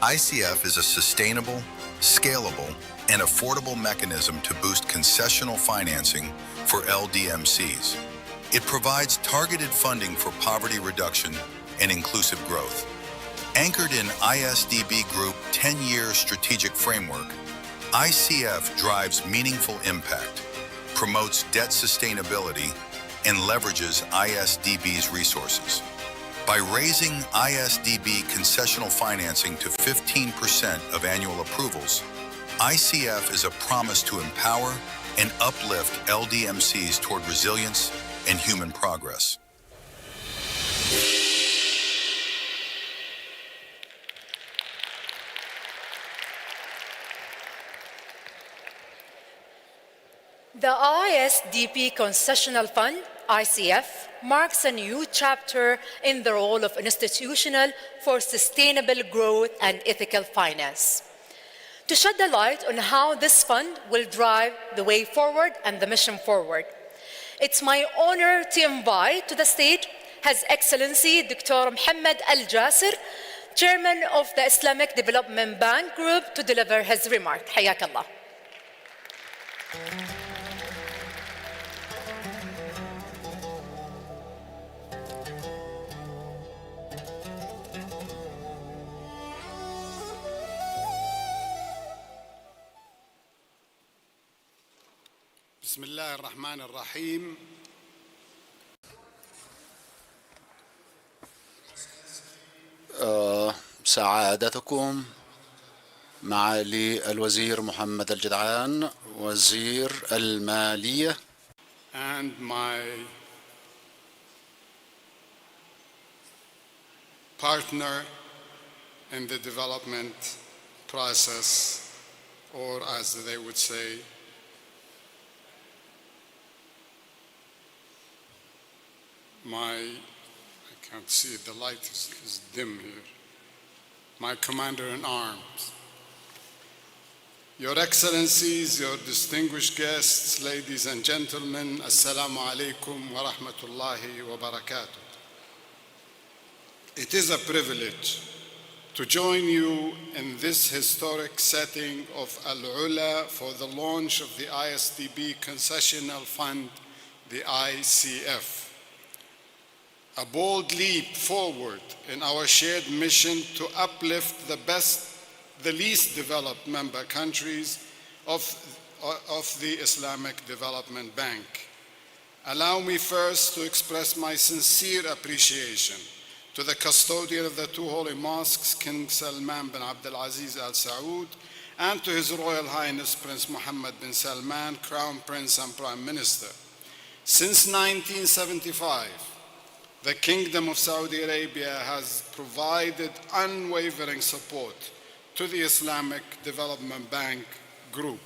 ICF is a sustainable, scalable, an affordable mechanism to boost concessional financing for LDMCs. It provides targeted funding for poverty reduction and inclusive growth. Anchored in ISDB Group 10-year strategic framework, ICF drives meaningful impact, promotes debt sustainability, and leverages ISDB's resources. By raising ISDB concessional financing to 15% of annual approvals, ICF is a promise to empower and uplift LDMCs toward resilience and human progress. The ISDB Concessional Fund, ICF, marks a new chapter in the role of institutional for sustainable growth and ethical finance. To shed the light on how this fund will drive the way forward and the mission forward, it's my honor to invite to the stage His Excellency Dr. Mohammed Al-Jasir, Chairman of the Islamic Development Bank Group, to deliver his remark. حياك الله. بسم الله الرحمن الرحيم. سعادتكم معالي الوزير محمد الجدعان وزير المالية and my partner in the development process, or as they would say, I can't see, the light is dim here, my commander-in-arms. Your Excellencies, your distinguished guests, ladies and gentlemen, Assalamu alaikum wa rahmatullahi wa barakatuh. It is a privilege to join you in this historic setting of AlUla for the launch of the ISDB Concessional Fund, the ICF. A bold leap forward in our shared mission to uplift the least developed member countries of the Islamic Development Bank. Allow me first to express my sincere appreciation to the custodian of the two holy mosques, King Salman bin Abdulaziz Al Saud, and to His Royal Highness Prince Mohammed bin Salman, Crown Prince and Prime Minister. Since 1975, the Kingdom of Saudi Arabia has provided unwavering support to the Islamic Development Bank Group.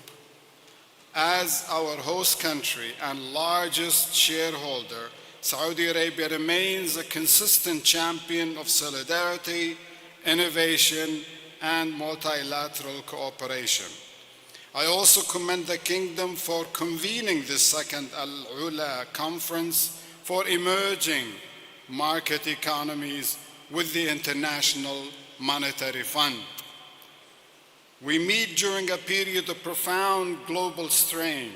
As our host country and largest shareholder, Saudi Arabia remains a consistent champion of solidarity, innovation, and multilateral cooperation. I also commend the Kingdom for convening this second AlUla conference for emerging market economies with the International Monetary Fund. We meet during a period of profound global strain.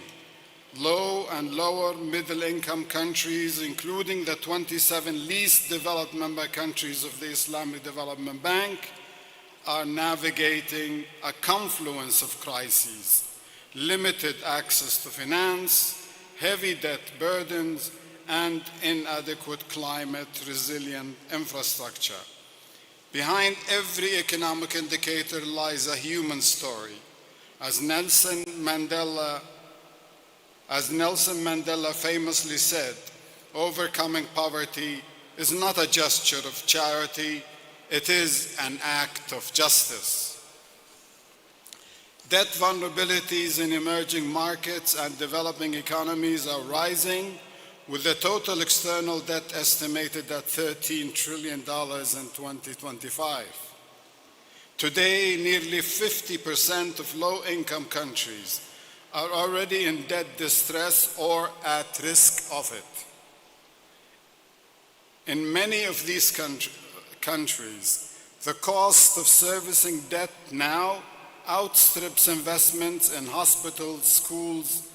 Low and lower middle-income countries, including the 27 least developed member countries of the Islamic Development Bank, are navigating a confluence of crises: limited access to finance, heavy debt burdens, and inadequate climate-resilient infrastructure. Behind every economic indicator lies a human story. As Nelson Mandela famously said, overcoming poverty is not a gesture of charity, it is an act of justice. Debt vulnerabilities in emerging markets and developing economies are rising, with the total external debt estimated at $13 trillion in 2025. Today, nearly 50% of low-income countries are already in debt distress or at risk of it. In many of these countries, the cost of servicing debt now outstrips investments in hospitals, schools,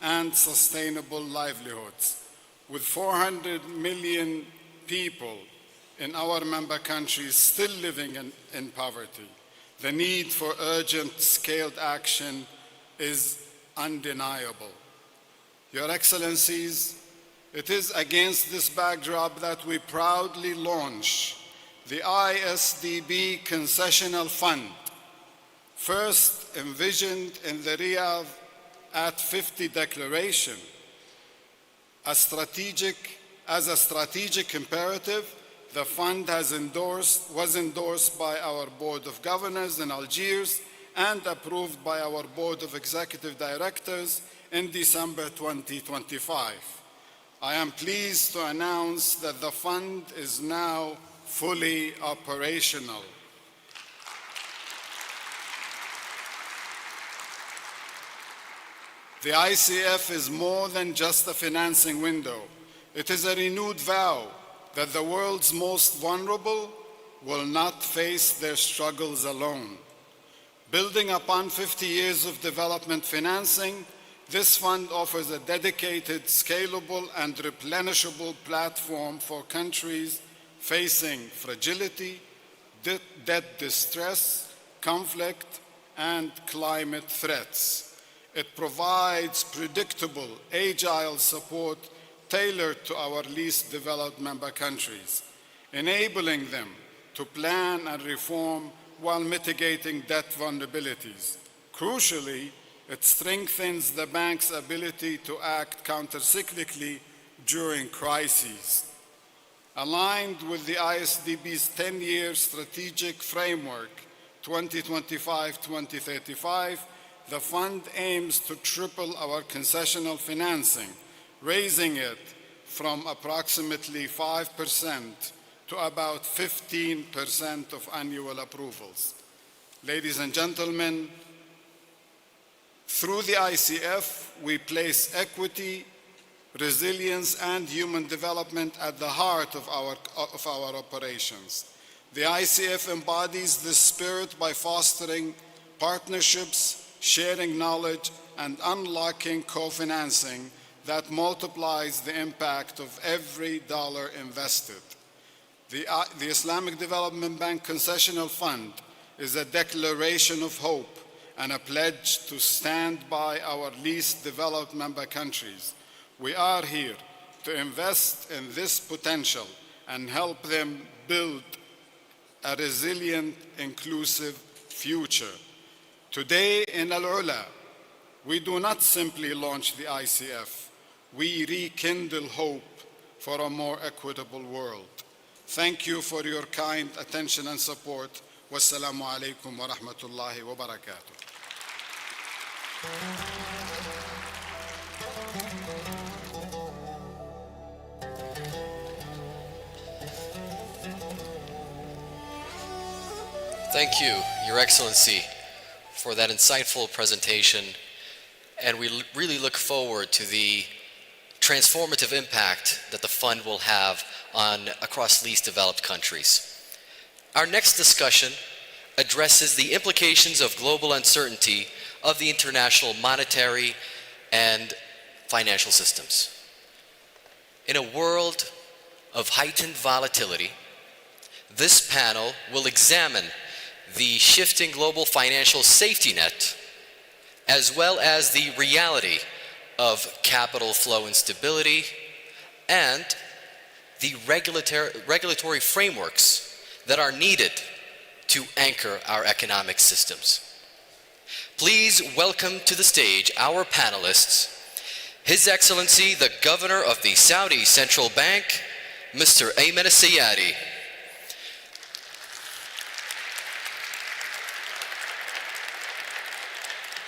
and sustainable livelihoods. With 400 million people in our member countries still living in poverty, the need for urgent scaled action is undeniable. Your Excellencies, it is against this backdrop that we proudly launch the ISDB Concessional Fund, first envisioned in the Riyadh at 50 Declaration. As a strategic imperative, the fund was endorsed by our Board of Governors in Algiers and approved by our Board of Executive Directors in December 2025. I am pleased to announce that the fund is now fully operational. The ICF is more than just a financing window. It is a renewed vow that the world's most vulnerable will not face their struggles alone. Building upon 50 years of development financing, this fund offers a dedicated, scalable, and replenishable platform for countries facing fragility, debt distress, conflict, and climate threats. It provides predictable, agile support tailored to our least developed member countries, enabling them to plan and reform while mitigating debt vulnerabilities. Crucially, it strengthens the bank's ability to act countercyclically during crises. Aligned with the ISDB's 10-year strategic framework, 2025-2035, the fund aims to triple our concessional financing, raising it from approximately 5% to about 15% of annual approvals. Ladies and gentlemen, through the ICF, we place equity, resilience, and human development at the heart of our operations. The ICF embodies this spirit by fostering partnerships, sharing knowledge, and unlocking co-financing that multiplies the impact of every dollar invested. The Islamic Development Bank Concessional Fund is a declaration of hope and a pledge to stand by our least developed member countries. We are here to invest in this potential and help them build a resilient, inclusive future. Today in AlUla, we do not simply launch the ICF, we rekindle hope for a more equitable world. Thank you for your kind attention and support. Wassalamu alaikum wa rahmatullahi wa barakatuh. Thank you, Your Excellency, for that insightful presentation, and we really look forward to the transformative impact that the fund will have across least developed countries. Our next discussion addresses the implications of global uncertainty of the international monetary and financial systems. In a world of heightened volatility, this panel will examine the shifting global financial safety net, as well as the reality of capital flow instability and the regulatory frameworks that are needed to anchor our economic systems. Please welcome to the stage our panelists, His Excellency the Governor of the Saudi Central Bank, Mr. Ayman Al-Sayadi.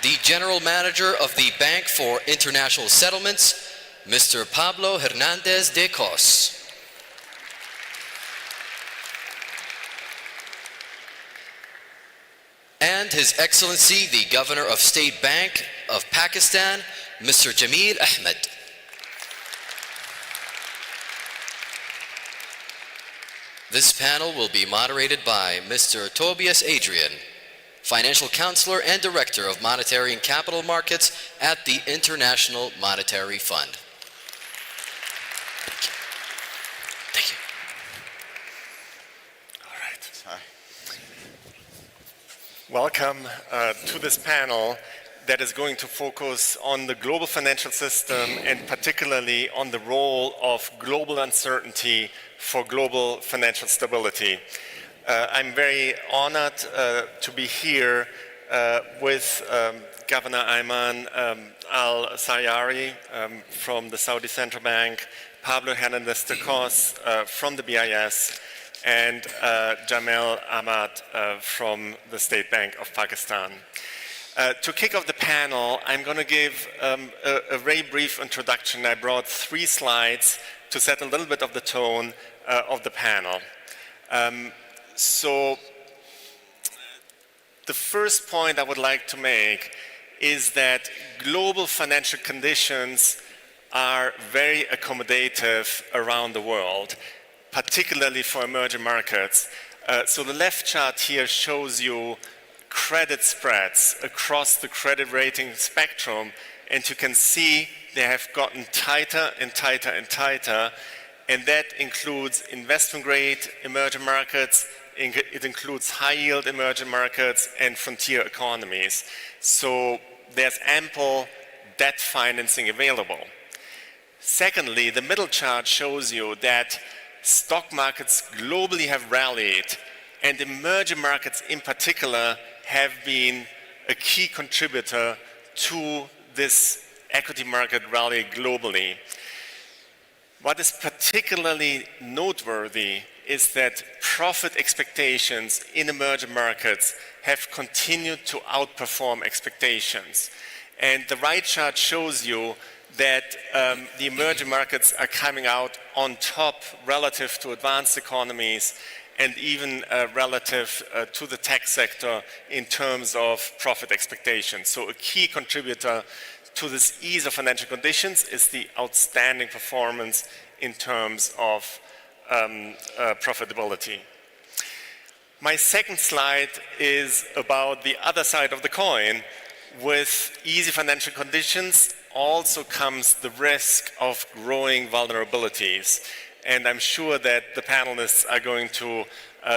The General Manager of the Bank for International Settlements, Mr. Pablo Hernandez de Cos. And His Excellency the Governor of State Bank of Pakistan, Mr. Jamil Ahmed. This panel will be moderated by Mr. Tobias Adrian. Financial Counselor and Director of Monetary and Capital Markets at the International Monetary Fund. Thank you. All right. Welcome to this panel that is going to focus on the global financial system and particularly on the role of global uncertainty for global financial stability. I'm very honored to be here with Governor Ayman al-Sayari from the Saudi Central Bank, Pablo Hernandez-Tecos from the BIS, and Jamel Ahmad from the State Bank of Pakistan. To kick off the panel, I'm going to give a very brief introduction. I brought 3 slides to set a little bit of the tone of the panel. So the first point I would like to make is that global financial conditions are very accommodative around the world, particularly for emerging markets. So the left chart here shows you credit spreads across the credit rating spectrum, and you can see they have gotten tighter and tighter and tighter, and that includes investment grade emerging markets, it includes high yield emerging markets and frontier economies. So there's ample debt financing available. Secondly, the middle chart shows you that stock markets globally have rallied, and emerging markets in particular have been a key contributor to this equity market rally globally. What is particularly noteworthy is that profit expectations in emerging markets have continued to outperform expectations. And the right chart shows you that the emerging markets are coming out on top relative to advanced economies and even relative to the tech sector in terms of profit expectations. So a key contributor to this ease of financial conditions is the outstanding performance in terms of profitability. My second slide is about the other side of the coin. With easy financial conditions also comes the risk of growing vulnerabilities. And I'm sure that the panelists are going to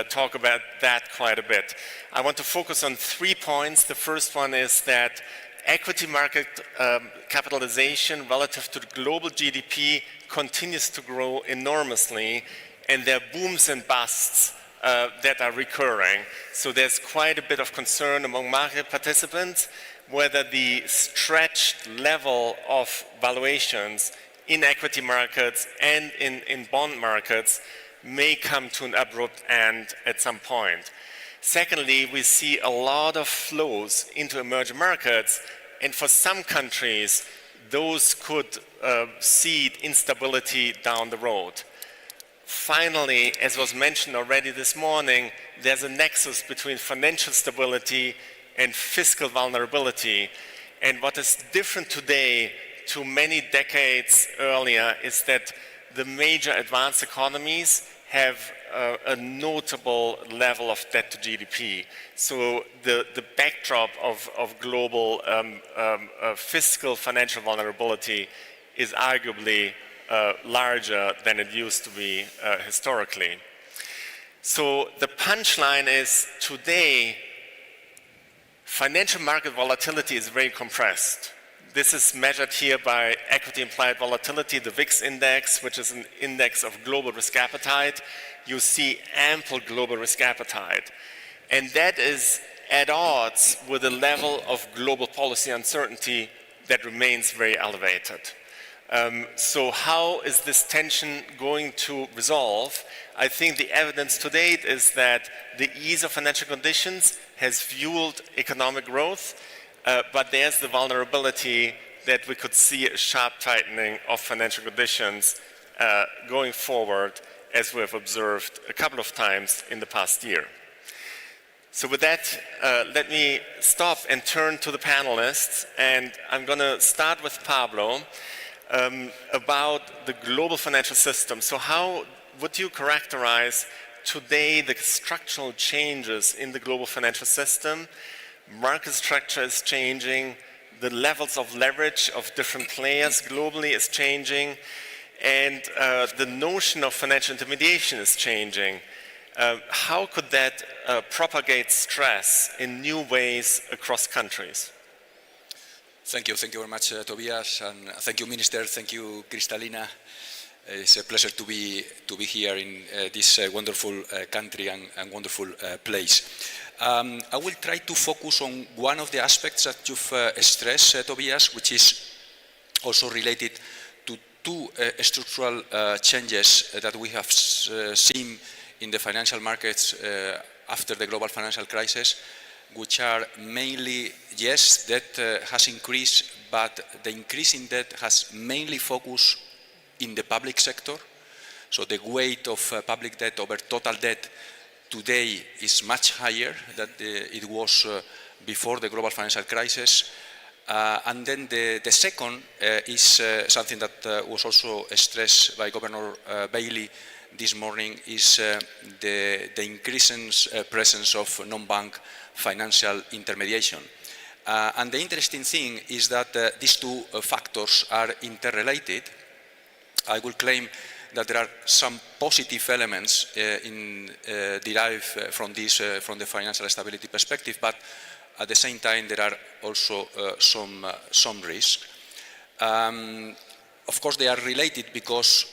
talk about that quite a bit. I want to focus on 3 points. The first one is that equity market capitalization relative to the global GDP continues to grow enormously, and there are booms and busts that are recurring. So there's quite a bit of concern among market participants whether the stretched level of valuations in equity markets and in bond markets may come to an abrupt end at some point. Secondly, we see a lot of flows into emerging markets, and for some countries, those could seed instability down the road. Finally, as was mentioned already this morning, there's a nexus between financial stability and fiscal vulnerability. And what is different today to many decades earlier is that the major advanced economies have a notable level of debt to GDP. So the backdrop of global fiscal financial vulnerability is arguably larger than it used to be historically. So the punchline is today, financial market volatility is very compressed. This is measured here by equity implied volatility, the VIX index, which is an index of global risk appetite. You see ample global risk appetite. And that is at odds with a level of global policy uncertainty that remains very elevated. So how is this tension going to resolve? I think the evidence to date is that the ease of financial conditions has fueled economic growth, but there's the vulnerability that we could see a sharp tightening of financial conditions going forward, as we have observed a couple of times in the past year. So with that, let me stop and turn to the panelists, and I'm going to start with Pablo about the global financial system. So how would you characterize today the structural changes in the global financial system? market structure is changing, the levels of leverage of different players globally is changing, and the notion of financial intermediation is changing. How could that propagate stress in new ways across countries? Thank you very much, Tobias, and thank you, Minister. Thank you, Kristalina. It's a pleasure to be here in this wonderful country and wonderful place. I will try to focus on one of the aspects that you've stressed, Tobias, which is also related to two structural changes that we have seen in the financial markets after the global financial crisis, which are mainly, yes, debt has increased, but the increase in debt has mainly focused in the public sector. So the weight of public debt over total debt today is much higher than it was before the global financial crisis. And then the second is something that was also stressed by Governor Bailey this morning, is the increasing presence of non-bank financial intermediation. And the interesting thing is that these two factors are interrelated. I will claim that there are some positive elements derived from this, from the financial stability perspective, but at the same time there are also some risks. Of course, they are related because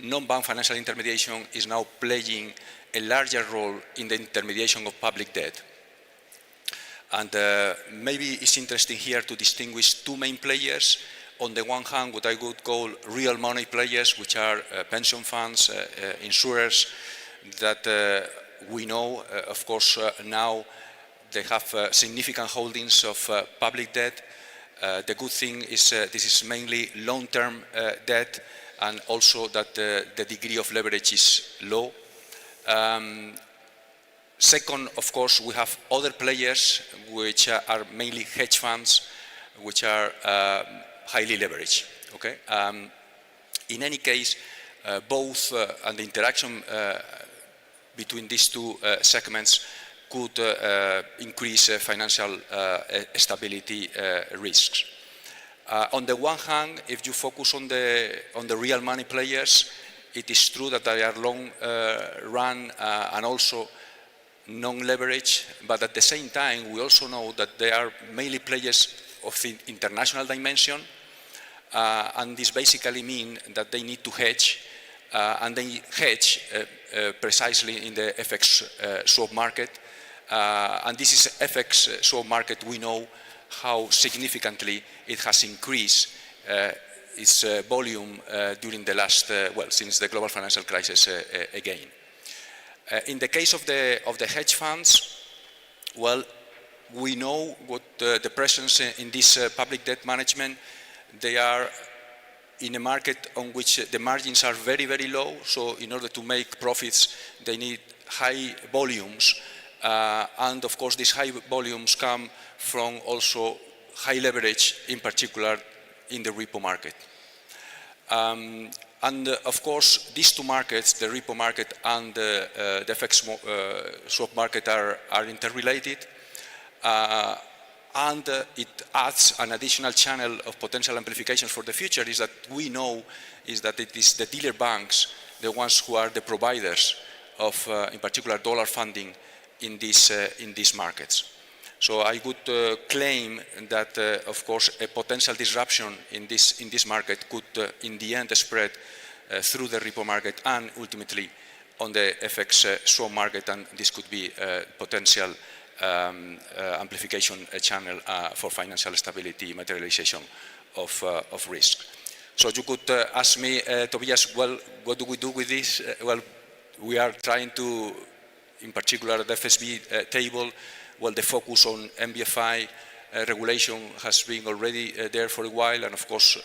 non-bank financial intermediation is now playing a larger role in the intermediation of public debt. And maybe it's interesting here to distinguish two main players. On the one hand, what I would call real money players, which are pension funds, insurers, that we know, of course, now they have significant holdings of public debt. The good thing is this is mainly long-term debt, and also that the degree of leverage is low. Second, of course, we have other players which are mainly hedge funds, which are highly leveraged. Okay? In any case, both and the interaction between these two segments could increase financial stability risks. On the one hand, if you focus on the real money players, it is true that they are long run and also non-leverage, but at the same time, we also know that they are mainly players of the international dimension, and this basically means that they need to hedge, and they hedge precisely in the FX swap market, and this is FX swap market. We know how significantly it has increased its volume during the last, since the global financial crisis again. In the case of the hedge funds, well, we know what the presence in this public debt management. They are in a market on which the margins are very, very low. So in order to make profits, they need high volumes. And of course, these high volumes come from also high leverage, in particular in the repo market. And of course, these two markets, the repo market and the FX swap market, are interrelated. And it adds an additional channel of potential amplifications for the future, is that we know is that it is the dealer banks, the ones who are the providers of, in particular, dollar funding in these markets. So I would claim that, of course, a potential disruption in this market could, in the end, spread through the repo market and ultimately on the FX swap market, and this could be a potential amplification channel for financial stability, materialization of risk. So you could ask me, Tobias, well, what do we do with this? Well, we are trying to, in particular, the FSB table, well, the focus on MBFI regulation has been already there for a while, and of course,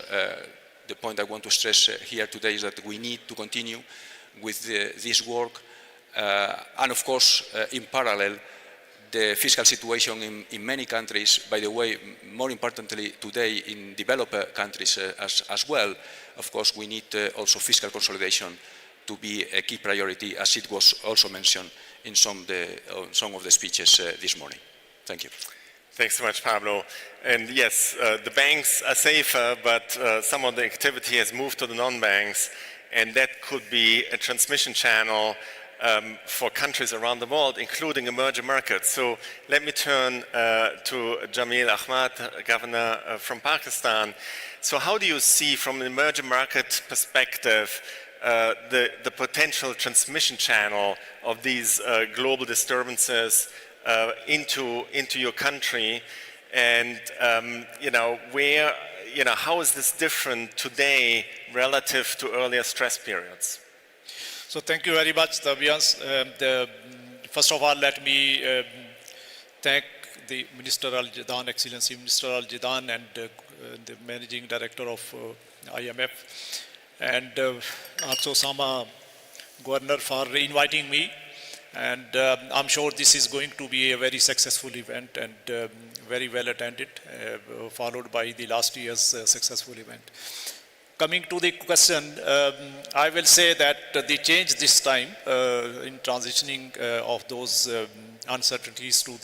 the point I want to stress here today is that we need to continue with this work, and of course, in parallel, the fiscal situation in many countries, by the way, more importantly today in developed countries as well, of course, we need also fiscal consolidation to be a key priority, as it was also mentioned in some of the speeches this morning. Thank you. Thanks so much, Pablo. And yes, the banks are safer, but some of the activity has moved to the non-banks, and that could be a transmission channel for countries around the world, including emerging markets. So let me turn to Jamil Ahmad, governor from Pakistan. So how do you see, from an emerging market perspective, the potential transmission channel of these global disturbances into your country, and how is this different today relative to earlier stress periods? So thank you very much, Tobias. First of all, let me thank the Minister Al-Jadaan, Excellency Minister Al-Jadaan, and the Managing Director of IMF, and also Sama Governor for inviting me. And I'm sure this is going to be a very successful event and very well attended, followed by the last year's successful event. Coming to the question, I will say that the change this time in transitioning of those uncertainties to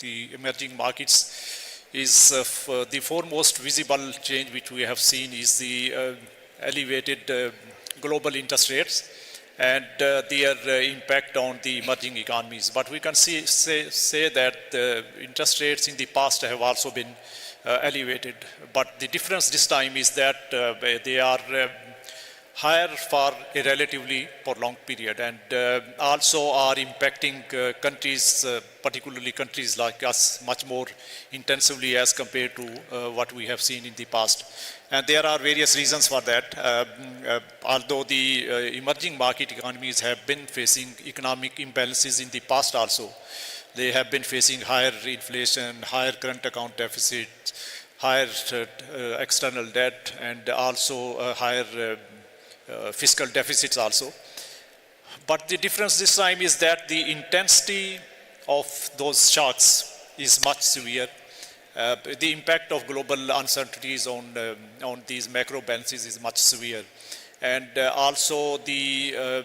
the emerging markets is the foremost visible change which we have seen is the elevated global interest rates and their impact on the emerging economies. But we can say that the interest rates in the past have also been elevated. But the difference this time is that they are higher for a relatively prolonged period, and also are impacting countries, particularly countries like us, much more intensively as compared to what we have seen in the past. And there are various reasons for that. Although the emerging market economies have been facing economic imbalances in the past also, they have been facing higher inflation, higher current account deficits, higher external debt, and also higher fiscal deficits also. But the difference this time is that the intensity of those shocks is much severe. The impact of global uncertainties on these macro balances is much severe. And also the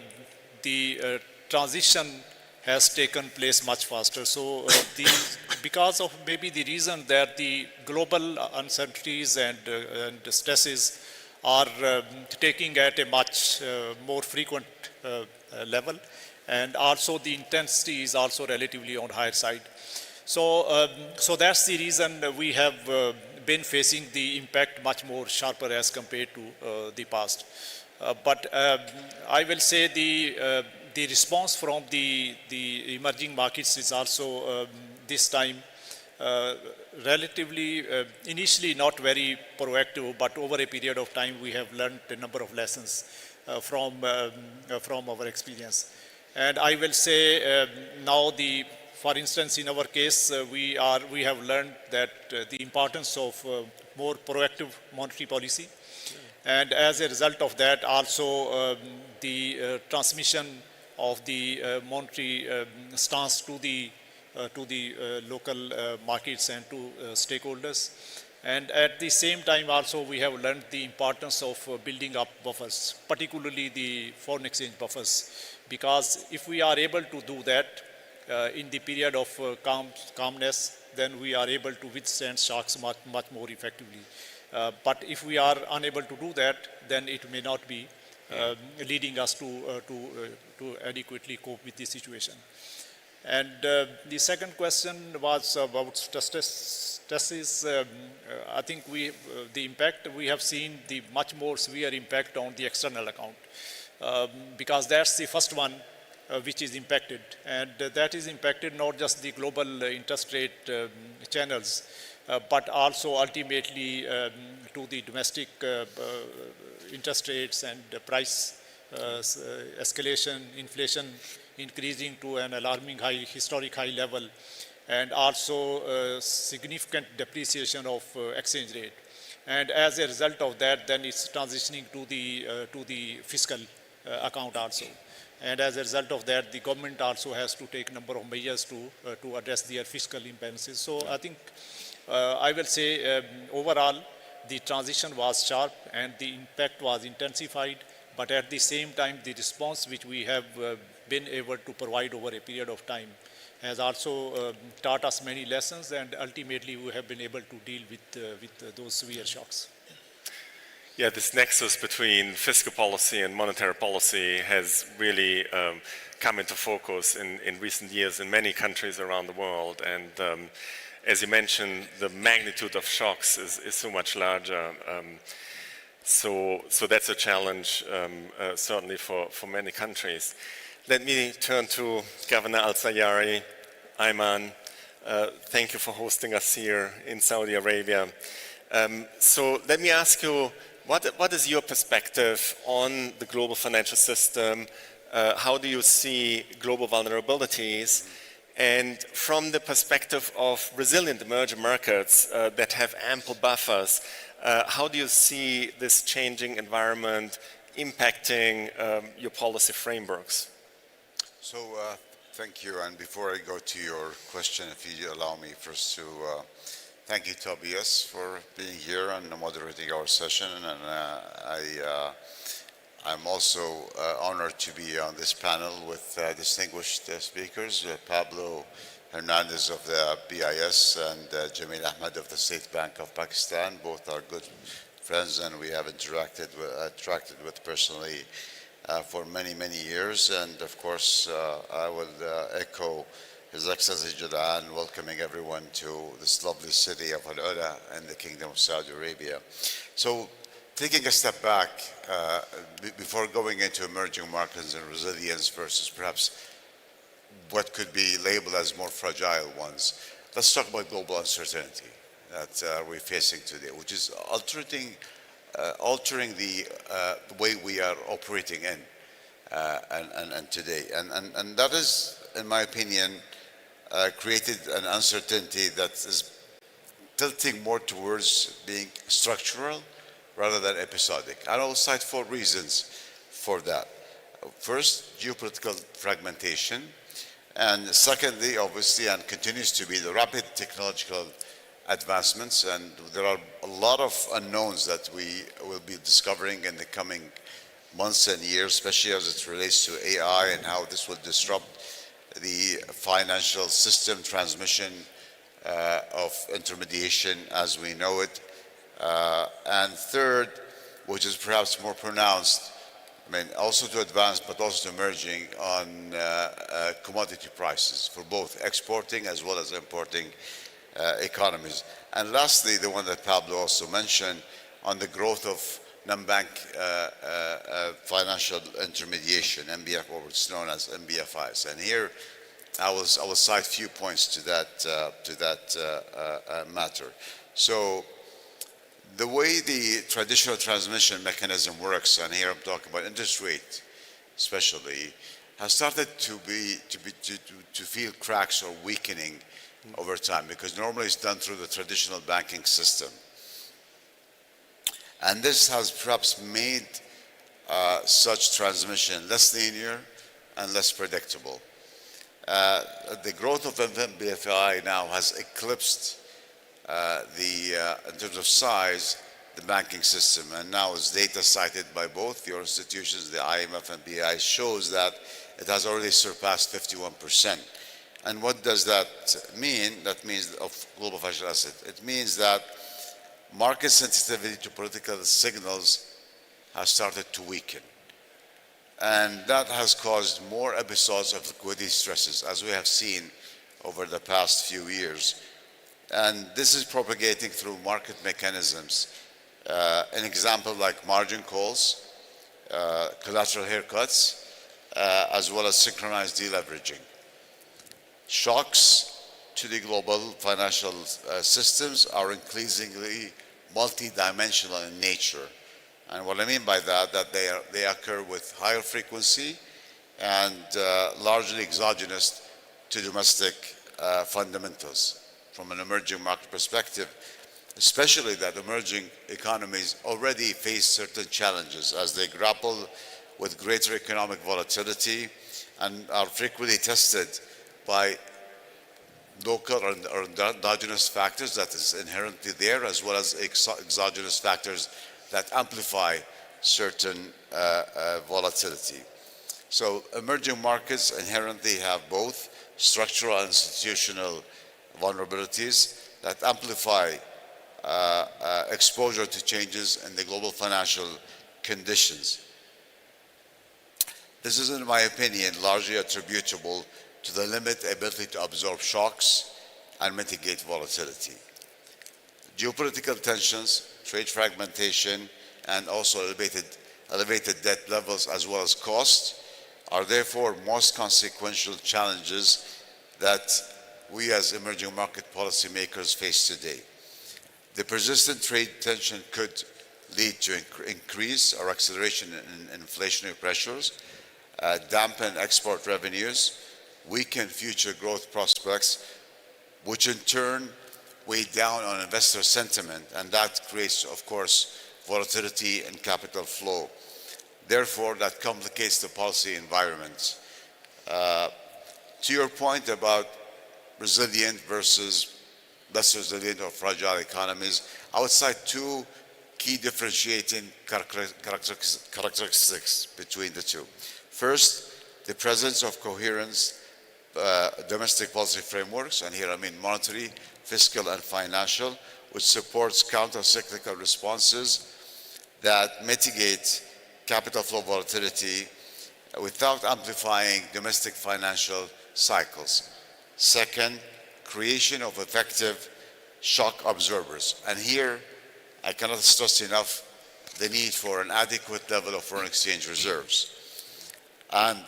transition has taken place much faster. So because of maybe the reason that the global uncertainties and stresses are taking at a much more frequent level, and also the intensity is also relatively on higher side. So that's the reason we have been facing the impact much more sharper as compared to the past. But I will say the response from the emerging markets is also this time relatively, initially not very proactive, but over a period of time we have learned a number of lessons from our experience. And I will say now for instance, in our case, we have learned that the importance of more proactive monetary policy, and as a result of that, also the transmission of the monetary stance to the local markets and to stakeholders. And at the same time also we have learned the importance of building up buffers, particularly the foreign exchange buffers, because if we are able to do that in the period of calmness, then we are able to withstand shocks much more effectively. But if we are unable to do that, then it may not be leading us to adequately cope with the situation. And the second question was about stresses. I think the impact we have seen the much more severe impact on the external account, because that's the first one which is impacted, and that is impacted not just the global interest rate channels, but also ultimately to the domestic interest rates and price escalation, inflation increasing to an alarming high, historic high level, and also significant depreciation of exchange rate. And as a result of that, then it's transitioning to the fiscal account also. And as a result of that, the government also has to take a number of measures to address their fiscal imbalances. So I think I will say overall, the transition was sharp and the impact was intensified, but at the same time, the response which we have been able to provide over a period of time has also taught us many lessons, and ultimately we have been able to deal with those severe shocks. Yeah, this nexus between fiscal policy and monetary policy has really come into focus in recent years in many countries around the world. And as you mentioned, the magnitude of shocks is so much larger. So that's a challenge, certainly for many countries. Let me turn to Governor Al-Sayari. Ayman, thank you for hosting us here in Saudi Arabia. So let me ask you, what is your perspective on the global financial system? How do you see global vulnerabilities? And from the perspective of resilient emerging markets that have ample buffers, how do you see this changing environment impacting your policy frameworks? So thank you. And before I go to your question, if you allow me first to thank you, Tobias, for being here and moderating our session. And I'm also honored to be on this panel with distinguished speakers, Pablo Hernandez of the BIS and Jamil Ahmed of the State Bank of Pakistan. Both are good friends, and we have interacted with personally for many, many years. And of course, I will echo His Excellency Jadaan welcoming everyone to this lovely city of AlUla and the Kingdom of Saudi Arabia. So taking a step back, before going into emerging markets and resilience versus perhaps what could be labeled as more fragile ones, let's talk about global uncertainty that we're facing today, which is altering the way we are operating in and today. And that is, in my opinion, created an uncertainty that is tilting more towards being structural rather than episodic. And I'll cite 4 reasons for that. First, geopolitical fragmentation. And secondly, obviously, and continues to be, the rapid technological advancements. And there are a lot of unknowns that we will be discovering in the coming months and years, especially as it relates to AI and how this will disrupt the financial system transmission of intermediation as we know it. And third, which is perhaps more pronounced, I mean, also to advance, but also to emerging on commodity prices for both exporting as well as importing economies. And lastly, the one that Pablo also mentioned on the growth of non-bank financial intermediation, MBF, or what's known as MBFIs. And here, I will cite a few points to that matter. So, the way the traditional transmission mechanism works, and here I'm talking about interest rate, especially, has started to feel cracks or weakening over time, because normally it's done through the traditional banking system. And this has perhaps made such transmission less linear and less predictable. The growth of MBFI now has eclipsed in terms of size, the banking system. And now, as data cited by both your institutions, the IMF and BI, shows that it has already surpassed 51%. And what does that mean? That means of global financial asset. It means that market sensitivity to political signals has started to weaken. And that has caused more episodes of liquidity stresses, as we have seen over the past few years. And this is propagating through market mechanisms. An example like margin calls, collateral haircuts, as well as synchronized deleveraging. Shocks to the global financial systems are increasingly multidimensional in nature. And what I mean by that they occur with higher frequency and largely exogenous to domestic fundamentals. From an emerging market perspective, especially that emerging economies already face certain challenges as they grapple with greater economic volatility and are frequently tested by local or endogenous factors that is inherently there, as well as exogenous factors that amplify certain volatility. So emerging markets inherently have both structural and institutional vulnerabilities that amplify exposure to changes in the global financial conditions. This is, in my opinion, largely attributable to the limited ability to absorb shocks and mitigate volatility. Geopolitical tensions, trade fragmentation, and also elevated debt levels as well as costs are therefore most consequential challenges that we as emerging market policymakers face today. The persistent trade tension could lead to increase or acceleration in inflationary pressures, dampen export revenues, weaken future growth prospects, which in turn weigh down on investor sentiment, and that creates, of course, volatility in capital flow. Therefore, that complicates the policy environment. To your point about resilient versus less resilient or fragile economies, I would cite two key differentiating characteristics between the two. First, the presence of coherent domestic policy frameworks, and here I mean monetary, fiscal, and financial, which supports counter-cyclical responses that mitigate capital flow volatility without amplifying domestic financial cycles. Second, creation of effective shock absorbers. And here, I cannot stress enough the need for an adequate level of foreign exchange reserves. And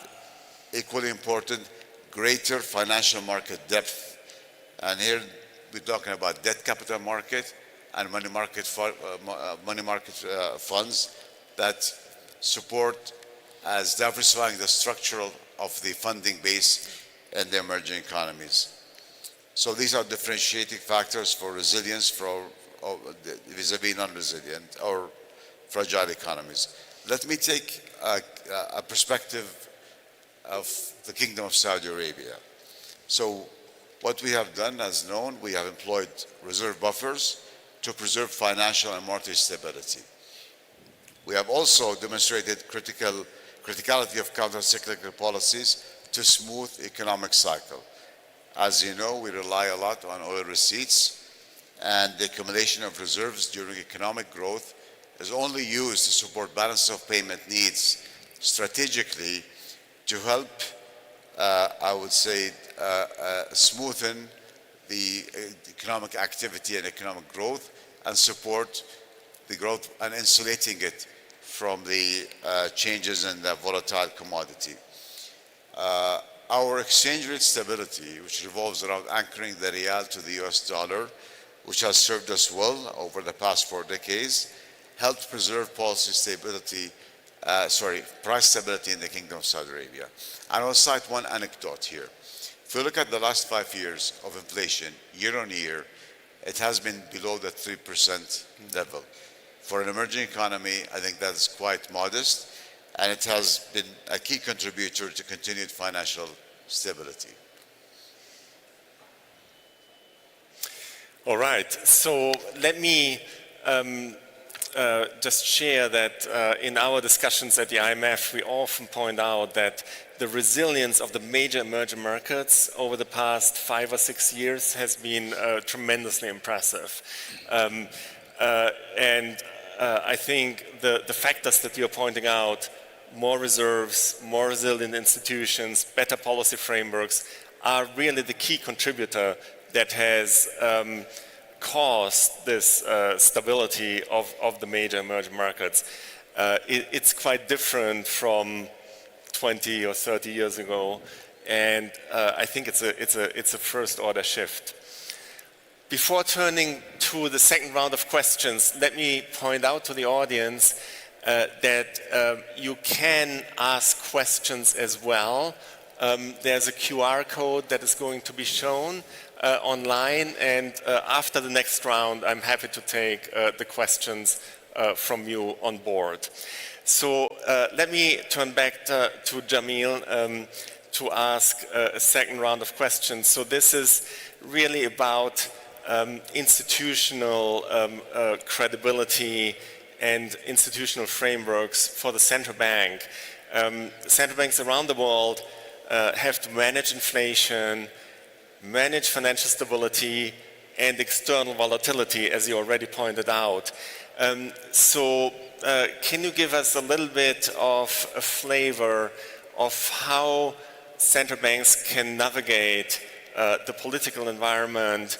equally important, greater financial market depth. And here we're talking about debt capital market and money market funds that support as diversifying the structure of the funding base in the emerging economies. So these are differentiating factors for resilience vis-a-vis non-resilient or fragile economies. Let me take a perspective of the Kingdom of Saudi Arabia. So what we have done, as known, we have employed reserve buffers to preserve financial and monetary stability. We have also demonstrated criticality of counter-cyclical policies to smooth economic cycle. As you know, we rely a lot on oil receipts, and the accumulation of reserves during economic growth is only used to support balance of payment needs strategically to help, I would say, smoothen the economic activity and economic growth and support the growth and insulating it from the changes in the volatile commodity. Our exchange rate stability, which revolves around anchoring the rial to the US dollar, which has served us well over the past 4 decades, helped preserve policy stability, price stability in the Kingdom of Saudi Arabia. And I'll cite one anecdote here. If you look at the last 5 years of inflation, year on year, it has been below the 3% level. For an emerging economy, I think that is quite modest, and it has been a key contributor to continued financial stability. All right, so let me just share that in our discussions at the IMF, we often point out that the resilience of the major emerging markets over the past 5 or 6 years has been tremendously impressive. I think the factors that you're pointing out, more reserves, more resilient institutions, better policy frameworks, are really the key contributor that has caused this stability of the major emerging markets. It's quite different from 20 or 30 years ago, and I think it's a first order shift. Before turning to the second round of questions, let me point out to the audience that you can ask questions as well. There's a QR code that is going to be shown online, and after the next round, I'm happy to take the questions from you on board. So let me turn back to Jamil to ask a second round of questions. So this is really about institutional credibility and institutional frameworks for the central bank. Central banks around the world have to manage inflation, manage financial stability, and external volatility, as you already pointed out. Can you give us a little bit of a flavor of how central banks can navigate the political environment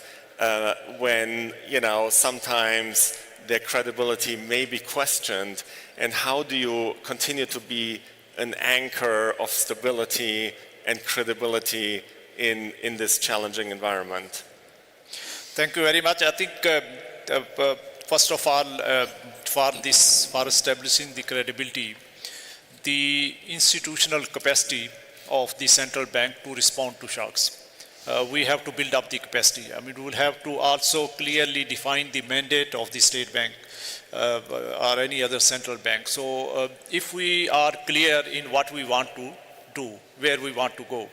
when, sometimes their credibility may be questioned, and how do you continue to be an anchor of stability and credibility in this challenging environment? Thank you very much. I think, first of all, for establishing the credibility, the institutional capacity of the central bank to respond to shocks. We have to build up the capacity. I mean, we will have to also clearly define the mandate of the state bank or any other central bank. So if we are clear in what we want to do, where we want to go,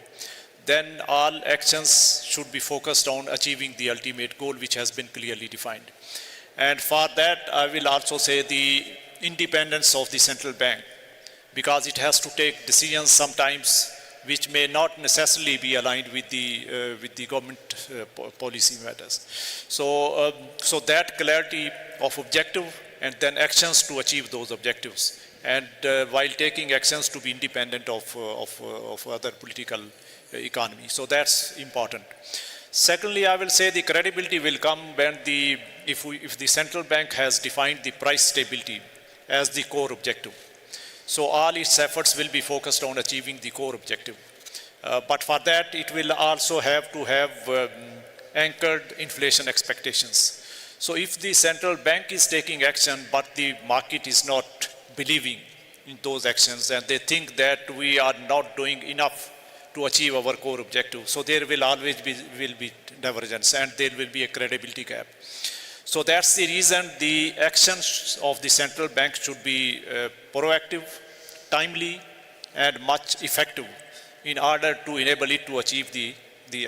then all actions should be focused on achieving the ultimate goal, which has been clearly defined. And for that, I will also say the independence of the central bank, because it has to take decisions sometimes which may not necessarily be aligned with the government policy matters. So that clarity of objective and then actions to achieve those objectives, and while taking actions to be independent of other political economy. So that's important. Secondly, I will say the credibility will come when if the central bank has defined the price stability as the core objective. So all its efforts will be focused on achieving the core objective. But for that, it will also have to have anchored inflation expectations. So if the central bank is taking action, but the market is not believing in those actions, and they think that we are not doing enough to achieve our core objective, so there will always be divergence, and there will be a credibility gap. So that's the reason the actions of the central bank should be proactive, timely, and much effective in order to enable it to achieve the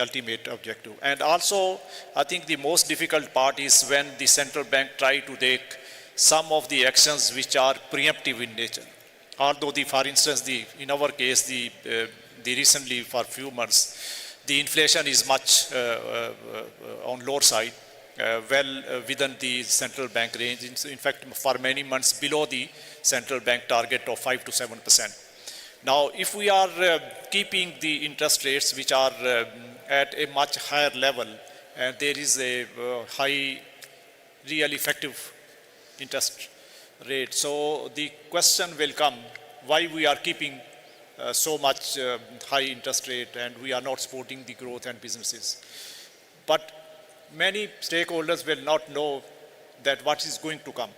ultimate objective. And also, I think the most difficult part is when the central bank try to take some of the actions which are preemptive in nature. Although, for instance, in our case, recently for a few months, the inflation is much on lower side, well within the central bank range. In fact, for many months below the central bank target of 5 to 7%. Now, if we are keeping the interest rates which are at a much higher level, and there is a high real effective interest rate, so the question will come, why we are keeping so much high interest rate and we are not supporting the growth and businesses. But many stakeholders will not know that what is going to come,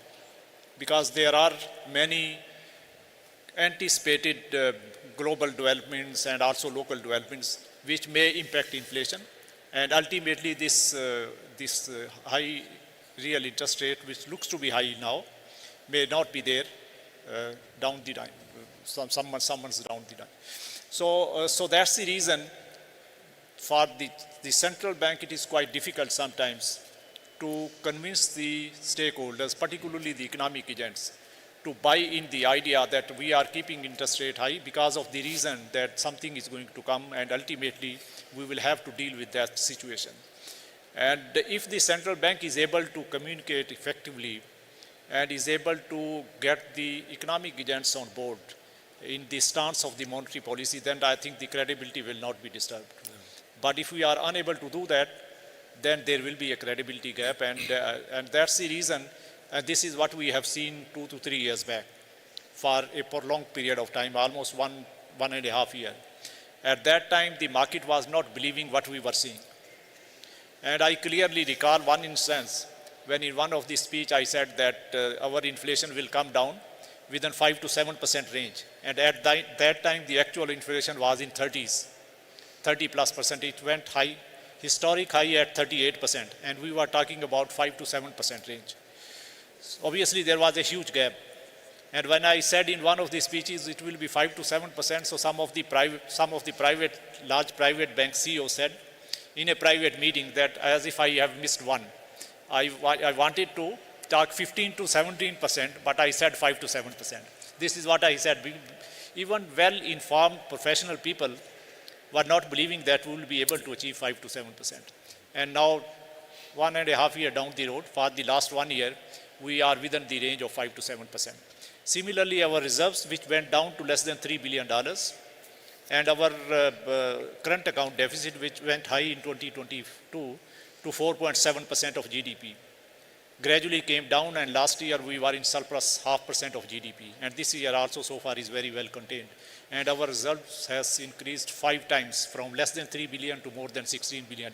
because there are many anticipated global developments and also local developments which may impact inflation, and ultimately this high real interest rate, which looks to be high now, may not be there down the line, some months down the line. So that's the reason for the central bank it is quite difficult sometimes to convince the stakeholders, particularly the economic agents, to buy in the idea that we are keeping interest rate high because of the reason that something is going to come and ultimately we will have to deal with that situation. And if the central bank is able to communicate effectively and is able to get the economic agents on board in the stance of the monetary policy, then I think the credibility will not be disturbed. But if we are unable to do that, then there will be a credibility gap, and that's the reason. And this is what we have seen 2 to 3 years back for a prolonged period of time, almost one and a half year. At that time, the market was not believing what we were seeing. And I clearly recall one instance when in one of the speech I said that our inflation will come down within 5 to 7% range. And at that time, the actual inflation was in 30+%. It went high, historic high at 38%. And we were talking about 5 to 7% range. Obviously, there was a huge gap. And when I said in one of the speeches it will be 5 to 7%, so some of the large private bank CEOs said in a private meeting that as if I have missed one. I wanted to talk 15 to 17%, but I said 5 to 7%. This is what I said. Even well-informed professional people were not believing that we will be able to achieve 5 to 7%. And now, 1.5 years down the road, for the last 1 year, we are within the range of 5 to 7%. Similarly, our reserves, which went down to less than $3 billion, and our current account deficit, which went high in 2022 to 4.7% of GDP, gradually came down, and last year we were in surplus 0.5% of GDP, and this year also so far is very well contained. And our reserves has increased 5 times from less than $3 billion to more than $16 billion.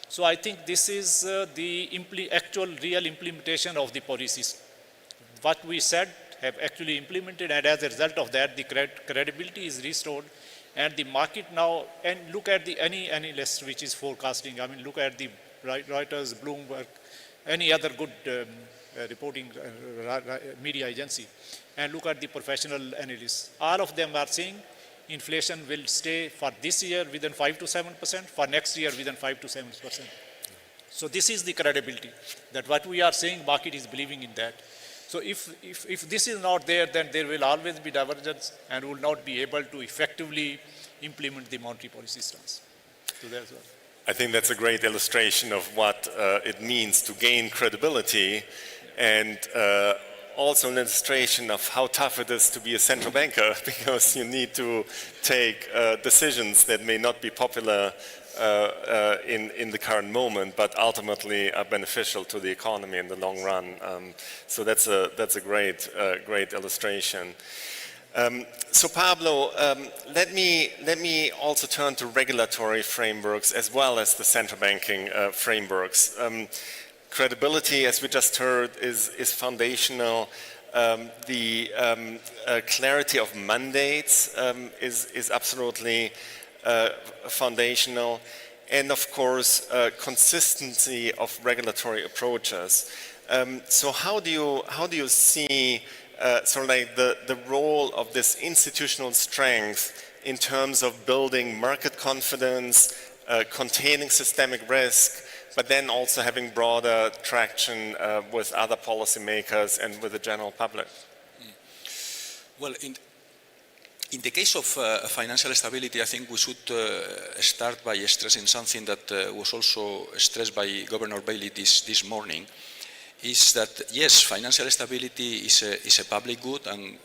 So I think this is the actual real implementation of the policies. What we said have actually implemented, and as a result of that, the credibility is restored, and the market now, and look at the any analyst which is forecasting, I mean, look at the Reuters, Bloomberg, any other good reporting media agency, and look at the professional analysts. All of them are saying inflation will stay for this year within 5 to 7%, for next year within 5 to 7%. So this is the credibility, that what we are saying, market is believing in that. So if this is not there, then there will always be divergence, and will not be able to effectively implement the monetary policy stance. So that's what. I think that's a great illustration of what it means to gain credibility, and also an illustration of how tough it is to be a central banker, because you need to take decisions that may not be popular in the current moment, but ultimately are beneficial to the economy in the long run. So that's a great illustration. So Pablo, let me also turn to regulatory frameworks as well as the central banking frameworks. Credibility, as we just heard, is foundational. The clarity of mandates is absolutely foundational, and of course consistency of regulatory approaches. So how do you see sort of like the role of this institutional strength in terms of building market confidence, containing systemic risk, but then also having broader traction with other policymakers and with the general public? Well, in the case of financial stability, I think we should start by stressing something that was also stressed by Governor Bailey this morning, is that yes, financial stability is a public good, and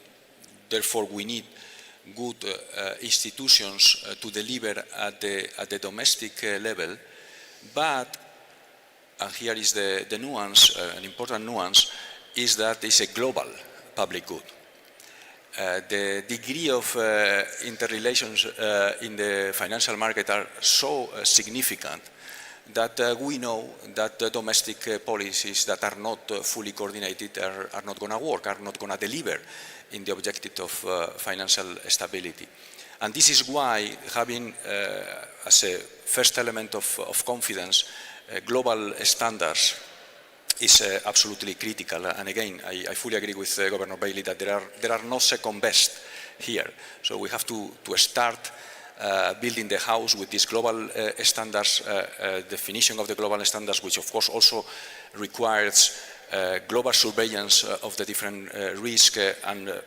therefore we need good institutions to deliver at the domestic level, but, and here is the nuance, an important nuance, is that it's a global public good. The degree of interrelations in the financial market are so significant that we know that the domestic policies that are not fully coordinated are not going to work, are not going to deliver in the objective of financial stability. And this is why having, as a first element of confidence, global standards is absolutely critical. And again, I fully agree with Governor Bailey that there are no second best here. So we have to start building the house with these global standards, definition of the global standards, which of course also requires global surveillance of the different risk and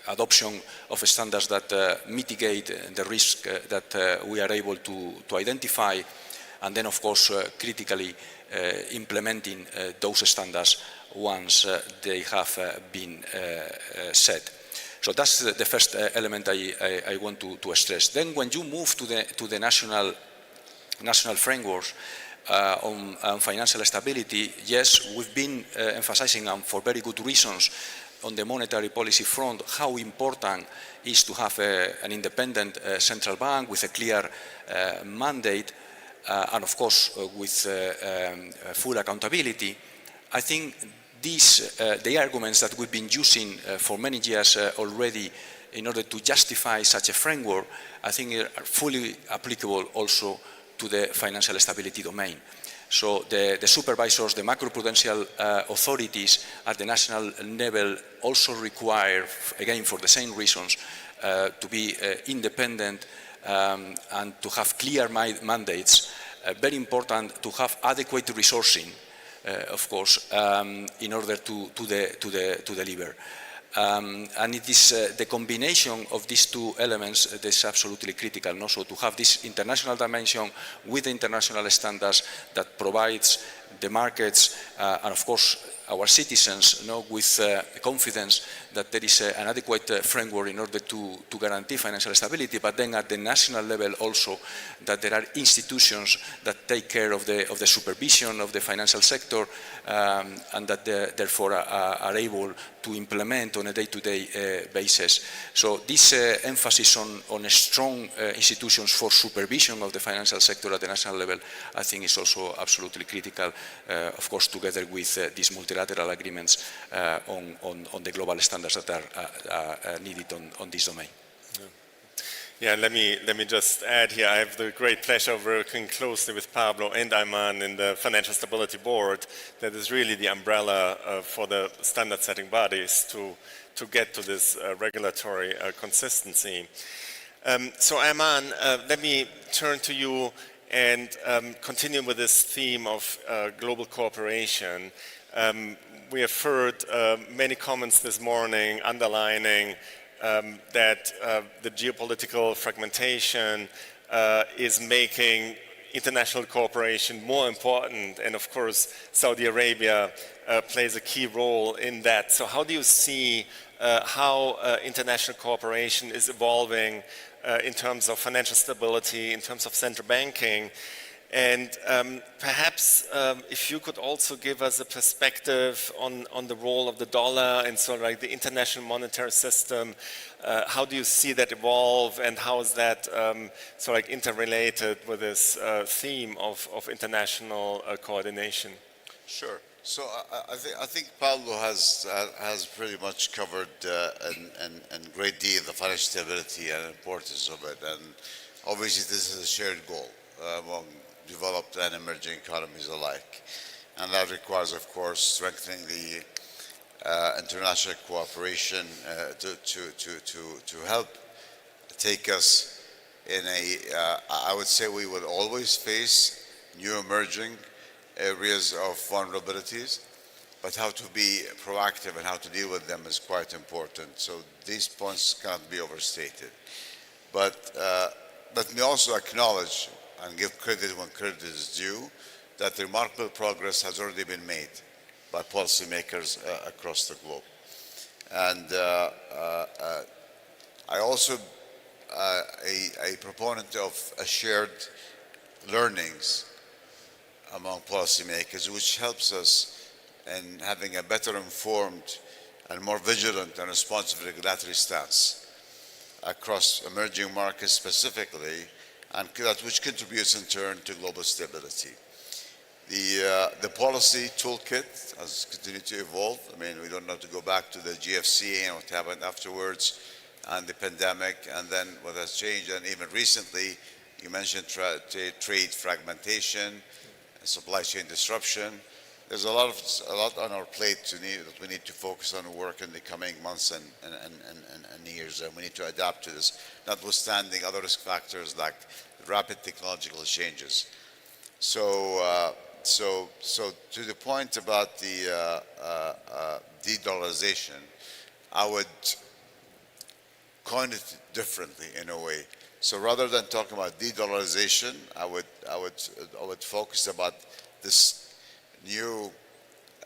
adoption of standards that mitigate the risk that we are able to identify, and then of course critically implementing those standards once they have been set. So that's the first element I want to stress. Then when you move to the national frameworks on financial stability, yes, we've been emphasizing, and for very good reasons, on the monetary policy front, how important it is to have an independent central bank with a clear mandate, and of course with full accountability. I think the arguments that we've been using for many years already in order to justify such a framework, I think are fully applicable also to the financial stability domain. So the supervisors, the macroprudential authorities at the national level also require, again for the same reasons, to be independent and to have clear mandates. Very important to have adequate resourcing, of course, in order to deliver. And it is the combination of these two elements that is absolutely critical. No? So to have this international dimension with the international standards that provides the markets and of course our citizens with confidence that there is an adequate framework in order to guarantee financial stability, but then at the national level also that there are institutions that take care of the supervision of the financial sector and that therefore are able to implement on a day-to-day basis. So this emphasis on strong institutions for supervision of the financial sector at the national level, I think is also absolutely critical, of course, together with these multilateral agreements on the global standards that are needed on this domain. Yeah, let me just add here, I have the great pleasure of working closely with Pablo and Ayman in the Financial Stability Board that is really the umbrella for the standard setting bodies to get to this regulatory consistency. So Ayman, let me turn to you and continue with this theme of global cooperation. We have heard many comments this morning underlining that the geopolitical fragmentation is making international cooperation more important, and of course Saudi Arabia plays a key role in that. So how do you see how international cooperation is evolving in terms of financial stability, in terms of central banking? And perhaps if you could also give us a perspective on the role of the dollar and sort of like the international monetary system, how do you see that evolve and how is that sort of like interrelated with this theme of international coordination? Sure. So I think Pablo has pretty much covered in great deal the financial stability and importance of it, and obviously this is a shared goal among developed and emerging economies alike. And that requires, of course, strengthening the international cooperation to help take us in I would say we will always face new emerging areas of vulnerabilities, but how to be proactive and how to deal with them is quite important. So these points cannot be overstated. But let me also acknowledge and give credit when credit is due, that remarkable progress has already been made by policymakers across the globe. And I also a proponent of a shared learnings among policymakers, which helps us in having a better informed and more vigilant and responsive regulatory stance across emerging markets specifically, and that which contributes in turn to global stability. The policy toolkit has continued to evolve. I mean, we don't have to go back to the GFC and what happened afterwards and the pandemic and then what has changed. And even recently, you mentioned trade fragmentation, supply chain disruption. There's a lot on our plate that we need to focus on and work in the coming months and years, and we need to adapt to this, notwithstanding other risk factors like rapid technological changes. So to the point about the de-dollarization, I would coin it differently in a way. So rather than talking about de-dollarization, I would focus about this new,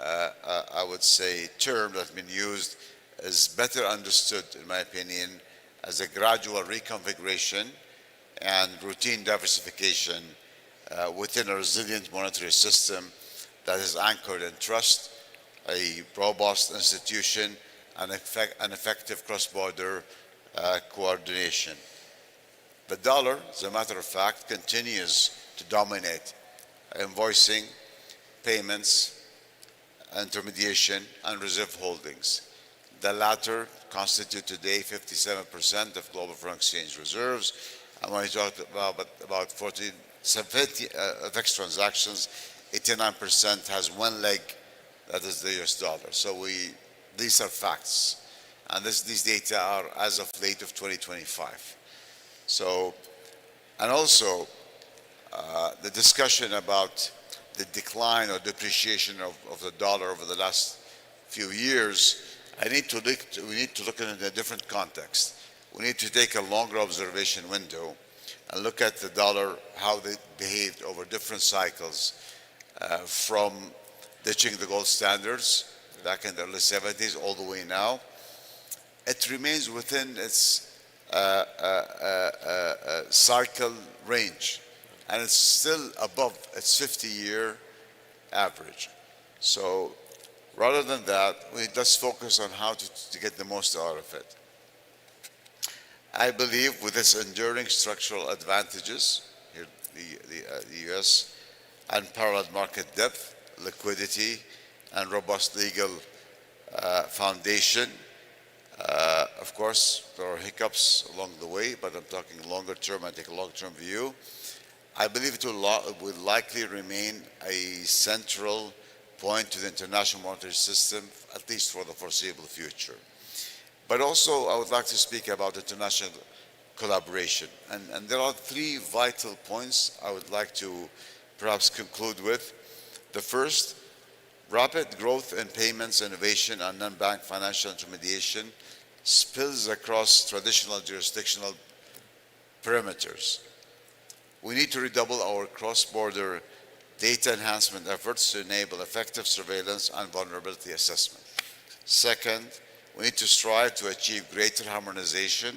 I would say, term that's been used is better understood, in my opinion, as a gradual reconfiguration and routine diversification within a resilient monetary system that is anchored in trust, a robust institution, and an effective cross-border coordination. The dollar, as a matter of fact, continues to dominate invoicing, payments, intermediation, and reserve holdings. The latter constitute today 57% of global foreign exchange reserves. And when you talk about 70 FX transactions, 89% has one leg, that is the US dollar. So these are facts. And these data are as of late of 2025. So, and also the discussion about the decline or depreciation of the dollar over the last few years, we need to look at it in a different context. We need to take a longer observation window and look at the dollar, how they behaved over different cycles, from ditching the gold standards back in the early 70s all the way now. It remains within its cycle range, and it's still above its 50-year average. So rather than that, let's focus on how to get the most out of it. I believe with its enduring structural advantages, here the US, unparalleled market depth, liquidity, and robust legal foundation. Of course, there are hiccups along the way, but I'm talking longer term. I take a long-term view. I believe it will likely remain a central point to the international monetary system, at least for the foreseeable future. But also, I would like to speak about international collaboration. And there are three vital points I would like to perhaps conclude with. The first, rapid growth in payments, innovation, and non-bank financial intermediation spills across traditional jurisdictional perimeters. We need to redouble our cross-border data enhancement efforts to enable effective surveillance and vulnerability assessment. Second, we need to strive to achieve greater harmonization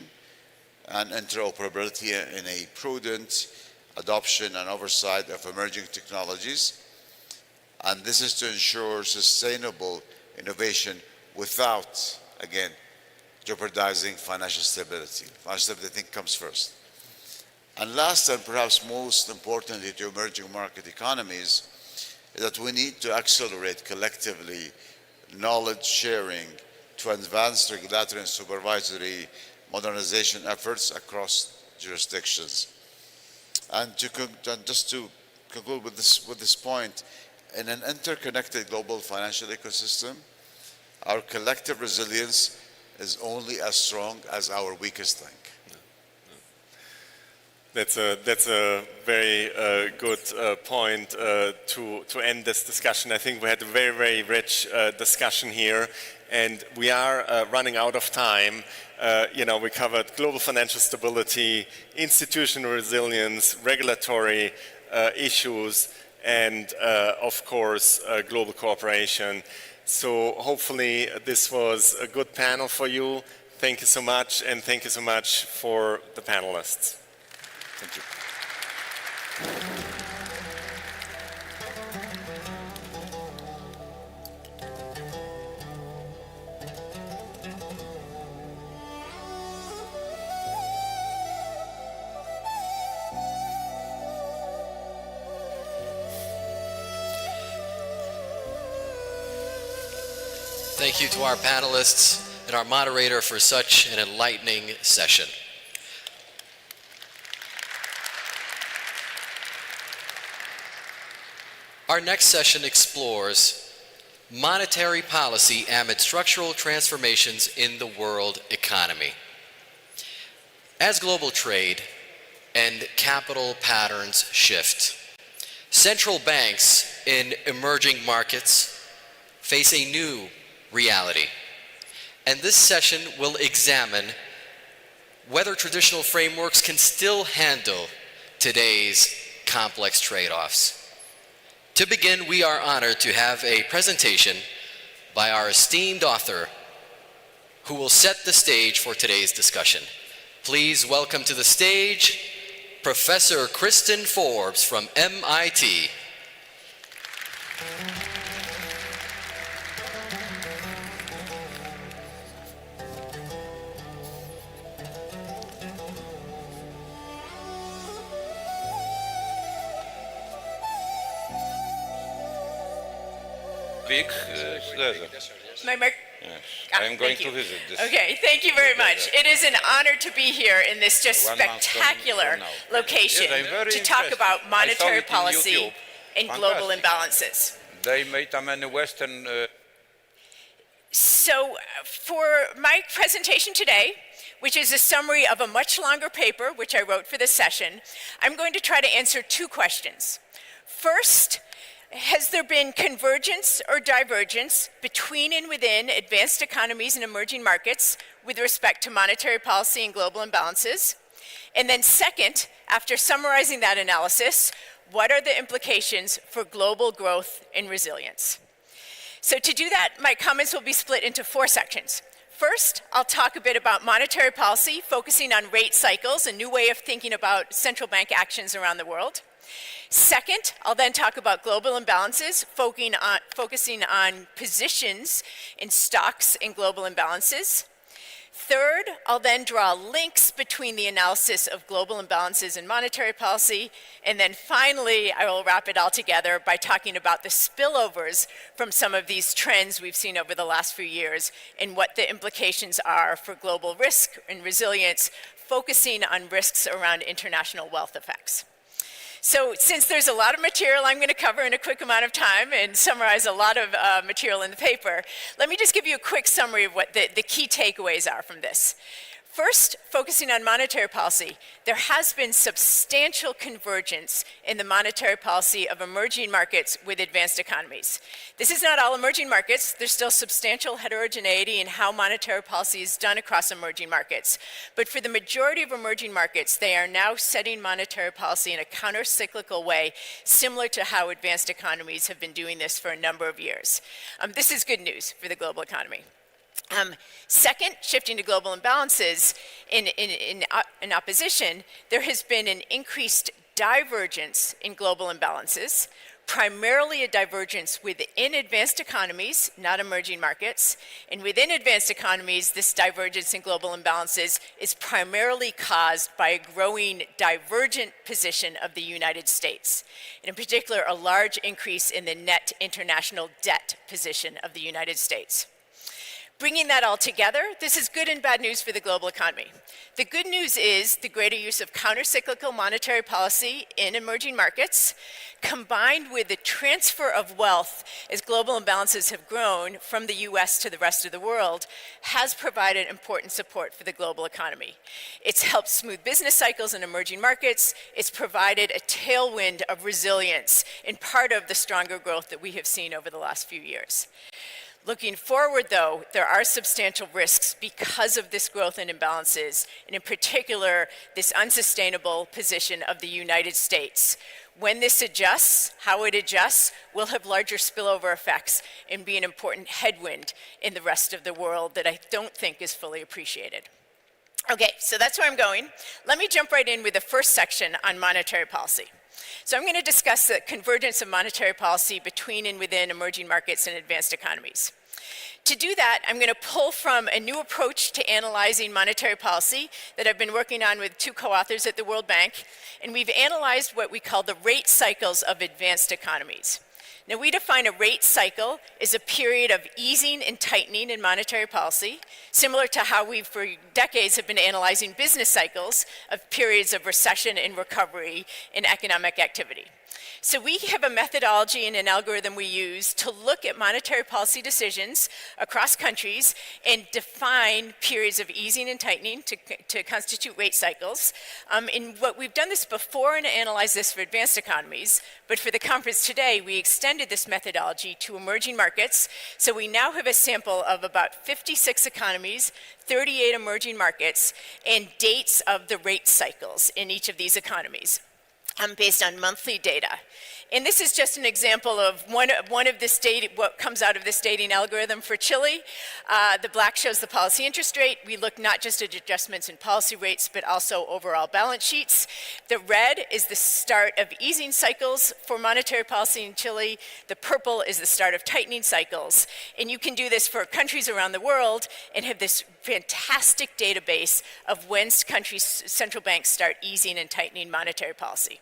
and interoperability in a prudent adoption and oversight of emerging technologies. And this is to ensure sustainable innovation without, again, jeopardizing financial stability. Financial stability, I think, comes first. And last, and perhaps most importantly to emerging market economies, is that we need to accelerate collectively knowledge sharing to advance regulatory and supervisory modernization efforts across jurisdictions. And just to conclude with this point, in an interconnected global financial ecosystem, our collective resilience is only as strong as our weakest link. That's a very good point to end this discussion. I think we had a very, very rich discussion here, and we are running out of time. We covered global financial stability, institutional resilience, regulatory issues, and of course, global cooperation. So hopefully this was a good panel for you. Thank you so much, and thank you so much for the panelists. Thank you. Thank you to our panelists and our moderator for such an enlightening session. Our next session explores monetary policy amid structural transformations in the world economy. As global trade and capital patterns shift, central banks in emerging markets face a new reality. And this session will examine whether traditional frameworks can still handle today's complex trade-offs. To begin, we are honored to have a presentation by our esteemed author who will set the stage for today's discussion. Please welcome to the stage Professor Kristen Forbes from MIT. Big pleasure. My mic. Yes, I'm going to visit this. Okay, thank you very much. It is an honor to be here in this just spectacular location to talk about monetary policy and global imbalances. They made many Western. So for my presentation today, which is a summary of a much longer paper, which I wrote for this session, I'm going to try to answer two questions. First, Has there been convergence or divergence between and within advanced economies and emerging markets with respect to monetary policy and global imbalances? And then second, after summarizing that analysis, what are the implications for global growth and resilience? So to do that, my comments will be split into 4 sections. First, I'll talk a bit about monetary policy, focusing on rate cycles, a new way of thinking about central bank actions around the world. Second, I'll then talk about global imbalances, focusing on positions in stocks in global imbalances. Third, I'll then draw links between the analysis of global imbalances and monetary policy. And then finally, I will wrap it all together by talking about the spillovers from some of these trends we've seen over the last few years and what the implications are for global risk and resilience, focusing on risks around international wealth effects. So since there's a lot of material I'm going to cover in a quick amount of time and summarize a lot of material in the paper, let me just give you a quick summary of what the key takeaways are from this. First, focusing on monetary policy, there has been substantial convergence in the monetary policy of emerging markets with advanced economies. This is not all emerging markets. There's still substantial heterogeneity in how monetary policy is done across emerging markets. But for the majority of emerging markets, they are now setting monetary policy in a counter-cyclical way, similar to how advanced economies have been doing this for a number of years. This is good news for the global economy. Second, shifting to global imbalances, in opposition, there has been an increased divergence in global imbalances, primarily a divergence within advanced economies, not emerging markets. And within advanced economies, this divergence in global imbalances is primarily caused by a growing divergent position of the United States, and in particular, a large increase in the net international debt position of the United States. Bringing that all together, this is good and bad news for the global economy. The good news is the greater use of countercyclical monetary policy in emerging markets, combined with the transfer of wealth as global imbalances have grown from the US to the rest of the world, has provided important support for the global economy. It's helped smooth business cycles in emerging markets. It's provided a tailwind of resilience in part of the stronger growth that we have seen over the last few years. Looking forward, though, there are substantial risks because of this growth in imbalances, and in particular, this unsustainable position of the United States. When this adjusts, how it adjusts, will have larger spillover effects and be an important headwind in the rest of the world that I don't think is fully appreciated. Okay, so that's where I'm going. Let me jump right in with the first section on monetary policy. So I'm going to discuss the convergence of monetary policy between and within emerging markets and advanced economies. To do that, I'm going to pull from a new approach to analyzing monetary policy that I've been working on with 2 co-authors at the World Bank, and we've analyzed what we call the rate cycles of advanced economies. Now, we define a rate cycle as a period of easing and tightening in monetary policy, similar to how we, for decades, have been analyzing business cycles of periods of recession and recovery in economic activity. So we have a methodology and an algorithm we use to look at monetary policy decisions across countries and define periods of easing and tightening to constitute rate cycles. And what we've done this before and analyzed this for advanced economies, but for the conference today, we extended this methodology to emerging markets. So we now have a sample of about 56 economies, 38 emerging markets, and dates of the rate cycles in each of these economies. Based on monthly data. And this is just an example of one of this data, what comes out of this dating algorithm for Chile. The black shows the policy interest rate. We look not just at adjustments in policy rates, but also overall balance sheets. The red is the start of easing cycles for monetary policy in Chile. The purple is the start of tightening cycles. And you can do this for countries around the world and have this fantastic database of when countries' central banks start easing and tightening monetary policy.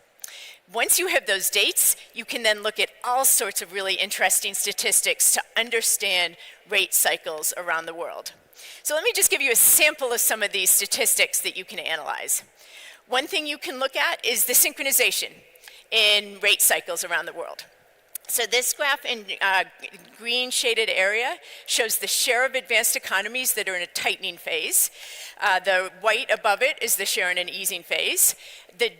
Once you have those dates, you can then look at all sorts of really interesting statistics to understand rate cycles around the world. So let me just give you a sample of some of these statistics that you can analyze. One thing you can look at is the synchronization in rate cycles around the world. So this graph in green shaded area shows the share of advanced economies that are in a tightening phase. The white above it is the share in an easing phase. The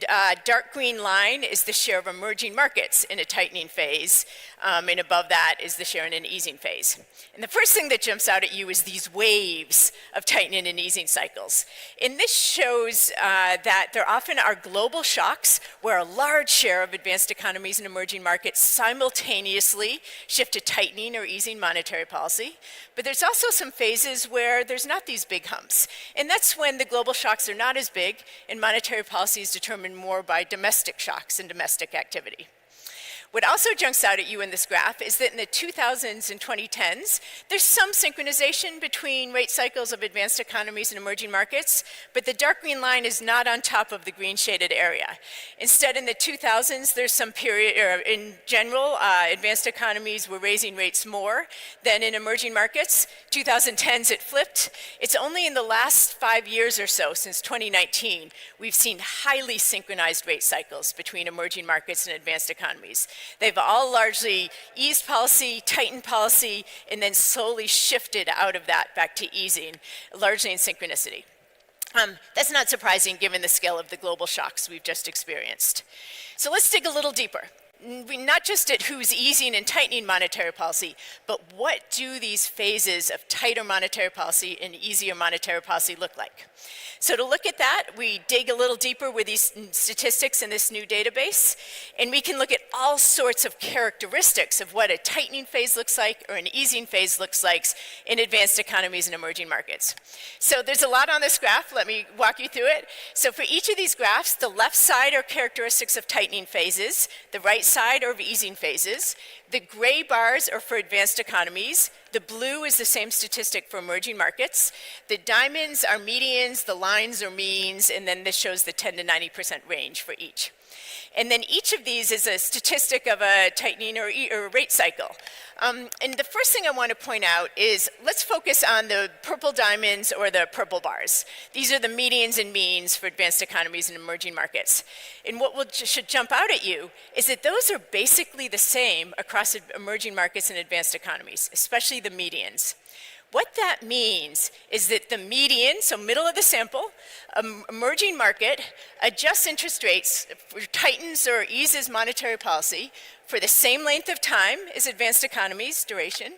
dark green line is the share of emerging markets in a tightening phase, and above that is the share in an easing phase. And the first thing that jumps out at you is these waves of tightening and easing cycles. And this shows that there often are global shocks where a large share of advanced economies and emerging markets simultaneously shift to tightening or easing monetary policy. But there's also some phases where there's not these big humps. And that's when the global shocks are not as big and monetary policy is determined more by domestic shocks and domestic activity. What also jumps out at you in this graph is that in the 2000s and 2010s, there's some synchronization between rate cycles of advanced economies and emerging markets, but the dark green line is not on top of the green shaded area. Instead, in the 2000s, there's some period, or in general, advanced economies were raising rates more than in emerging markets. 2010s, it flipped. It's only in the last 5 years or so, since 2019, we've seen highly synchronized rate cycles between emerging markets and advanced economies. They've all largely eased policy, tightened policy, and then slowly shifted out of that back to easing, largely in synchronicity. That's not surprising given the scale of the global shocks we've just experienced. So let's dig a little deeper. Not just at who's easing and tightening monetary policy, but what do these phases of tighter monetary policy and easier monetary policy look like? So to look at that, we dig a little deeper with these statistics in this new database, and we can look at all sorts of characteristics of what a tightening phase looks like or an easing phase looks like in advanced economies and emerging markets. So there's a lot on this graph. Let me walk you through it. So for each of these graphs, the left side are characteristics of tightening phases, the right side are of easing phases. The gray bars are for advanced economies. The blue is the same statistic for emerging markets. The diamonds are medians, the lines are means, and then this shows the 10 to 90% range for each. And then each of these is a statistic of a tightening or rate cycle. And the first thing I want to point out is let's focus on the purple diamonds or the purple bars. These are the medians and means for advanced economies and emerging markets. And what should jump out at you is that those are basically the same across emerging markets and advanced economies, especially the medians. What that means is that the median, so middle of the sample, emerging market adjusts interest rates, tightens or eases monetary policy for the same length of time as advanced economies, duration.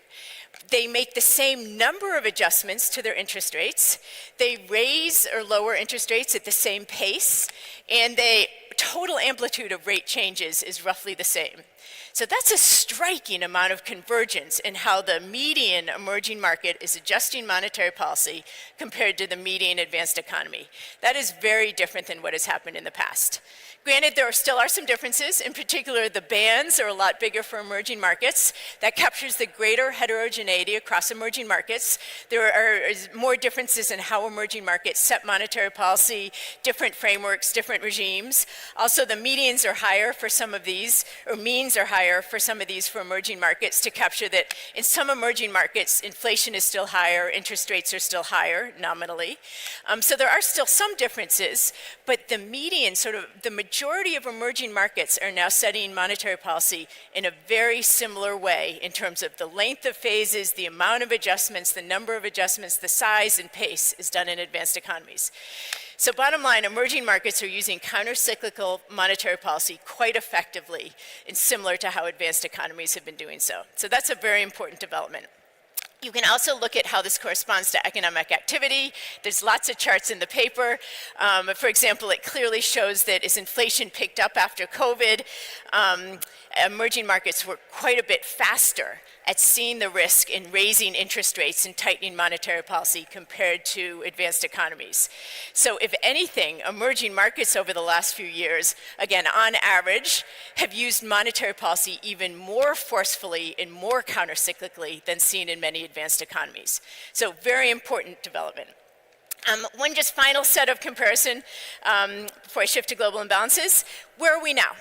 They make the same number of adjustments to their interest rates. They raise or lower interest rates at the same pace, and the total amplitude of rate changes is roughly the same. So that's a striking amount of convergence in how the median emerging market is adjusting monetary policy compared to the median advanced economy. That is very different than what has happened in the past. Granted, there still are some differences. In particular, the bands are a lot bigger for emerging markets. That captures the greater heterogeneity across emerging markets. There are more differences in how emerging markets set monetary policy, different frameworks, different regimes. Also, the medians are higher for some of these, or means are higher for some of these for emerging markets to capture that in some emerging markets, inflation is still higher, interest rates are still higher nominally. So there are still some differences, but the median, sort of the majority of emerging markets are now setting monetary policy in a very similar way in terms of the length of phases, the amount of adjustments, the number of adjustments, the size and pace is done in advanced economies. So bottom line, emerging markets are using counter-cyclical monetary policy quite effectively and similar to how advanced economies have been doing so. So that's a very important development. You can also look at how this corresponds to economic activity. There's lots of charts in the paper. For example, it clearly shows that as inflation picked up after COVID, emerging markets were quite a bit faster at seeing the risk in raising interest rates and tightening monetary policy compared to advanced economies. So if anything, emerging markets over the last few years, again, on average, have used monetary policy even more forcefully and more countercyclically than seen in many advanced economies. So very important development. One just final set of comparison before I shift to global imbalances. Where are we now?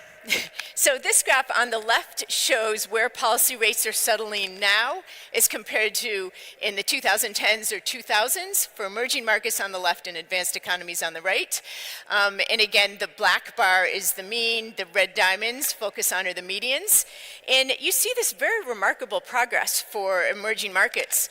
So this graph on the left shows where policy rates are settling now as compared to in the 2010s or 2000s for emerging markets on the left and advanced economies on the right. And again, the black bar is the mean, the red diamonds focus on are the medians. And you see this very remarkable progress for emerging markets.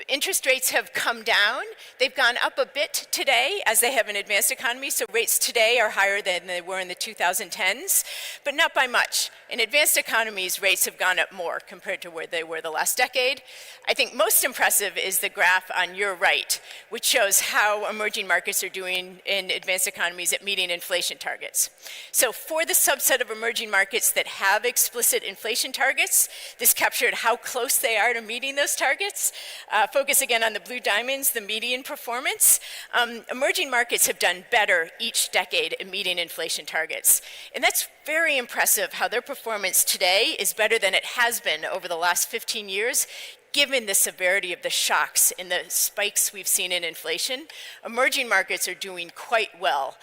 Interest rates have come down. They've gone up a bit today as they have in advanced economies. So rates today are higher than they were in the 2010s, but not by much. In advanced economies, rates have gone up more compared to where they were the last decade. I think most impressive is the graph on your right, which shows how emerging markets are doing in advanced economies at meeting inflation targets. So for the subset of emerging markets that have explicit inflation targets, this captured how close they are to meeting those targets. Focus again on the blue diamonds, the median performance. Emerging markets have done better each decade at meeting inflation targets. And that's very impressive how their performance today is better than it has been over the last 15 years, given the severity of the shocks and the spikes we've seen in inflation. Emerging markets are doing quite well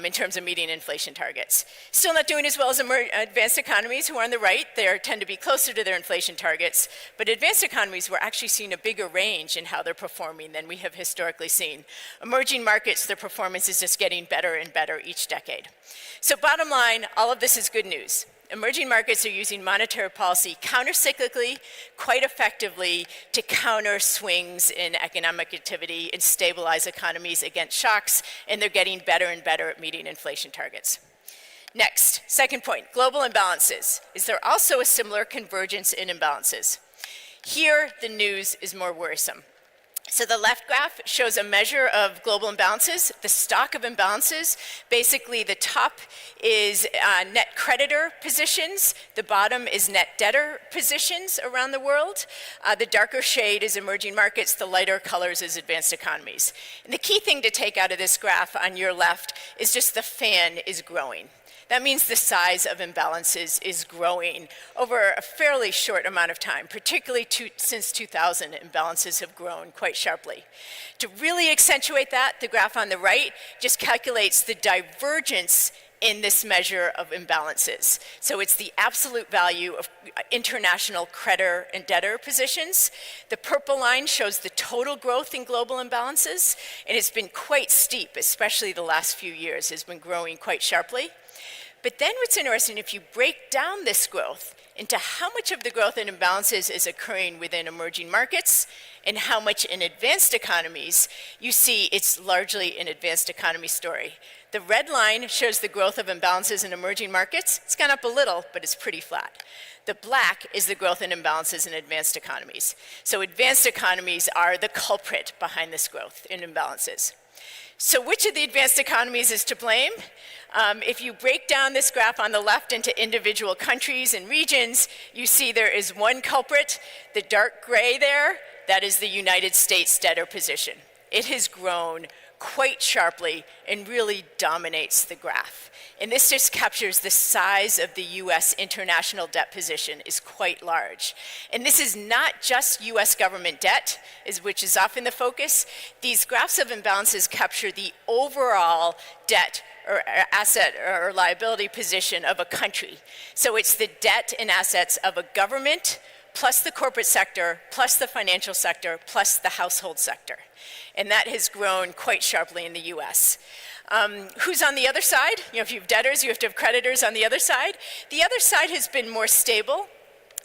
in terms of meeting inflation targets. Still not doing as well as advanced economies, who are on the right. They tend to be closer to their inflation targets. But advanced economies, we're actually seeing a bigger range in how they're performing than we have historically seen. Emerging markets, their performance is just getting better and better each decade. So bottom line, all of this is good news. Emerging markets are using monetary policy countercyclically, quite effectively, to counter swings in economic activity and stabilize economies against shocks, and they're getting better and better at meeting inflation targets. Next, second point, global imbalances. Is there also a similar convergence in imbalances? Here, the news is more worrisome. So the left graph shows a measure of global imbalances, the stock of imbalances. Basically, the top is net creditor positions. The bottom is net debtor positions around the world. The darker shade is emerging markets. The lighter colors is advanced economies. And the key thing to take out of this graph on your left is just the fan is growing. That means the size of imbalances is growing over a fairly short amount of time, particularly since 2000, imbalances have grown quite sharply. To really accentuate that, the graph on the right just calculates the divergence in this measure of imbalances. So it's the absolute value of international creditor and debtor positions. The purple line shows the total growth in global imbalances, and it's been quite steep, especially the last few years, has been growing quite sharply. But then what's interesting, if you break down this growth into how much of the growth in imbalances is occurring within emerging markets and how much in advanced economies, you see it's largely an advanced economy story. The red line shows the growth of imbalances in emerging markets. It's gone up a little, but it's pretty flat. The black is the growth in imbalances in advanced economies. So advanced economies are the culprit behind this growth in imbalances. So which of the advanced economies is to blame? If you break down this graph on the left into individual countries and regions, you see there is one culprit, the dark gray there, that is the United States debtor position. It has grown quite sharply and really dominates the graph. And this just captures the size of the US international debt position is quite large. And this is not just US government debt, which is often the focus. These graphs of imbalances capture the overall debt or asset or liability position of a country. So it's the debt and assets of a government, plus the corporate sector, plus the financial sector, plus the household sector. And that has grown quite sharply in the US. Who's on the other side? You know, if you have debtors, you have to have creditors on the other side. The other side has been more stable.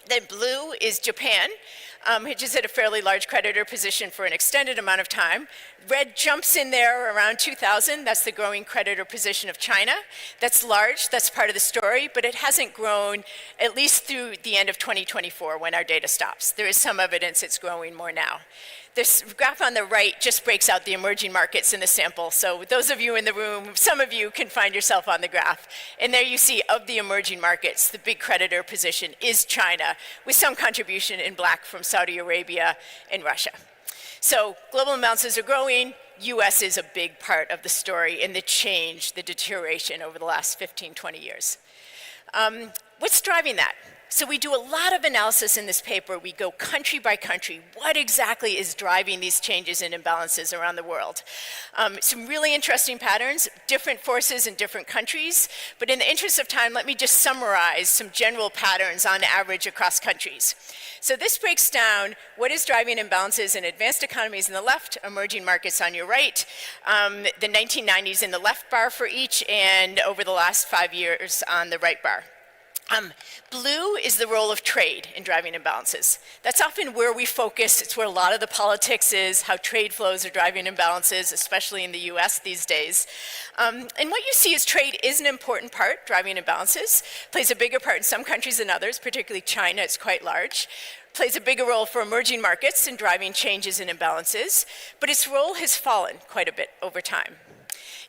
The blue is Japan, which is at a fairly large creditor position for an extended amount of time. Red jumps in there around 2000. That's the growing creditor position of China. That's large. That's part of the story, but it hasn't grown at least through the end of 2024 when our data stops. There is some evidence it's growing more now. This graph on the right just breaks out the emerging markets in the sample. So those of you in the room, some of you can find yourself on the graph. And there you see of the emerging markets, the big creditor position is China, with some contribution in black from Saudi Arabia and Russia. So global imbalances are growing. US is a big part of the story in the change, the deterioration over the last 15, 20 years. What's driving that? So we do a lot of analysis in this paper. We go country by country. What exactly is driving these changes and imbalances around the world? Some really interesting patterns, different forces in different countries. But in the interest of time, let me just summarize some general patterns on average across countries. So this breaks down what is driving imbalances in advanced economies on the left, emerging markets on your right, the 1990s in the left bar for each, and over the last 5 years on the right bar. Blue is the role of trade in driving imbalances. That's often where we focus. It's where a lot of the politics is, how trade flows are driving imbalances, especially in the US these days. And what you see is trade is an important part, driving imbalances, plays a bigger part in some countries than others, particularly China, it's quite large. Plays a bigger role for emerging markets in driving changes and imbalances, but its role has fallen quite a bit over time.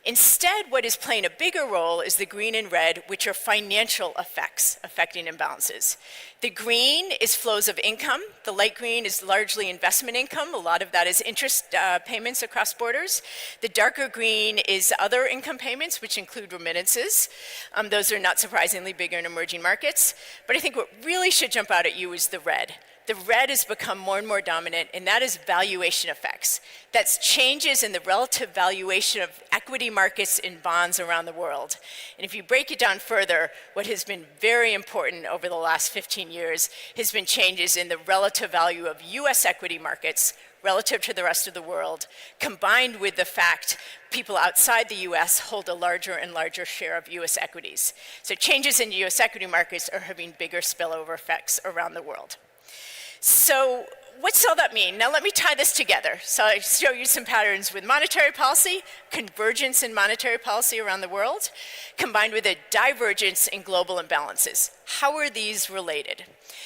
Instead, what is playing a bigger role is the green and red, which are financial effects affecting imbalances. The green is flows of income. The light green is largely investment income. A lot of that is interest payments across borders. The darker green is other income payments, which include remittances. Those are not surprisingly bigger in emerging markets. But I think what really should jump out at you is the red. The red has become more and more dominant, and that is valuation effects. That's changes in the relative valuation of equity markets and bonds around the world. And if you break it down further, what has been very important over the last 15 years has been changes in the relative value of US equity markets relative to the rest of the world, combined with the fact people outside the US hold a larger and larger share of US equities. So changes in US equity markets are having bigger spillover effects around the world. So what's all that mean? Now let me tie this together. So I show you some patterns with monetary policy, convergence in monetary policy around the world, combined with a divergence in global imbalances. How are these related?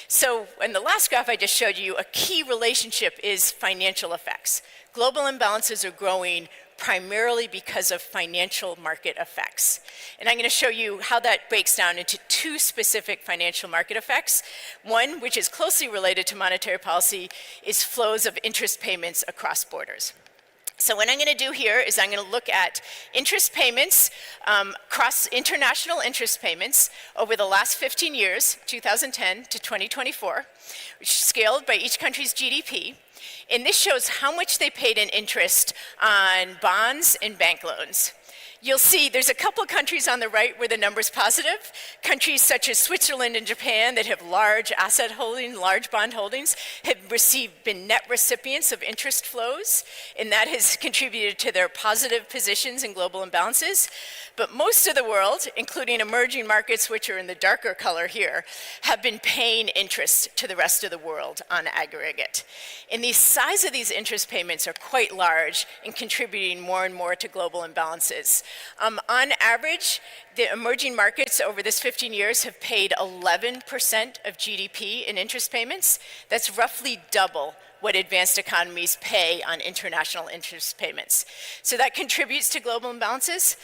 So in the last graph I just showed you, a key relationship is financial effects. Global imbalances are growing primarily because of financial market effects. And I'm going to show you how that breaks down into two specific financial market effects. One, which is closely related to monetary policy, is flows of interest payments across borders. So what I'm going to do here is I'm going to look at interest payments, international interest payments over the last 15 years, 2010 to 2024, which is scaled by each country's GDP. And this shows how much they paid in interest on bonds and bank loans. You'll see there's a couple of countries on the right where the number's positive. Countries such as Switzerland and Japan that have large asset holdings, large bond holdings, have been net recipients of interest flows, and that has contributed to their positive positions in global imbalances. But most of the world, including emerging markets, which are in the darker color here, have been paying interest to the rest of the world on aggregate. And the size of these interest payments are quite large and contributing more and more to global imbalances. On average, the emerging markets over this 15 years have paid 11% of GDP in interest payments. That's roughly double what advanced economies pay on international interest payments. So that contributes to global imbalances.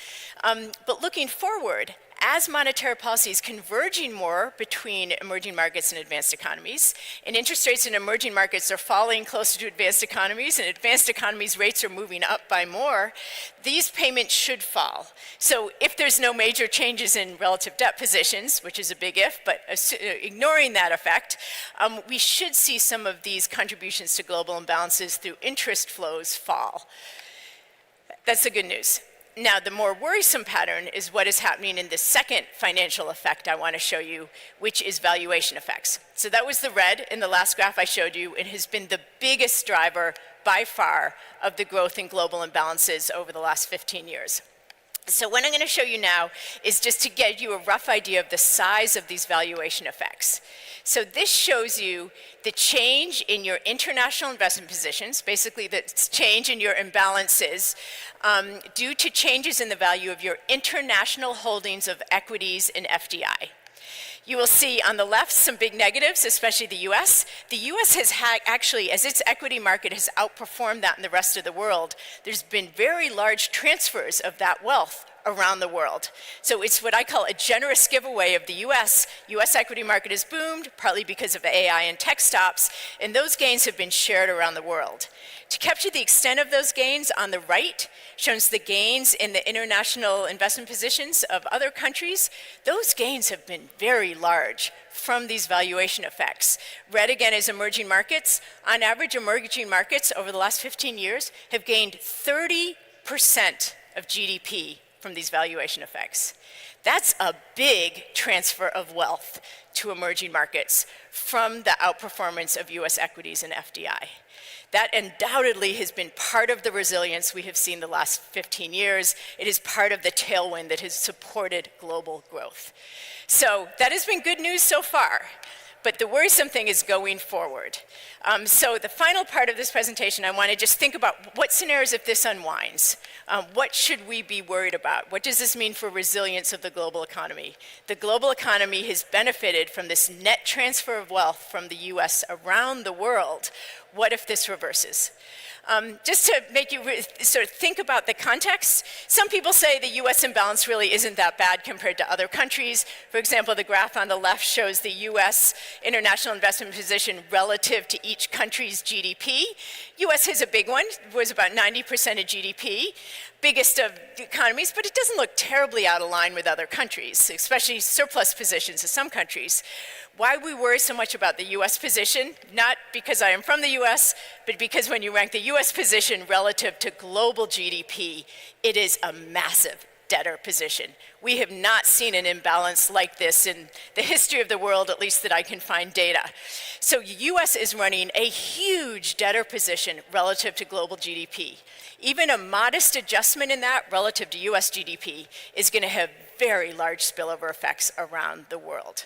But looking forward, as monetary policy is converging more between emerging markets and advanced economies, and interest rates in emerging markets are falling closer to advanced economies, and advanced economies' rates are moving up by more, these payments should fall. So if there's no major changes in relative debt positions, which is a big if, but ignoring that effect, we should see some of these contributions to global imbalances through interest flows fall. That's the good news. Now, the more worrisome pattern is what is happening in the second financial effect I want to show you, which is valuation effects. So that was the red in the last graph I showed you, and has been the biggest driver by far of the growth in global imbalances over the last 15 years. So what I'm going to show you now is just to get you a rough idea of the size of these valuation effects. So this shows you the change in your international investment positions, basically the change in your imbalances due to changes in the value of your international holdings of equities in FDI. You will see on the left some big negatives, especially the US. The US has actually, as its equity market has outperformed that in the rest of the world, there's been very large transfers of that wealth around the world. So it's what I call a generous giveaway of the US. US equity market has boomed, partly because of AI and tech stops, and those gains have been shared around the world. To capture the extent of those gains, on the right shows the gains in the international investment positions of other countries. Those gains have been very large from these valuation effects. Red again is emerging markets. On average, emerging markets over the last 15 years have gained 30% of GDP from these valuation effects. That's a big transfer of wealth to emerging markets from the outperformance of US equities and FDI. That undoubtedly has been part of the resilience we have seen the last 15 years. It is part of the tailwind that has supported global growth. So that has been good news so far. But the worrisome thing is going forward. So the final part of this presentation, I want to just think about what scenarios if this unwinds. What should we be worried about? What does this mean for resilience of the global economy? The global economy has benefited from this net transfer of wealth from the US around the world. What if this reverses? Just to make you sort of think about the context, some people say the US imbalance really isn't that bad compared to other countries. For example, the graph on the left shows the US international investment position relative to each country's GDP. US has a big one, was about 90% of GDP, biggest of the economies, but it doesn't look terribly out of line with other countries, especially surplus positions of some countries. Why we worry so much about the US position, not because I am from the US, but because when you rank the US position relative to global GDP, it is a massive debtor position. We have not seen an imbalance like this in the history of the world, at least that I can find data. So US is running a huge debtor position relative to global GDP. Even a modest adjustment in that relative to US GDP is going to have very large spillover effects around the world.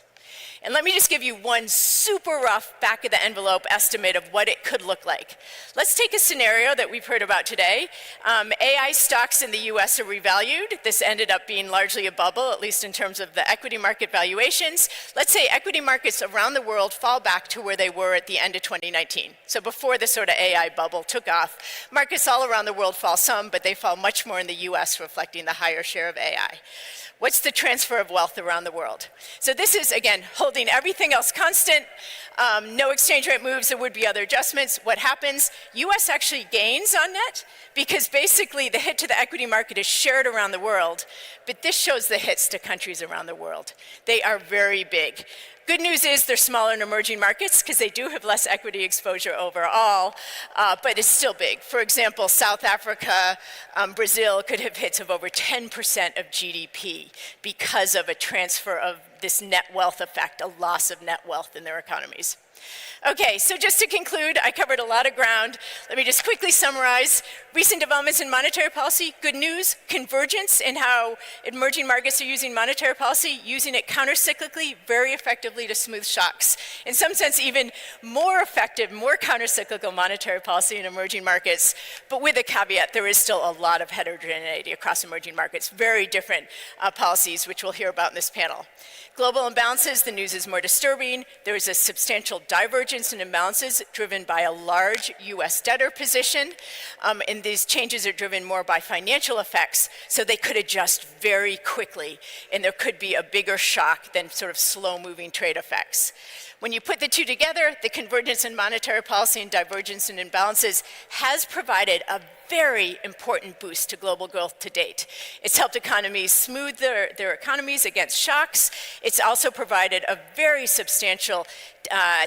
And let me just give you one super rough back of the envelope estimate of what it could look like. Let's take a scenario that we've heard about today. AI stocks in the US are revalued. This ended up being largely a bubble, at least in terms of the equity market valuations. Let's say equity markets around the world fall back to where they were at the end of 2019. So before the sort of AI bubble took off, markets all around the world fall some, but they fall much more in the US, reflecting the higher share of AI. What's the transfer of wealth around the world? So this is, again, holding everything else constant, no exchange rate moves, there would be other adjustments. What happens? US actually gains on net because basically the hit to the equity market is shared around the world, but this shows the hits to countries around the world. They are very big. Good news is they're smaller in emerging markets because they do have less equity exposure overall, but it's still big. For example, South Africa, Brazil could have hits of over 10% of GDP because of a transfer of this net wealth effect, a loss of net wealth in their economies. Okay, so just to conclude, I covered a lot of ground. Let me just quickly summarize. Recent developments in monetary policy, good news, convergence in how emerging markets are using monetary policy, using it countercyclically, very effectively to smooth shocks. In some sense, even more effective, more countercyclical monetary policy in emerging markets, but with a caveat, there is still a lot of heterogeneity across emerging markets, very different policies, which we'll hear about in this panel. Global imbalances, the news is more disturbing. There is a substantial divergence in imbalances driven by a large US debtor position, and these changes are driven more by financial effects, so they could adjust very quickly, and there could be a bigger shock than sort of slow-moving trade effects. When you put the two together, the convergence in monetary policy and divergence in imbalances has provided a very important boost to global growth to date. It's helped economies smooth their economies against shocks. It's also provided a very substantial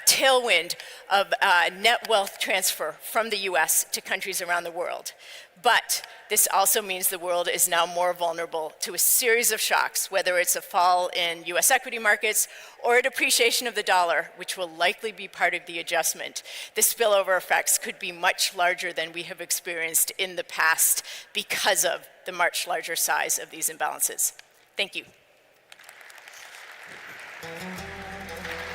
tailwind of net wealth transfer from the US to countries around the world. But this also means the world is now more vulnerable to a series of shocks, whether it's a fall in US equity markets or a depreciation of the dollar, which will likely be part of the adjustment. The spillover effects could be much larger than we have experienced in the past because of the much larger size of these imbalances. Thank you.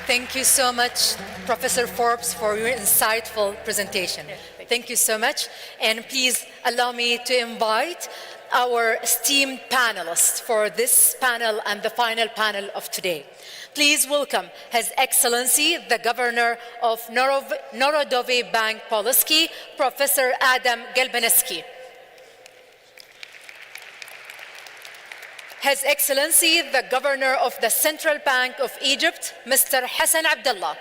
Thank you so much, Professor Forbes, for your insightful presentation. Thank you so much. And please allow me to invite our esteemed panelists for this panel and the final panel of today. Please welcome His Excellency, the Governor of Narodowy Bank Polski, Professor Adam Gelbeneski. His Excellency, the Governor of the Central Bank of Egypt, Mr. Hassan Abdullah.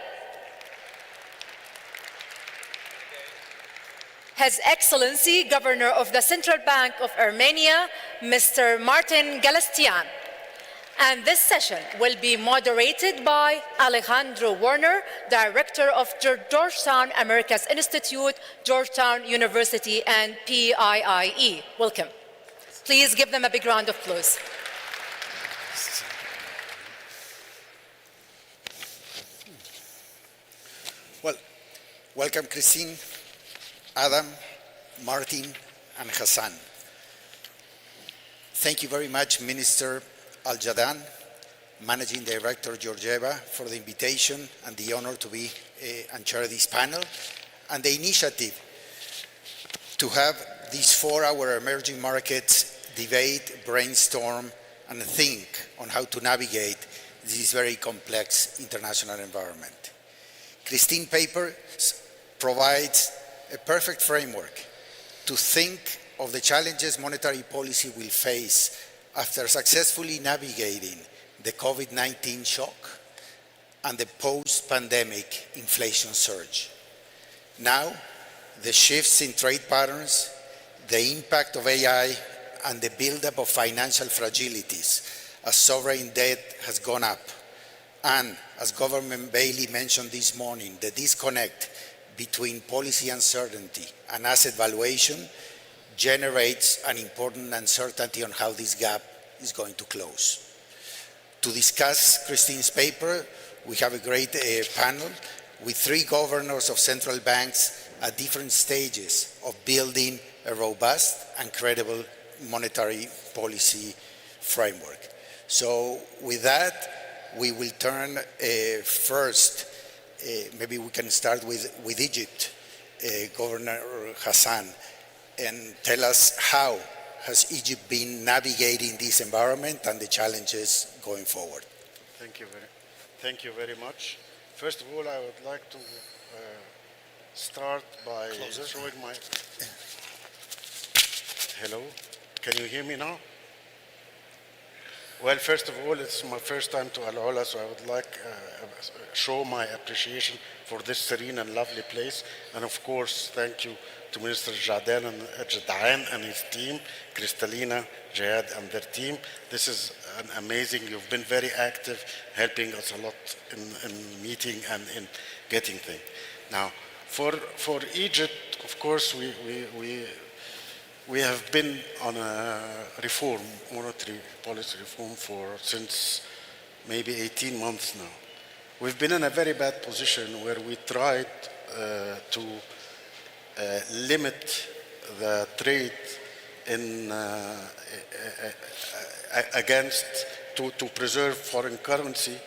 His Excellency, Governor of the Central Bank of Armenia, Mr. Martin Galastian. And this session will be moderated by Alejandro Werner, Director of Georgetown Americas Institute, Georgetown University, and PIIE. Welcome. Please give them a big round of applause. Well, welcome Christine, Adam, Martin, and Hassan. Thank you very much, Minister Al-Jadaan, Managing Director Georgieva, for the invitation and the honor to be and chair this panel, and the initiative to have this 4-hour emerging markets debate, brainstorm, and think on how to navigate this very complex international environment. Christine's paper provides a perfect framework to think of the challenges monetary policy will face after successfully navigating the COVID-19 shock and the post-pandemic inflation surge. Now, the shifts in trade patterns, the impact of AI, and the buildup of financial fragilities as sovereign debt has gone up, and as Governor Bailey mentioned this morning, the disconnect between policy uncertainty and asset valuation generates an important uncertainty on how this gap is going to close. To discuss Christine's paper, we have a great panel with 3 governors of central banks at different stages of building a robust and credible monetary policy framework. So with that, we will turn first, maybe we can start with Egypt, Governor Hassan, and tell us how has Egypt been navigating this environment and the challenges going forward. Thank you very much. First of all, I would like to start by showing my... Hello, can you hear me now? Well, first of all, it's my first time to AlUla, so I would like to show my appreciation for this serene and lovely place. And of course, thank you to Minister Jadaan and his team, Kristalina, Jihad and their team. This is an amazing, you've been very active, helping us a lot in meeting and in getting things. Now, for Egypt, of course, we have been on a reform, monetary policy reform since maybe 18 months now. We've been in a very bad position where we tried to limit the trade to preserve foreign currency,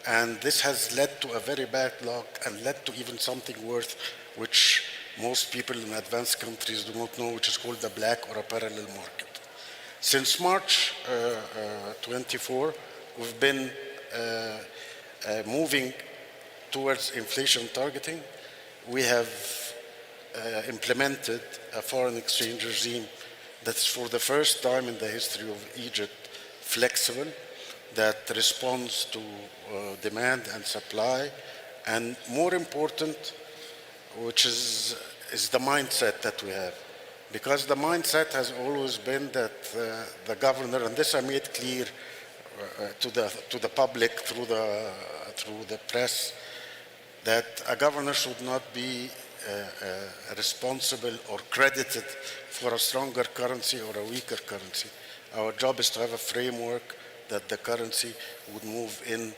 and this has led to a very bad luck and led to even something worse, which most people in advanced countries do not know, which is called the black or a parallel market. Since March 24, we've been moving towards inflation targeting. We have implemented a foreign exchange regime that's for the first time in the history of Egypt flexible, that responds to demand and supply, and more important, which is the mindset that we have. Because the mindset has always been that the governor, and this I made clear to the public through the press, that a governor should not be responsible or credited for a stronger currency or a weaker currency. Our job is to have a framework that the currency would move in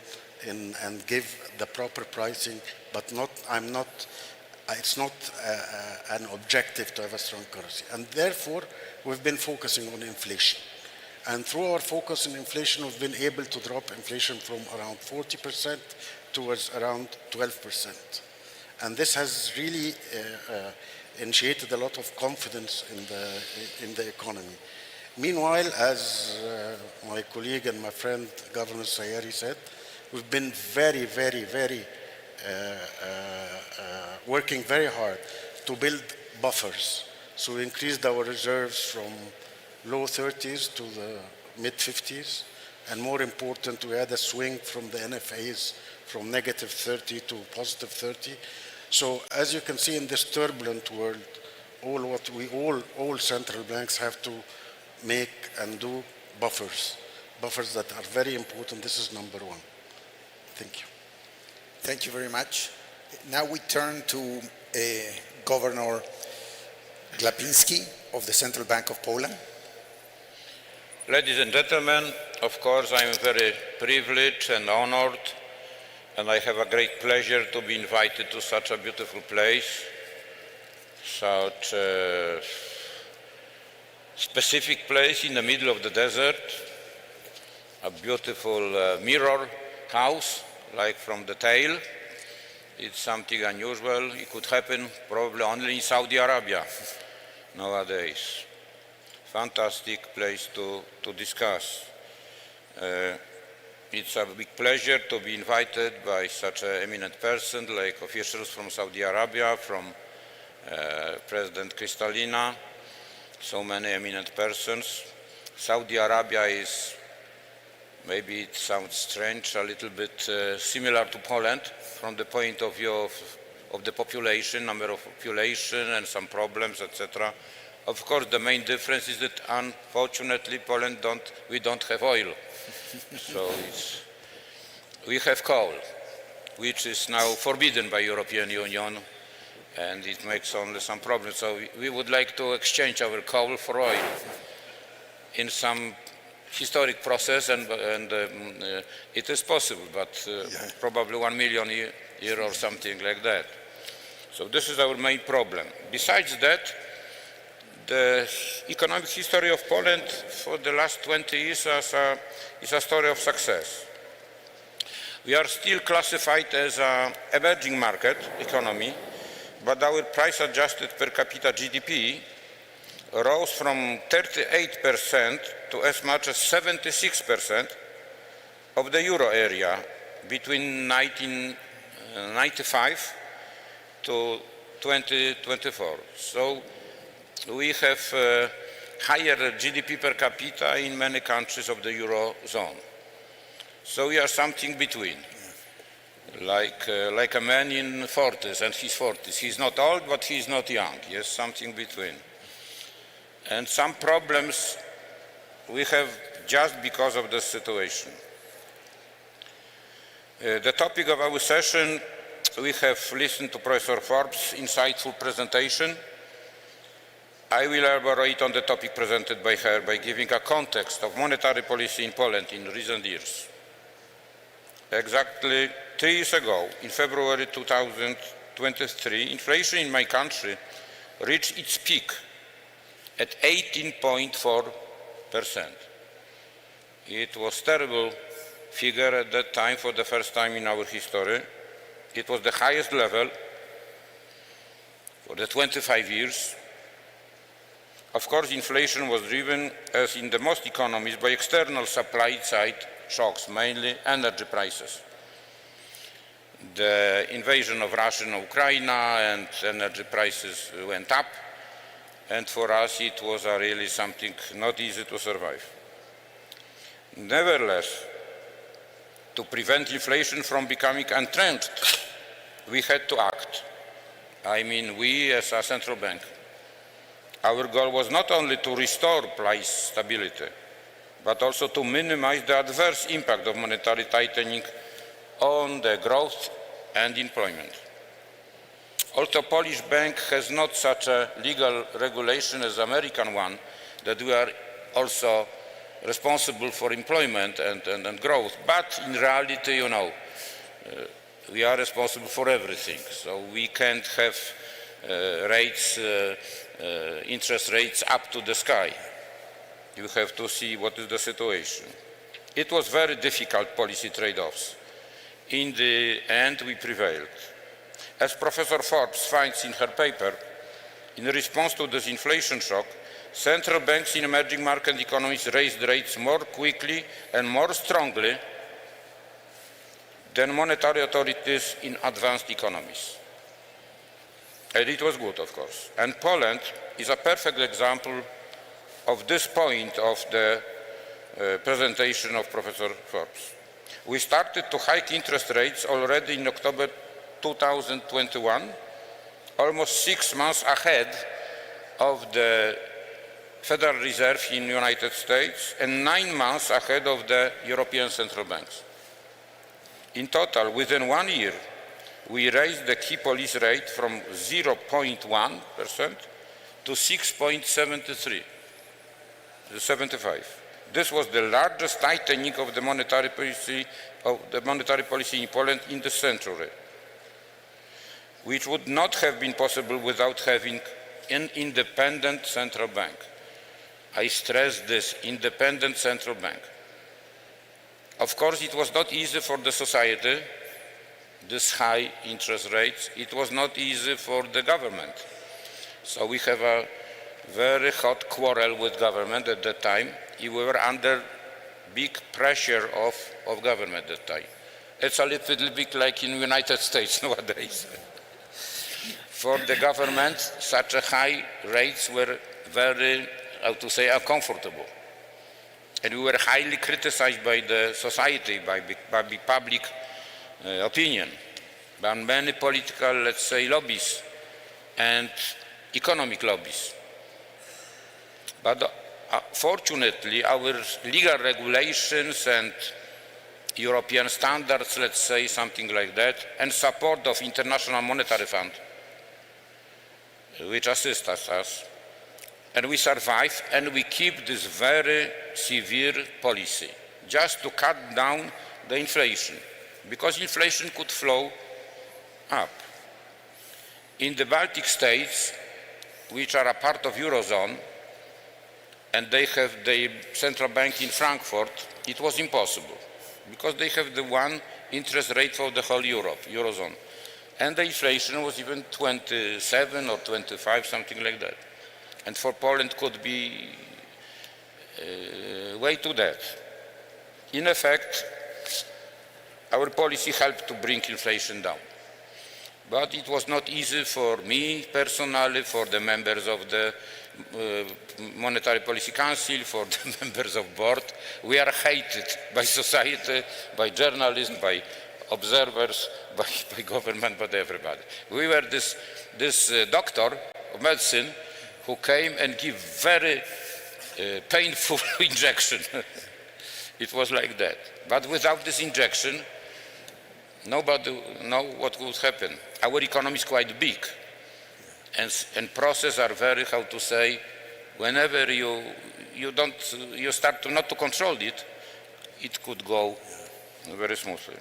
and give the proper pricing, but it's not an objective to have a strong currency. And therefore, we've been focusing on inflation. And through our focus on inflation, we've been able to drop inflation from around 40% towards around 12%. And this has really initiated a lot of confidence in the economy. Meanwhile, as my colleague and my friend, Governor Sayari said, we've been working very hard to build buffers. So we increased our reserves from low 30s to the mid 50s. And more important, we had a swing from the NFAs from negative 30 to positive 30. So as you can see in this turbulent world, all central banks have to make and do buffers. buffers that are very important. This is number one. Thank you. Thank you very much. Now we turn to Governor Glapiński of the Central Bank of Poland. Ladies and gentlemen, of course, I am very privileged and honored, and I have a great pleasure to be invited to such a beautiful place, such a specific place in the middle of the desert, a beautiful mirror house, like from the tale. It's something unusual. It could happen probably only in Saudi Arabia nowadays. Fantastic place to discuss. It's a big pleasure to be invited by such an eminent person like officials from Saudi Arabia, from President Kristalina, so many eminent persons. Saudi Arabia is, maybe it sounds strange, a little bit similar to Poland from the point of view of the population, number of population and some problems, etc. Of course, the main difference is that unfortunately Poland we don't have oil. So we have coal, which is now forbidden by European Union, and it makes only some problems. So we would like to exchange our coal for oil in some historic process, and it is possible, but probably 1 million a year or something like that. So this is our main problem. Besides that, the economic history of Poland for the last 20 years is a story of success. We are still classified as an emerging market economy, but our price-adjusted per capita GDP rose from 38% to as much as 76% of the euro area between 1995 to 2024. So we have higher GDP per capita in many countries of the Eurozone. So we are something between, like a man in 40s and his 40s. He's not old, but he's not young. Yes, something between. And some problems we have just because of the situation. The topic of our session, we have listened to Professor Forbes' insightful presentation. I will elaborate on the topic presented by her by giving a context of monetary policy in Poland in recent years. Exactly 3 years ago, in February 2023, inflation in my country reached its peak at 18.4%. It was a terrible figure at that time for the first time in our history. It was the highest level for the 25 years. Of course, inflation was driven, as in the most economies, by external supply-side shocks, mainly energy prices. The invasion of Russia and Ukraine and energy prices went up, and for us it was really something not easy to survive. Nevertheless, to prevent inflation from becoming entrenched, we had to act. I mean, we as a central bank. Our goal was not only to restore price stability, but also to minimize the adverse impact of monetary tightening on the growth and employment. Although Polish bank has not such a legal regulation as the American one, that we are also responsible for employment and growth, but in reality, you know, we are responsible for everything. So we can't have interest rates up to the sky. You have to see what is the situation. It was very difficult policy trade-offs. In the end, we prevailed. As Professor Forbes finds in her paper, in response to this inflation shock, central banks in emerging market economies raised rates more quickly and more strongly than monetary authorities in advanced economies. And it was good, of course. And Poland is a perfect example of this point of the presentation of Professor Forbes. We started to hike interest rates already in October 2021, almost 6 months ahead of the Federal Reserve in the United States and 9 months ahead of the European central banks. In total, within 1 year, we raised the key policy rate from 0.1% to 6.75. This was the largest tightening of the monetary policy in Poland in the century, which would not have been possible without having an independent central bank. I stress this, independent central bank. Of course, it was not easy for the society, this high interest rates. It was not easy for the government. So we have a very hot quarrel with government at that time. We were under big pressure of government at that time. It's a little bit like in the United States nowadays. For the government, such a high rates were very, how to say, uncomfortable. And we were highly criticized by the society, by public opinion, by many political, let's say, lobbies and economic lobbies. But fortunately, our legal regulations and European standards, let's say something like that, and support of International Monetary Fund, which assists us, and we survive, and we keep this very severe policy, just to cut down the inflation, because inflation could flow up. In the Baltic states, which are a part of Eurozone, and they have the central bank in Frankfurt, it was impossible, because they have the one interest rate for the whole Eurozone. And the inflation was even 27 or 25, something like that. And for Poland could be way to that. In effect, our policy helped to bring inflation down. But it was not easy for me personally, for the members of the Monetary Policy Council, for the members of board. We are hated by society, by journalists, by observers, by government, by everybody. We were this doctor of medicine who came and gave very painful injection. It was like that. But without this injection, nobody knows what would happen. Our economy is quite big, and processes are very, how to say, whenever you start not to control it, it could go very smoothly.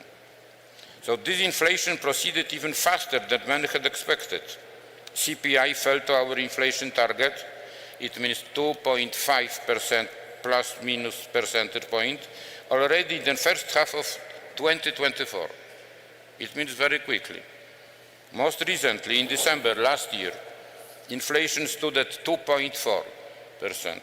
So this inflation proceeded even faster than many had expected. CPI fell to our inflation target. It means 2.5% plus minus percentage point already in the first half of 2024. It means very quickly. Most recently, in December last year, inflation stood at 2.4%.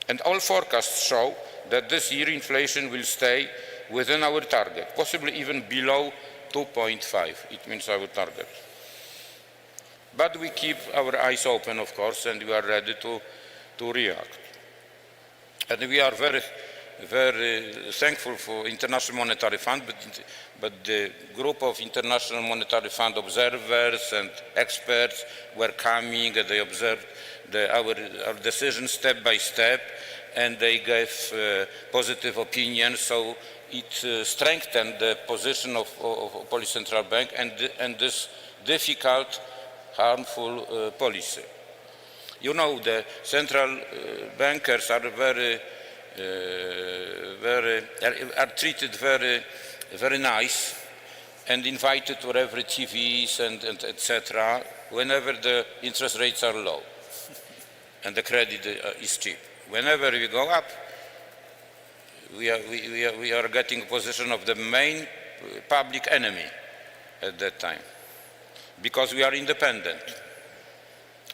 And all forecasts show that this year inflation will stay within our target, possibly even below 2.5. It means our target. But we keep our eyes open, of course, and we are ready to react. And we are very, very thankful for International Monetary Fund, but the group of International Monetary Fund observers and experts were coming, and they observed our decisions step by step, and they gave positive opinions. So it strengthened the position of Polish Central Bank and this difficult, harmful policy. You know, the central bankers are are treated very nice and invited to every TVs and etc. whenever the interest rates are low and the credit is cheap. Whenever we go up, we are getting a position of the main public enemy at that time, because we are independent.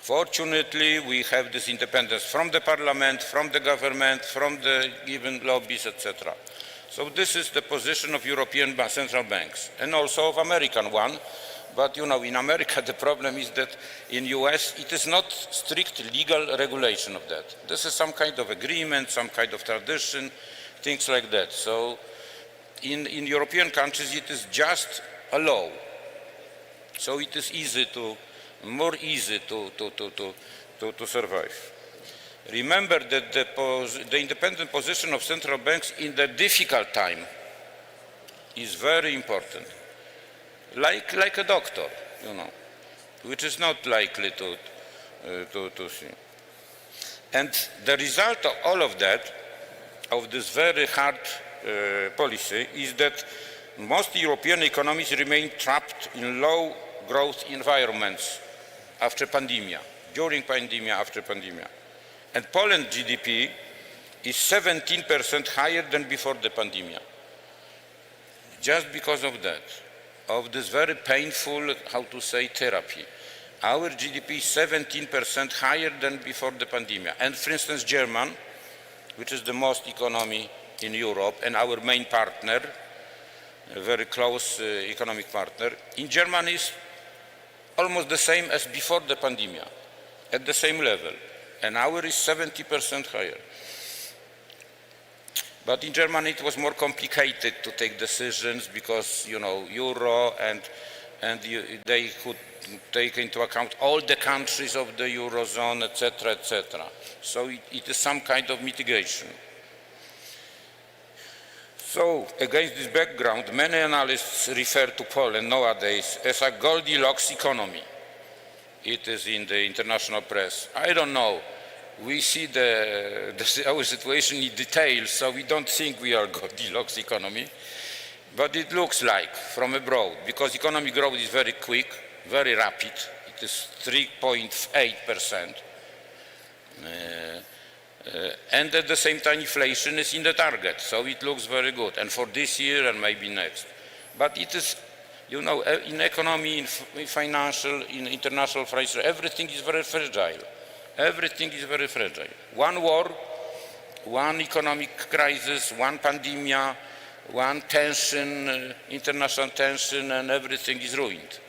Fortunately, we have this independence from the parliament, from the government, from the given lobbies, etc. So this is the position of European central banks, and also of American one. But you know, in America, the problem is that in US, it is not strict legal regulation of that. This is some kind of agreement, some kind of tradition, things like that. So in European countries, it is just a law. So it is more easy to survive. Remember that the independent position of central banks in the difficult time is very important. Like a doctor, you know, which is not likely to see. And the result of all of that, of this very hard policy, is that most European economies remain trapped in low growth environments after pandemia, during pandemia, after pandemia. And Poland GDP is 17% higher than before the pandemia. Just because of that, of this very painful, how to say, therapy. Our GDP is 17% higher than before the pandemia. And for instance, Germany, which is the most economy in Europe and our main partner, a very close economic partner, in Germany is almost the same as before the pandemia, at the same level. And our is 70% higher. But in Germany it was more complicated to take decisions because, you know, euro and they could take into account all the countries of the eurozone, etc., etc. So it is some kind of mitigation. So against this background, many analysts refer to Poland nowadays as a Goldilocks economy. It is in the international press. I don't know. We see our situation in detail, so we don't think we are Goldilocks economy, but it looks like from abroad, because economic growth is very quick, very rapid. It is 3.8%. And at the same time, inflation is in the target, so it looks very good, and for this year and maybe next. But it is, you know, in economy, in financial, in international finance, everything is very fragile. Everything is very fragile. One war, one economic crisis, one pandemia, one tension, international tension, and everything is ruined.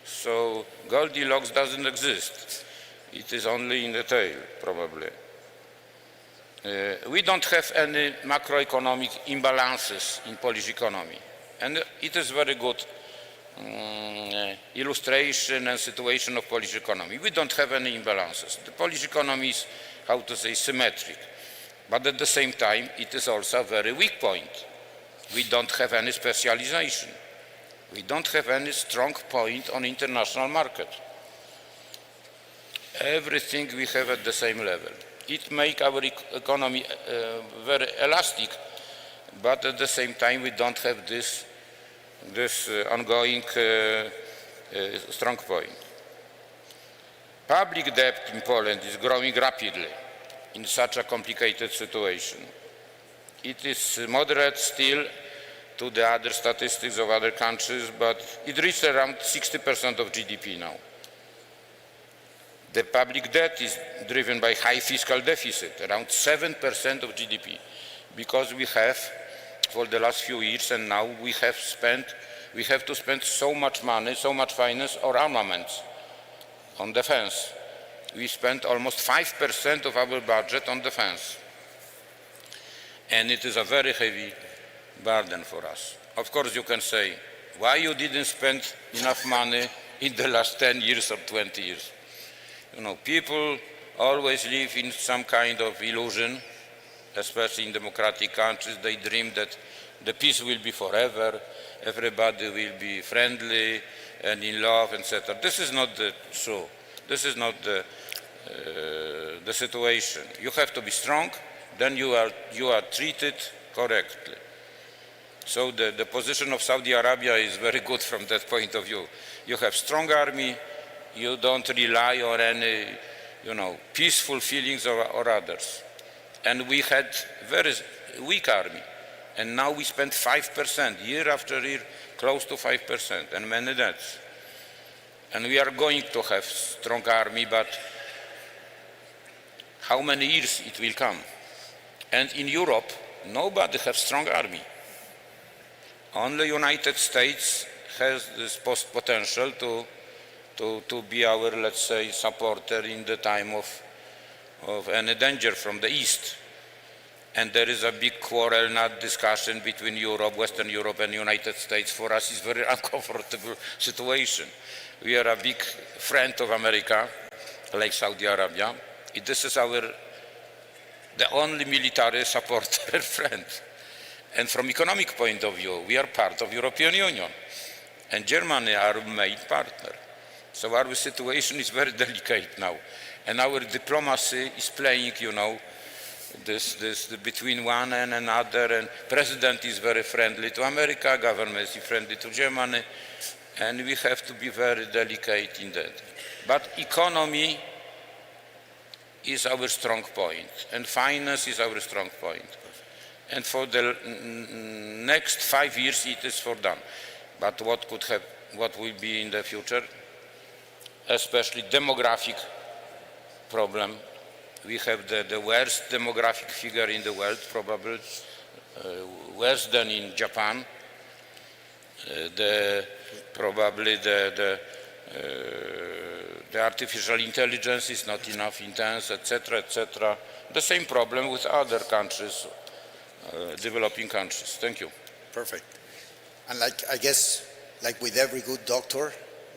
So Goldilocks doesn't exist. It is only in the tail, probably. We don't have any macroeconomic imbalances in Polish economy. And it is very good illustration and situation of Polish economy. We don't have any imbalances. The Polish economy is, how to say, symmetric. But at the same time, it is also a very weak point. We don't have any specialization. We don't have any strong point on international market. Everything we have at the same level. It makes our economy very elastic, but at the same time we don't have this ongoing strong point. Public debt in Poland is growing rapidly in such a complicated situation. It is moderate still to the other statistics of other countries, but it reached around 60% of GDP now. The public debt is driven by high fiscal deficit, around 7% of GDP, because we have, for the last few years, and now we have to spend so much money, so much finance or armaments on defense. We spend almost 5% of our budget on defense. And it is a very heavy burden for us. Of course, you can say, why you didn't spend enough money in the last 10 years or 20 years? You know, people always live in some kind of illusion, especially in democratic countries. They dream that the peace will be forever, everybody will be friendly and in love, etc. This is not the true. This is not the situation. You have to be strong, then you are treated correctly. So the position of Saudi Arabia is very good from that point of view. You have strong army, you don't rely on any, you know, peaceful feelings or others. And we had very weak army. And now we spend 5%, year after year, close to 5%, and many deaths. And we are going to have strong army, but how many years it will come? And in Europe, nobody has strong army. Only United States has this potential to be our, let's say, supporter in the time of any danger from the East. And there is a big quarrel, not discussion between Europe, Western Europe and United States. For us, it's a very uncomfortable situation. We are a big friend of America, like Saudi Arabia. This is our the only military supporter friend. And from economic point of view, we are part of European Union, and Germany are main partner. So our situation is very delicate now, and our diplomacy is playing, you know, this between one and another, and president is very friendly to America, government is friendly to Germany, and we have to be very delicate in that. But economy is our strong point, and finance is our strong point. And for the next 5 years it is for done. But what will be in the future, especially demographic problem. We have the worst demographic figure in the world, probably worse than in Japan. Probably the artificial intelligence is not enough intense, etc., etc. The same problem with other countries, developing countries. Thank you. Perfect. And I guess, like with every good doctor,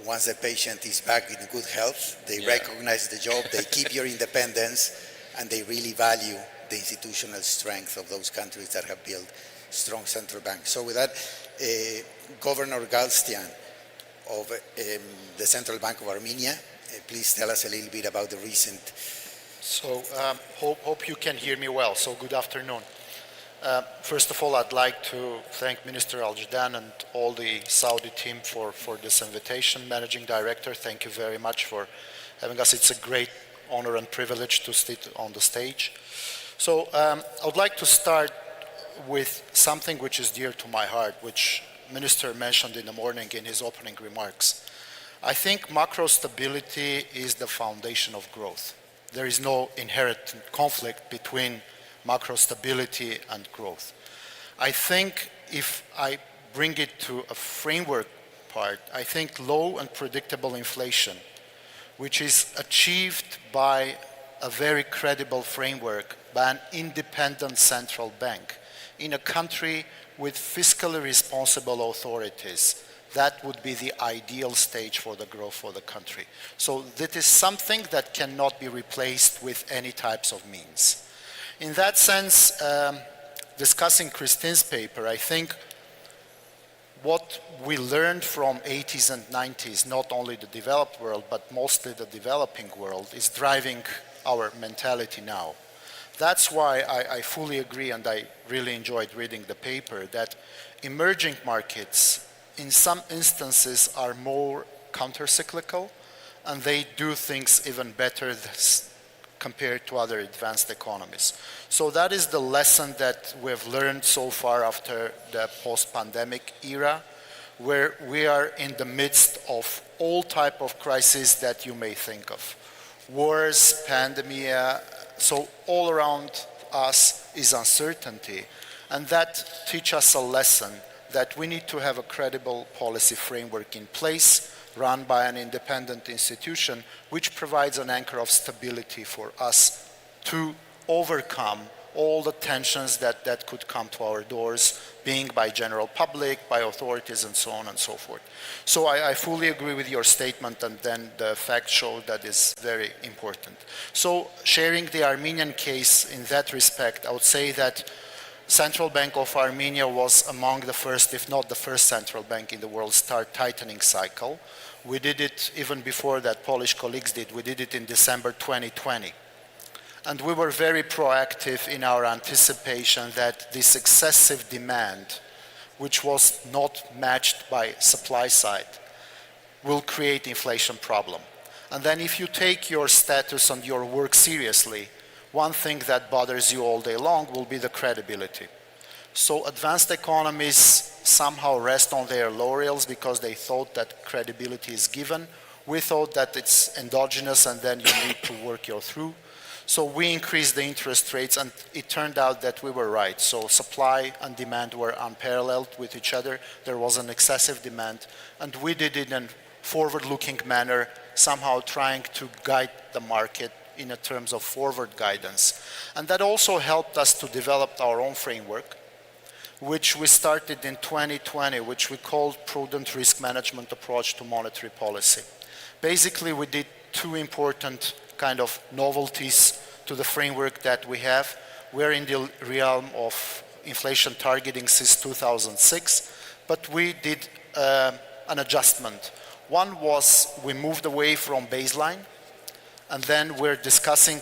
once the patient is back in good health, they recognize the job, they keep your independence, and they really value the institutional strength of those countries that have built strong central banks. So with that, Governor Galstian of the Central Bank of Armenia, please tell us a little bit about the recent. So hope you can hear me well. So good afternoon. First of all, I'd like to thank Minister Al-Jadaan and all the Saudi team for this invitation. Managing Director, thank you very much for having us. It's a great honor and privilege to sit on the stage. So I would like to start with something which is dear to my heart, which Minister mentioned in the morning in his opening remarks. I think macro stability is the foundation of growth. There is no inherent conflict between macro stability and growth. I think if I bring it to a framework part, I think low and predictable inflation, which is achieved by a very credible framework by an independent central bank in a country with fiscally responsible authorities, that would be the ideal stage for the growth for the country. So that is something that cannot be replaced with any types of means. In that sense, discussing Christine's paper, I think what we learned from 80s and 90s, not only the developed world, but mostly the developing world, is driving our mentality now. That's why I fully agree, and I really enjoyed reading the paper, that emerging markets in some instances are more counter-cyclical, and they do things even better compared to other advanced economies. So that is the lesson that we've learned so far after the post-pandemic era, where we are in the midst of all type of crises that you may think of. Wars, pandemia, so all around us is uncertainty. And that teaches us a lesson that we need to have a credible policy framework in place, run by an independent institution, which provides an anchor of stability for us to overcome all the tensions that could come to our doors, being by general public, by authorities, and so on and so forth. So I fully agree with your statement, and then the facts show that is very important. So sharing the Armenian case in that respect, I would say that Central Bank of Armenia was among the first, if not the first central bank in the world, start tightening cycle. We did it even before that Polish colleagues did. We did it in December 2020. And we were very proactive in our anticipation that this excessive demand, which was not matched by supply side, will create inflation problem. And then if you take your status and your work seriously, one thing that bothers you all day long will be the credibility. So advanced economies somehow rest on their laurels because they thought that credibility is given. We thought that it's endogenous and then you need to work your through. So we increased the interest rates, and it turned out that we were right. So supply and demand were unparalleled with each other. There was an excessive demand, and we did it in a forward-looking manner, somehow trying to guide the market in terms of forward guidance. And that also helped us to develop our own framework, which we started in 2020, which we called Prudent Risk Management Approach to Monetary Policy. Basically, we did two important kind of novelties to the framework that we have. We're in the realm of inflation targeting since 2006, but we did an adjustment. One was we moved away from baseline, and then we're discussing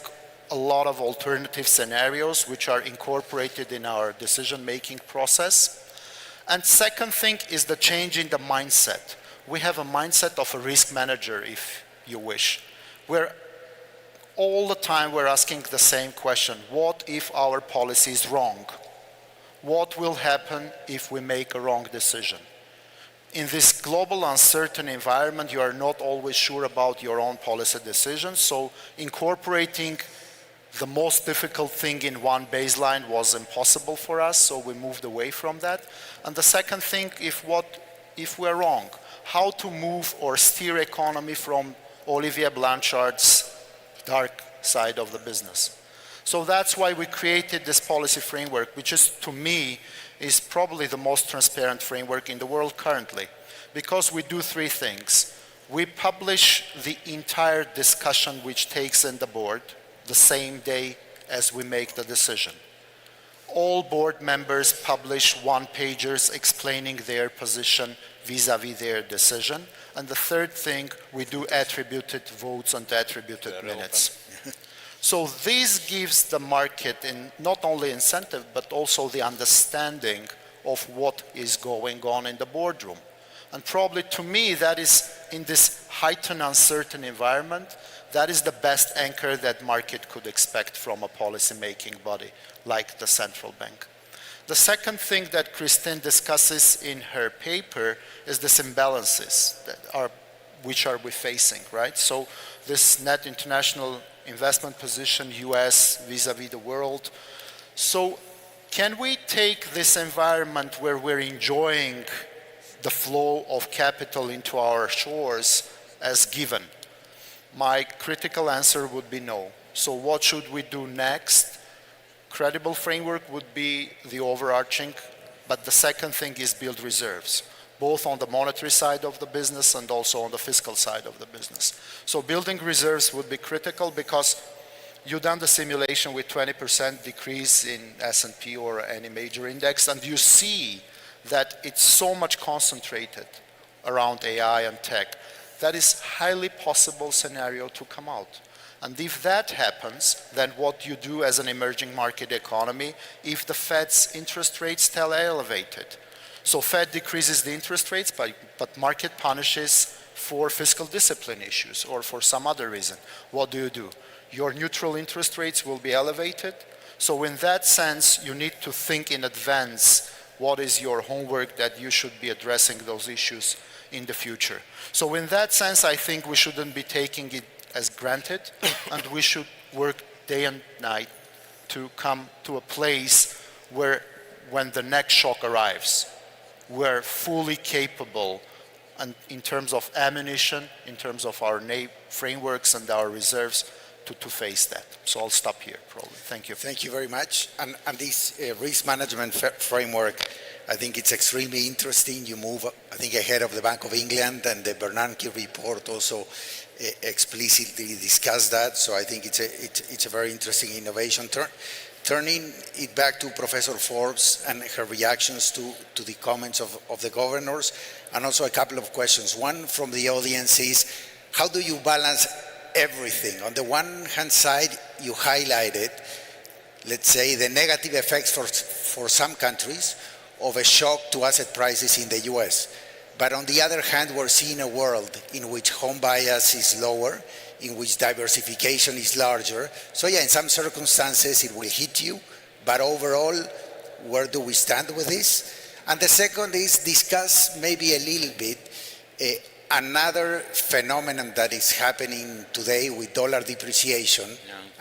a lot of alternative scenarios which are incorporated in our decision-making process. And second thing is the change in the mindset. We have a mindset of a risk manager, if you wish. All the time we're asking the same question: what if our policy is wrong? What will happen if we make a wrong decision? In this global uncertain environment, you are not always sure about your own policy decisions, so incorporating the most difficult thing in one baseline was impossible for us, so we moved away from that. And the second thing, if we're wrong, how to move or steer economy from Olivier Blanchard's dark side of the business. So that's why we created this policy framework, which is, to me, is probably the most transparent framework in the world currently, because we do three things. We publish the entire discussion which takes in the board the same day as we make the decision. All board members publish one-pagers explaining their position vis-à-vis their decision. And the third thing, we do attributed votes and attributed minutes. So this gives the market not only incentive, but also the understanding of what is going on in the boardroom. And probably to me, that is, in this heightened uncertain environment, that is the best anchor that market could expect from a policy-making body like the central bank. The second thing that Christine discusses in her paper is this imbalances which are we facing, right? So this net international investment position, US vis-a-vis the world. So can we take this environment where we're enjoying the flow of capital into our shores as given? My critical answer would be no. So what should we do next? Credible framework would be the overarching, but the second thing is build reserves, both on the monetary side of the business and also on the fiscal side of the business. So building reserves would be critical because you've done the simulation with 20% decrease in S&P or any major index, and you see that it's so much concentrated around AI and tech. That is highly possible scenario to come out. And if that happens, then what you do as an emerging market economy, if the Fed's interest rates stay elevated. So Fed decreases the interest rates, but market punishes for fiscal discipline issues or for some other reason. What do? Your neutral interest rates will be elevated. So in that sense, you need to think in advance what is your homework that you should be addressing those issues in the future. So in that sense, I think we shouldn't be taking it as granted, and we should work day and night to come to a place where, when the next shock arrives, we're fully capable, and in terms of ammunition, in terms of our frameworks and our reserves, to face that. So I'll stop here, probably. Thank you. Thank you very much. And this risk management framework, I think it's extremely interesting. You move, I think, ahead of the Bank of England, and the Bernanke report also explicitly discussed that. So I think it's a very interesting innovation. Turning it back to Professor Forbes and her reactions to the comments of the governors, and also a couple of questions. One from the audience is, how do you balance everything? On the one hand side, you highlighted, let's say, the negative effects for some countries of a shock to asset prices in the US. But on the other hand, we're seeing a world in which home bias is lower, in which diversification is larger. So yeah, in some circumstances it will hit you, but overall, where do we stand with this? And the second is discuss maybe a little bit another phenomenon that is happening today with dollar depreciation,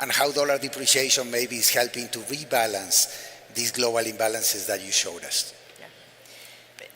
and how dollar depreciation maybe is helping to rebalance these global imbalances that you showed us.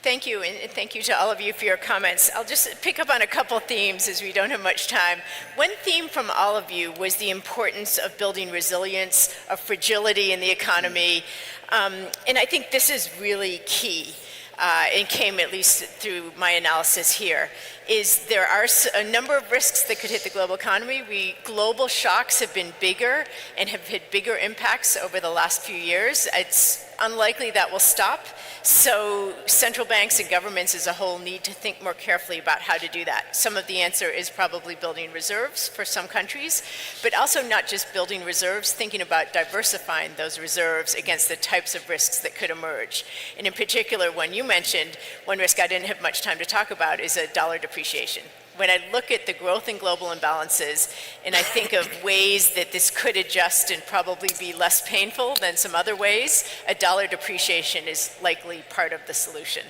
Thank you, and thank you to all of you for your comments. I'll just pick up on a couple themes as we don't have much time. One theme from all of you was the importance of building resilience, of fragility in the economy, and I think this is really key, and came at least through my analysis here. is there are a number of risks that could hit the global economy. Global shocks have been bigger and have had bigger impacts over the last few years. It's unlikely that will stop. So central banks and governments as a whole need to think more carefully about how to do that. Some of the answer is probably building reserves for some countries, but also not just building reserves, thinking about diversifying those reserves against the types of risks that could emerge. And in particular, one you mentioned, one risk I didn't have much time to talk about is a dollar depreciation. When I look at the growth in global imbalances and I think of ways that this could adjust and probably be less painful than some other ways, a dollar depreciation is likely part of the solution.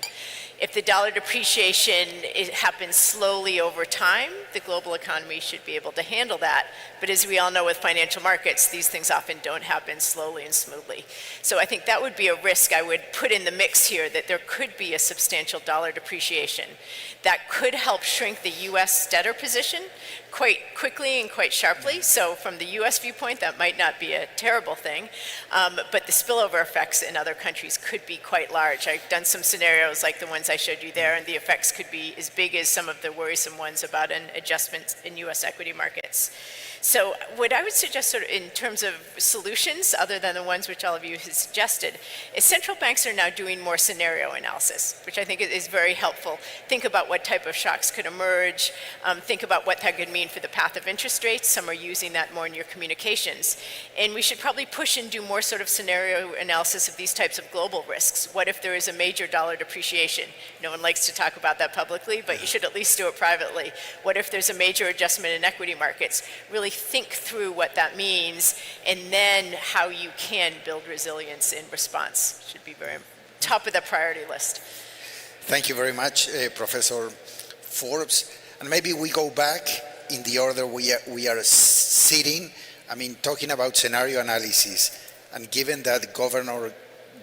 If the dollar depreciation happens slowly over time, the global economy should be able to handle that. But as we all know with financial markets, these things often don't happen slowly and smoothly. So I think that would be a risk I would put in the mix here, that there could be a substantial dollar depreciation. That could help shrink the U.S. debtor position quite quickly and quite sharply. So from the U.S. viewpoint, that might not be a terrible thing. But the spillover effects in other countries could be quite large. I've done some scenarios like the ones I showed you there, and the effects could be as big as some of the worrisome ones about an adjustment in U.S. equity markets. So what I would suggest sort of in terms of solutions, other than the ones which all of you have suggested, is central banks are now doing more scenario analysis, which I think is very helpful. Think about what type of shocks could emerge. Think about what that could mean for the path of interest rates. Some are using that more in your communications. And we should probably push and do more sort of scenario analysis of these types of global risks. What if there is a major dollar depreciation? No one likes to talk about that publicly, but you should at least do it privately. What if there's a major adjustment in equity markets? Really think through what that means and then how you can build resilience in response. Should be very top of the priority list. Thank you very much, Professor Forbes. And maybe we go back in the order we are sitting. I mean, talking about scenario analysis, and given that Governor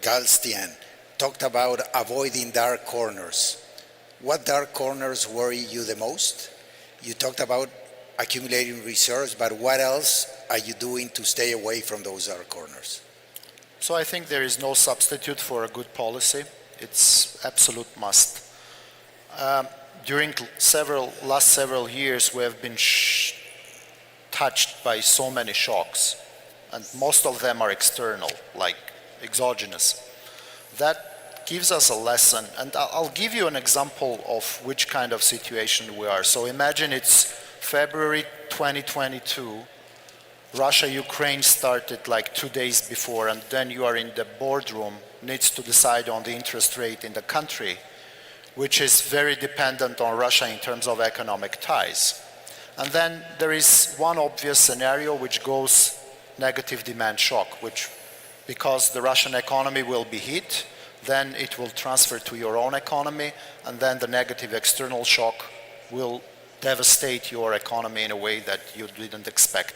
Galstian talked about avoiding dark corners, what dark corners worry you the most? You talked about accumulating reserves, but what else are you doing to stay away from those dark corners? So I think there is no substitute for a good policy. It's absolute must. During last several years, we have been touched by so many shocks, and most of them are external, like exogenous. That gives us a lesson, and I'll give you an example of which kind of situation we are. So imagine it's February 2022, Russia-Ukraine started like 2 days before, and then you are in the boardroom, needs to decide on the interest rate in the country, which is very dependent on Russia in terms of economic ties. And then there is one obvious scenario which goes negative demand shock, which because the Russian economy will be hit, then it will transfer to your own economy, and then the negative external shock will devastate your economy in a way that you didn't expect.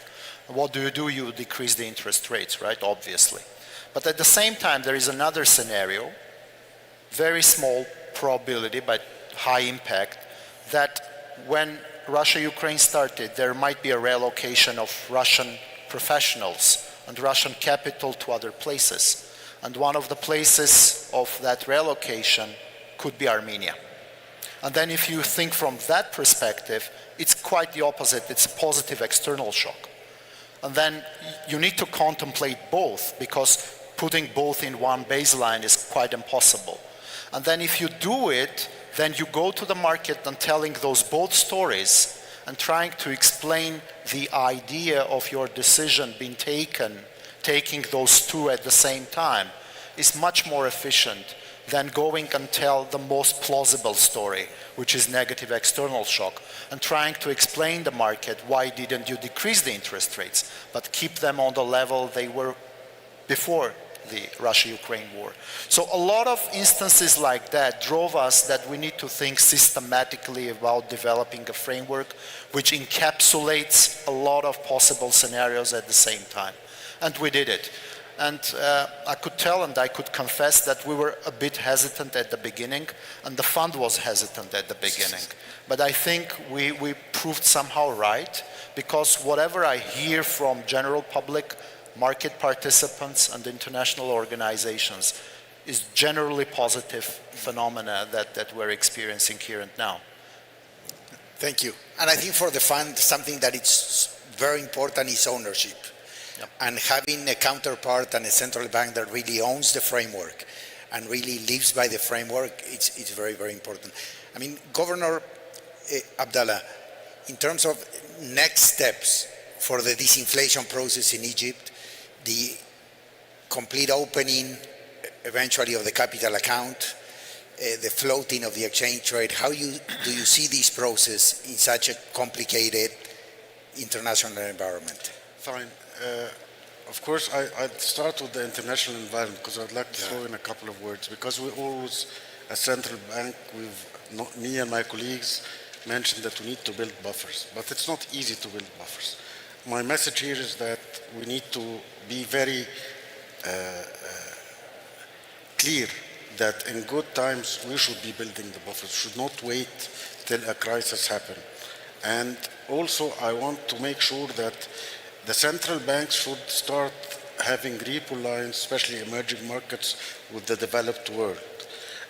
And what do? You decrease the interest rates, right? Obviously. But at the same time, there is another scenario, very small probability, but high impact, that when Russia-Ukraine started, there might be a relocation of Russian professionals and Russian capital to other places. And one of the places of that relocation could be Armenia. And then if you think from that perspective, it's quite the opposite. It's a positive external shock. And then you need to contemplate both, because putting both in one baseline is quite impossible. And then if you do it, then you go to the market and telling those both stories and trying to explain the idea of your decision being taking those two at the same time is much more efficient than going and tell the most plausible story, which is negative external shock, and trying to explain the market why didn't you decrease the interest rates, but keep them on the level they were before the Russia-Ukraine war. So a lot of instances like that drove us that we need to think systematically about developing a framework which encapsulates a lot of possible scenarios at the same time. And we did it. And I could tell and I could confess that we were a bit hesitant at the beginning, and the fund was hesitant at the beginning. But I think we proved somehow right, because whatever I hear from general public, market participants and international organizations is generally positive phenomena that we're experiencing here and now. Thank you. And I think for the fund, something that is very important is ownership. And having a counterpart and a central bank that really owns the framework and really lives by the framework, it's very, very important. I mean, Governor Abdallah, in terms of next steps for the disinflation process in Egypt, the complete opening eventually of the capital account, the floating of the exchange rate, do you see this process in such a complicated international environment? Fine. Of course, I'd start with the international environment because I'd like to throw in a couple of words because we always, as central bank, me and my colleagues mentioned that we need to build buffers, but it's not easy to build buffers. My message here is that we need to be very clear that in good times we should be building the buffers, should not wait till a crisis happens. And also I want to make sure that the central banks should start having repo lines, especially emerging markets, with the developed world.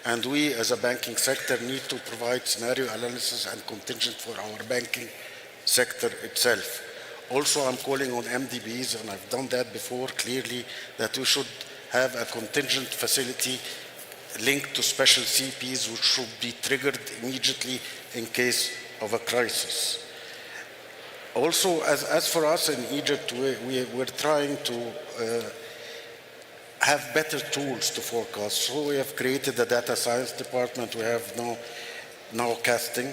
And we as a banking sector need to provide scenario analysis and contingent for our banking sector itself. Also, I'm calling on MDBs, and I've done that before clearly, that we should have a contingent facility linked to special CPs which should be triggered immediately in case of a crisis. Also, as for us in Egypt, we're trying to have better tools to forecast. So we have created a data science department. We have nowcasting.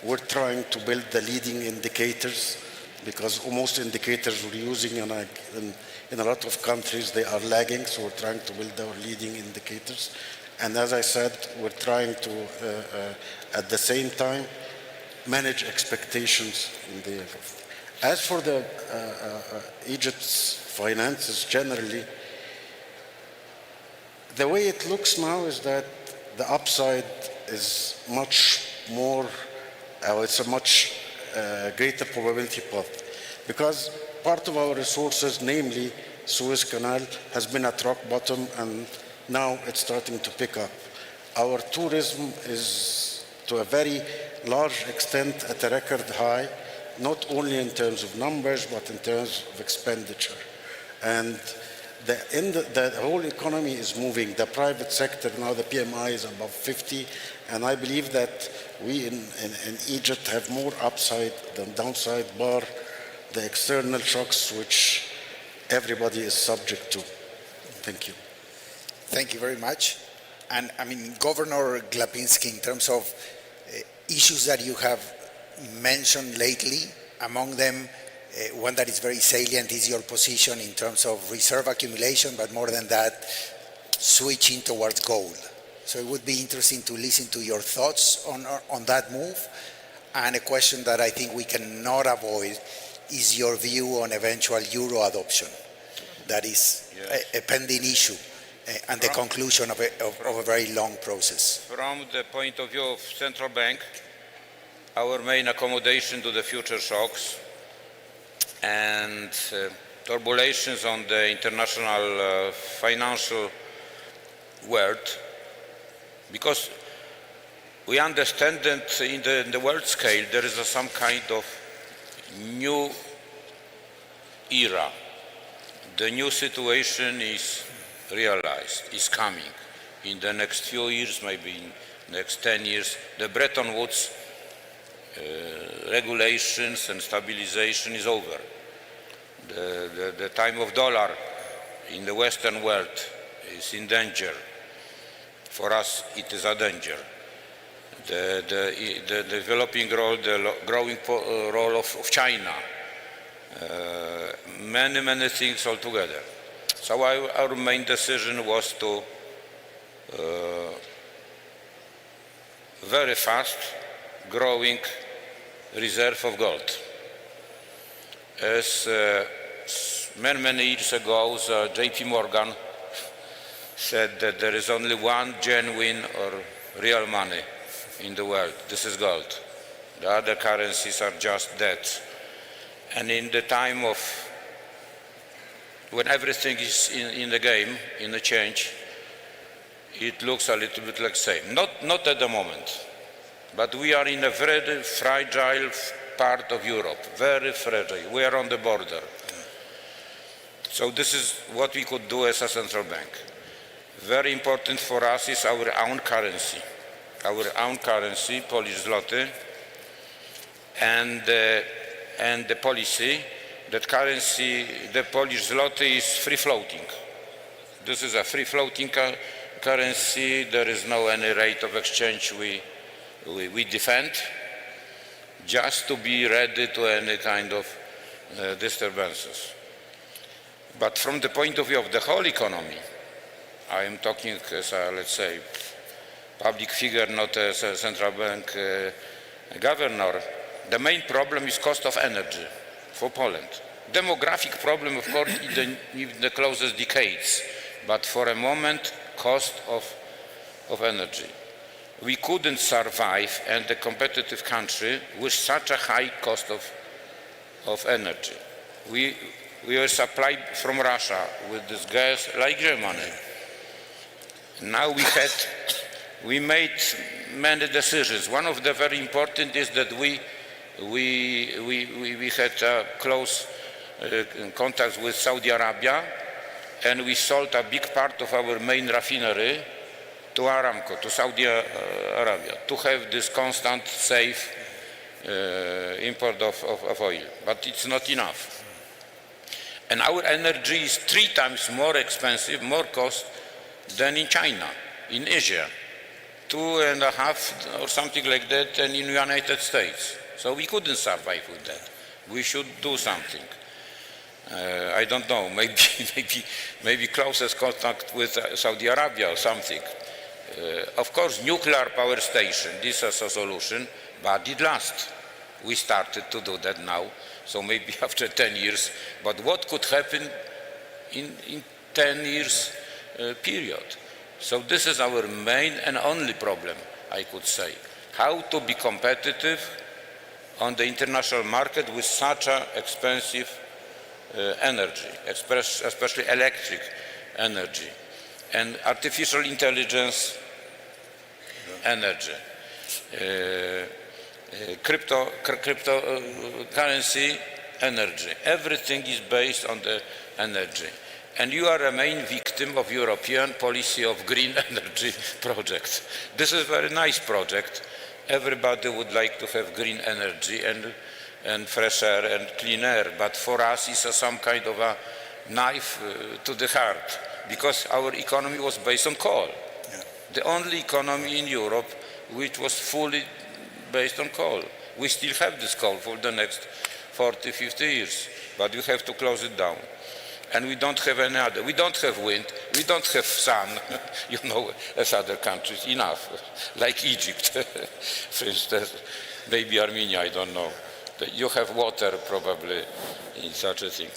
We're trying to build the leading indicators because most indicators we're using in a lot of countries, they are lagging. So we're trying to build our leading indicators. And as I said, we're trying to, at the same time, manage expectations in the. As for the Egypt's finances generally, the way it looks now is that the upside is much more, it's a much greater probability path, because part of our resources, namely Suez Canal, has been at rock bottom and now it's starting to pick up. Our tourism is to a very large extent at a record high, not only in terms of numbers, but in terms of expenditure. And the whole economy is moving. The private sector, now the PMI is above 50, and I believe that we in Egypt have more upside than downside, bar the external shocks which everybody is subject to. Thank you. Thank you very much. And I mean, Governor Glapinski, in terms of issues that you have mentioned lately, among them, one that is very salient is your position in terms of reserve accumulation, but more than that, switching towards gold. So it would be interesting to listen to your thoughts on that move. And a question that I think we cannot avoid is your view on eventual euro adoption. That is a pending issue and the conclusion of a very long process. From the point of view of central bank, our main accommodation to the future shocks and turbulations on the international financial world, because we understand that in the world scale there is some kind of new era. The new situation is realized, is coming. In the next few years, maybe in the next 10 years, the Bretton Woods regulations and stabilization is over. The time of dollar in the Western world is in danger. For us, it is a danger. The developing role, the growing role of China, many things altogether. So our main decision was to very fast growing reserve of gold. As many years ago, JP Morgan said that there is only one genuine or real money in the world. This is gold. The other currencies are just debt. And in the time of when everything is in the game, in the change, it looks a little bit like same. Not at the moment. But we are in a very fragile part of Europe, very fragile. We are on the border. So this is what we could do as a central bank. Very important for us is our own currency. Our own currency, Polish zloty, and the policy that currency, the Polish zloty is free floating. This is a free floating currency. There is no any rate of exchange we defend, just to be ready to any kind of disturbances. But from the point of view of the whole economy, I am talking as a, let's say, public figure, not as a central bank governor. The main problem is cost of energy for Poland. Demographic problem, of course, in the closest decades, but for a moment, cost of energy. We couldn't survive in a competitive country with such a high cost of energy. We were supplied from Russia with this gas like Germany. Now we made many decisions. One of the very important is that we had close contacts with Saudi Arabia, and we sold a big part of our main refinery to Aramco, to Saudi Arabia, to have this constant, safe import of oil. But it's not enough. And our energy is 3 times more expensive, more cost than in China, in Asia, 2.5 or something like that, and in the United States. So we couldn't survive with that. We should do something. I don't know, maybe closest contact with Saudi Arabia or something. Of course, nuclear power station, this is a solution, but it lasts. We started to do that now, so maybe after 10 years. But what could happen in 10 years period? So this is our main and only problem, I could say. How to be competitive on the international market with such an expensive energy, especially electric energy, and artificial intelligence energy, cryptocurrency energy. Everything is based on the energy. And you are a main victim of European policy of green energy projects. This is a very nice project. Everybody would like to have green energy and fresh air and clean air, but for us it's some kind of a knife to the heart, because our economy was based on coal. Yeah. The only economy in Europe which was fully based on coal. We still have this coal for the next 40, 50 years, but we have to close it down. And we don't have any other. We don't have wind, we don't have sun, you know, as other countries, enough, like Egypt, for instance, maybe Armenia, I don't know. You have water probably in such a thing.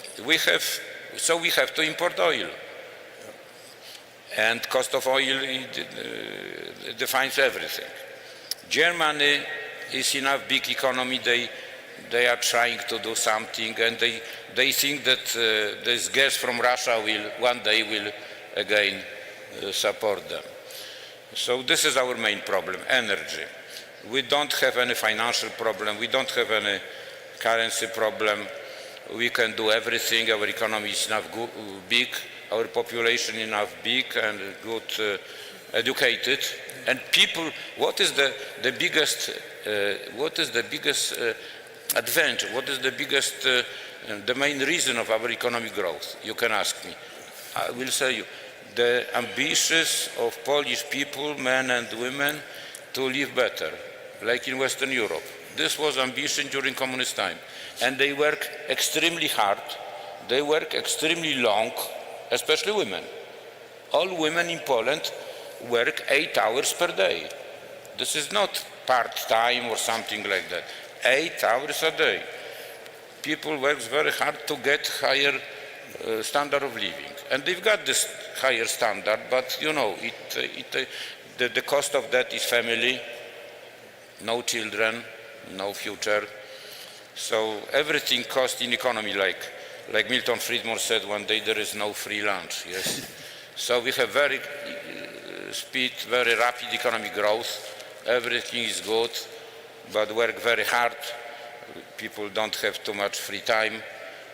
So we have to import oil. And cost of oil defines everything. Germany is enough big economy, they are trying to do something, and they think that this gas from Russia one day will again support them. So this is our main problem, energy. We don't have any financial problem, we don't have any currency problem. We can do everything, our economy is enough big, our population enough big and good educated. And people, what is the biggest advantage, what is the biggest, the main reason of our economic growth? You can ask me. I will say you, the ambitions of Polish people, men and women, to live better, like in Western Europe. This was ambition during communist time. And they work extremely hard, they work extremely long, especially women. All women in Poland work 8 hours per day. This is not part-time or something like that. 8 hours a day. People work very hard to get higher standard of living. And they've got this higher standard, but you know, the cost of that is family, no children, no future. So everything costs in economy, like Milton Friedman said one day, there is no free lunch, yes? So we have very rapid economic growth, everything is good, but work very hard. People don't have too much free time.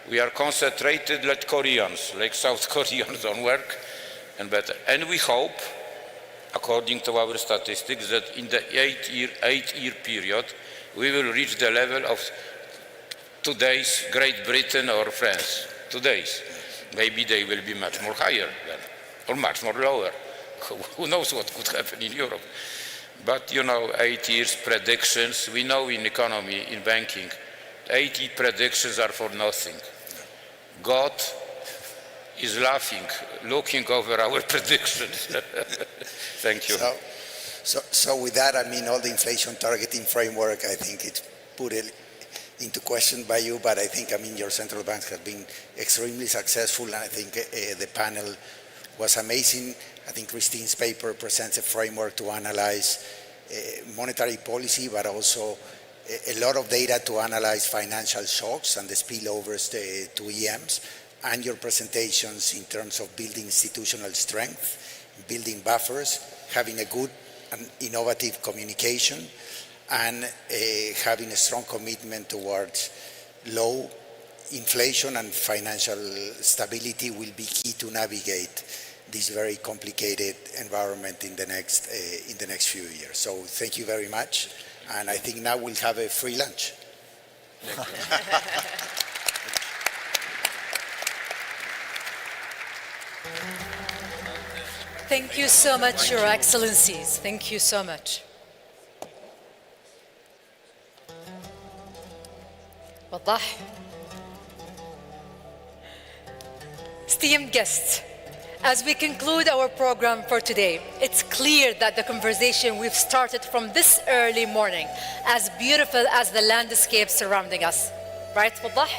We are concentrated like Koreans, like South Koreans on work and better. And we hope, according to our statistics, that in the eight-year period, we will reach the level of today's Great Britain or France. Today's. Maybe they will be much more higher then, or much more lower. Who knows what could happen in Europe? But 8 years predictions, we know in economy, in banking, 80 predictions are for nothing. God is laughing, looking over our predictions. Thank you. So with that, all the inflation targeting framework, I think it's put it into question by you, but I think, your central banks have been extremely successful, and I think the panel was amazing. I think Christine's paper presents a framework to analyze monetary policy, but also a lot of data to analyze financial shocks and the spillovers to EMs, and your presentations in terms of building institutional strength, building buffers, having a good and innovative communication, and having a strong commitment towards low inflation and financial stability will be key to navigate this very complicated environment in the next few years. So thank you very much, and I think now we'll have a free lunch. Thank you so much, Your Excellencies. Thank you so much. وضح. Esteemed guests, as we conclude our program for today, it's clear that the conversation we've started from this early morning, as beautiful as the landscape surrounding us, right, وضح?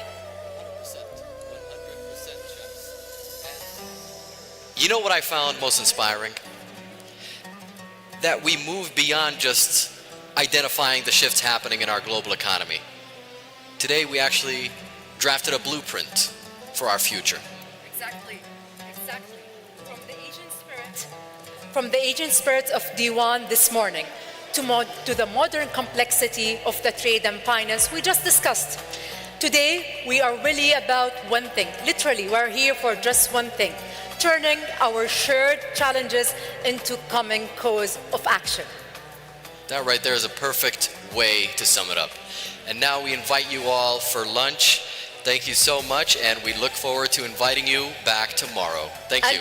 You know what I found most inspiring? That we move beyond just identifying the shifts happening in our global economy. Today we actually drafted a blueprint for our future. Exactly. From the Asian spirit of Diwan this morning to the modern complexity of the trade and finance we just discussed. Today, we are really about one thing. Literally, we're here for just one thing, turning our shared challenges into common cause of action. That right there is a perfect way to sum it up. And now we invite you all for lunch. Thank you so much, and we look forward to inviting you back tomorrow. Thank you.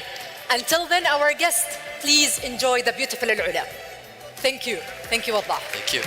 Until then, our guests, please enjoy the beautiful AlUla. Thank you. Thank you, Allah. Thank you.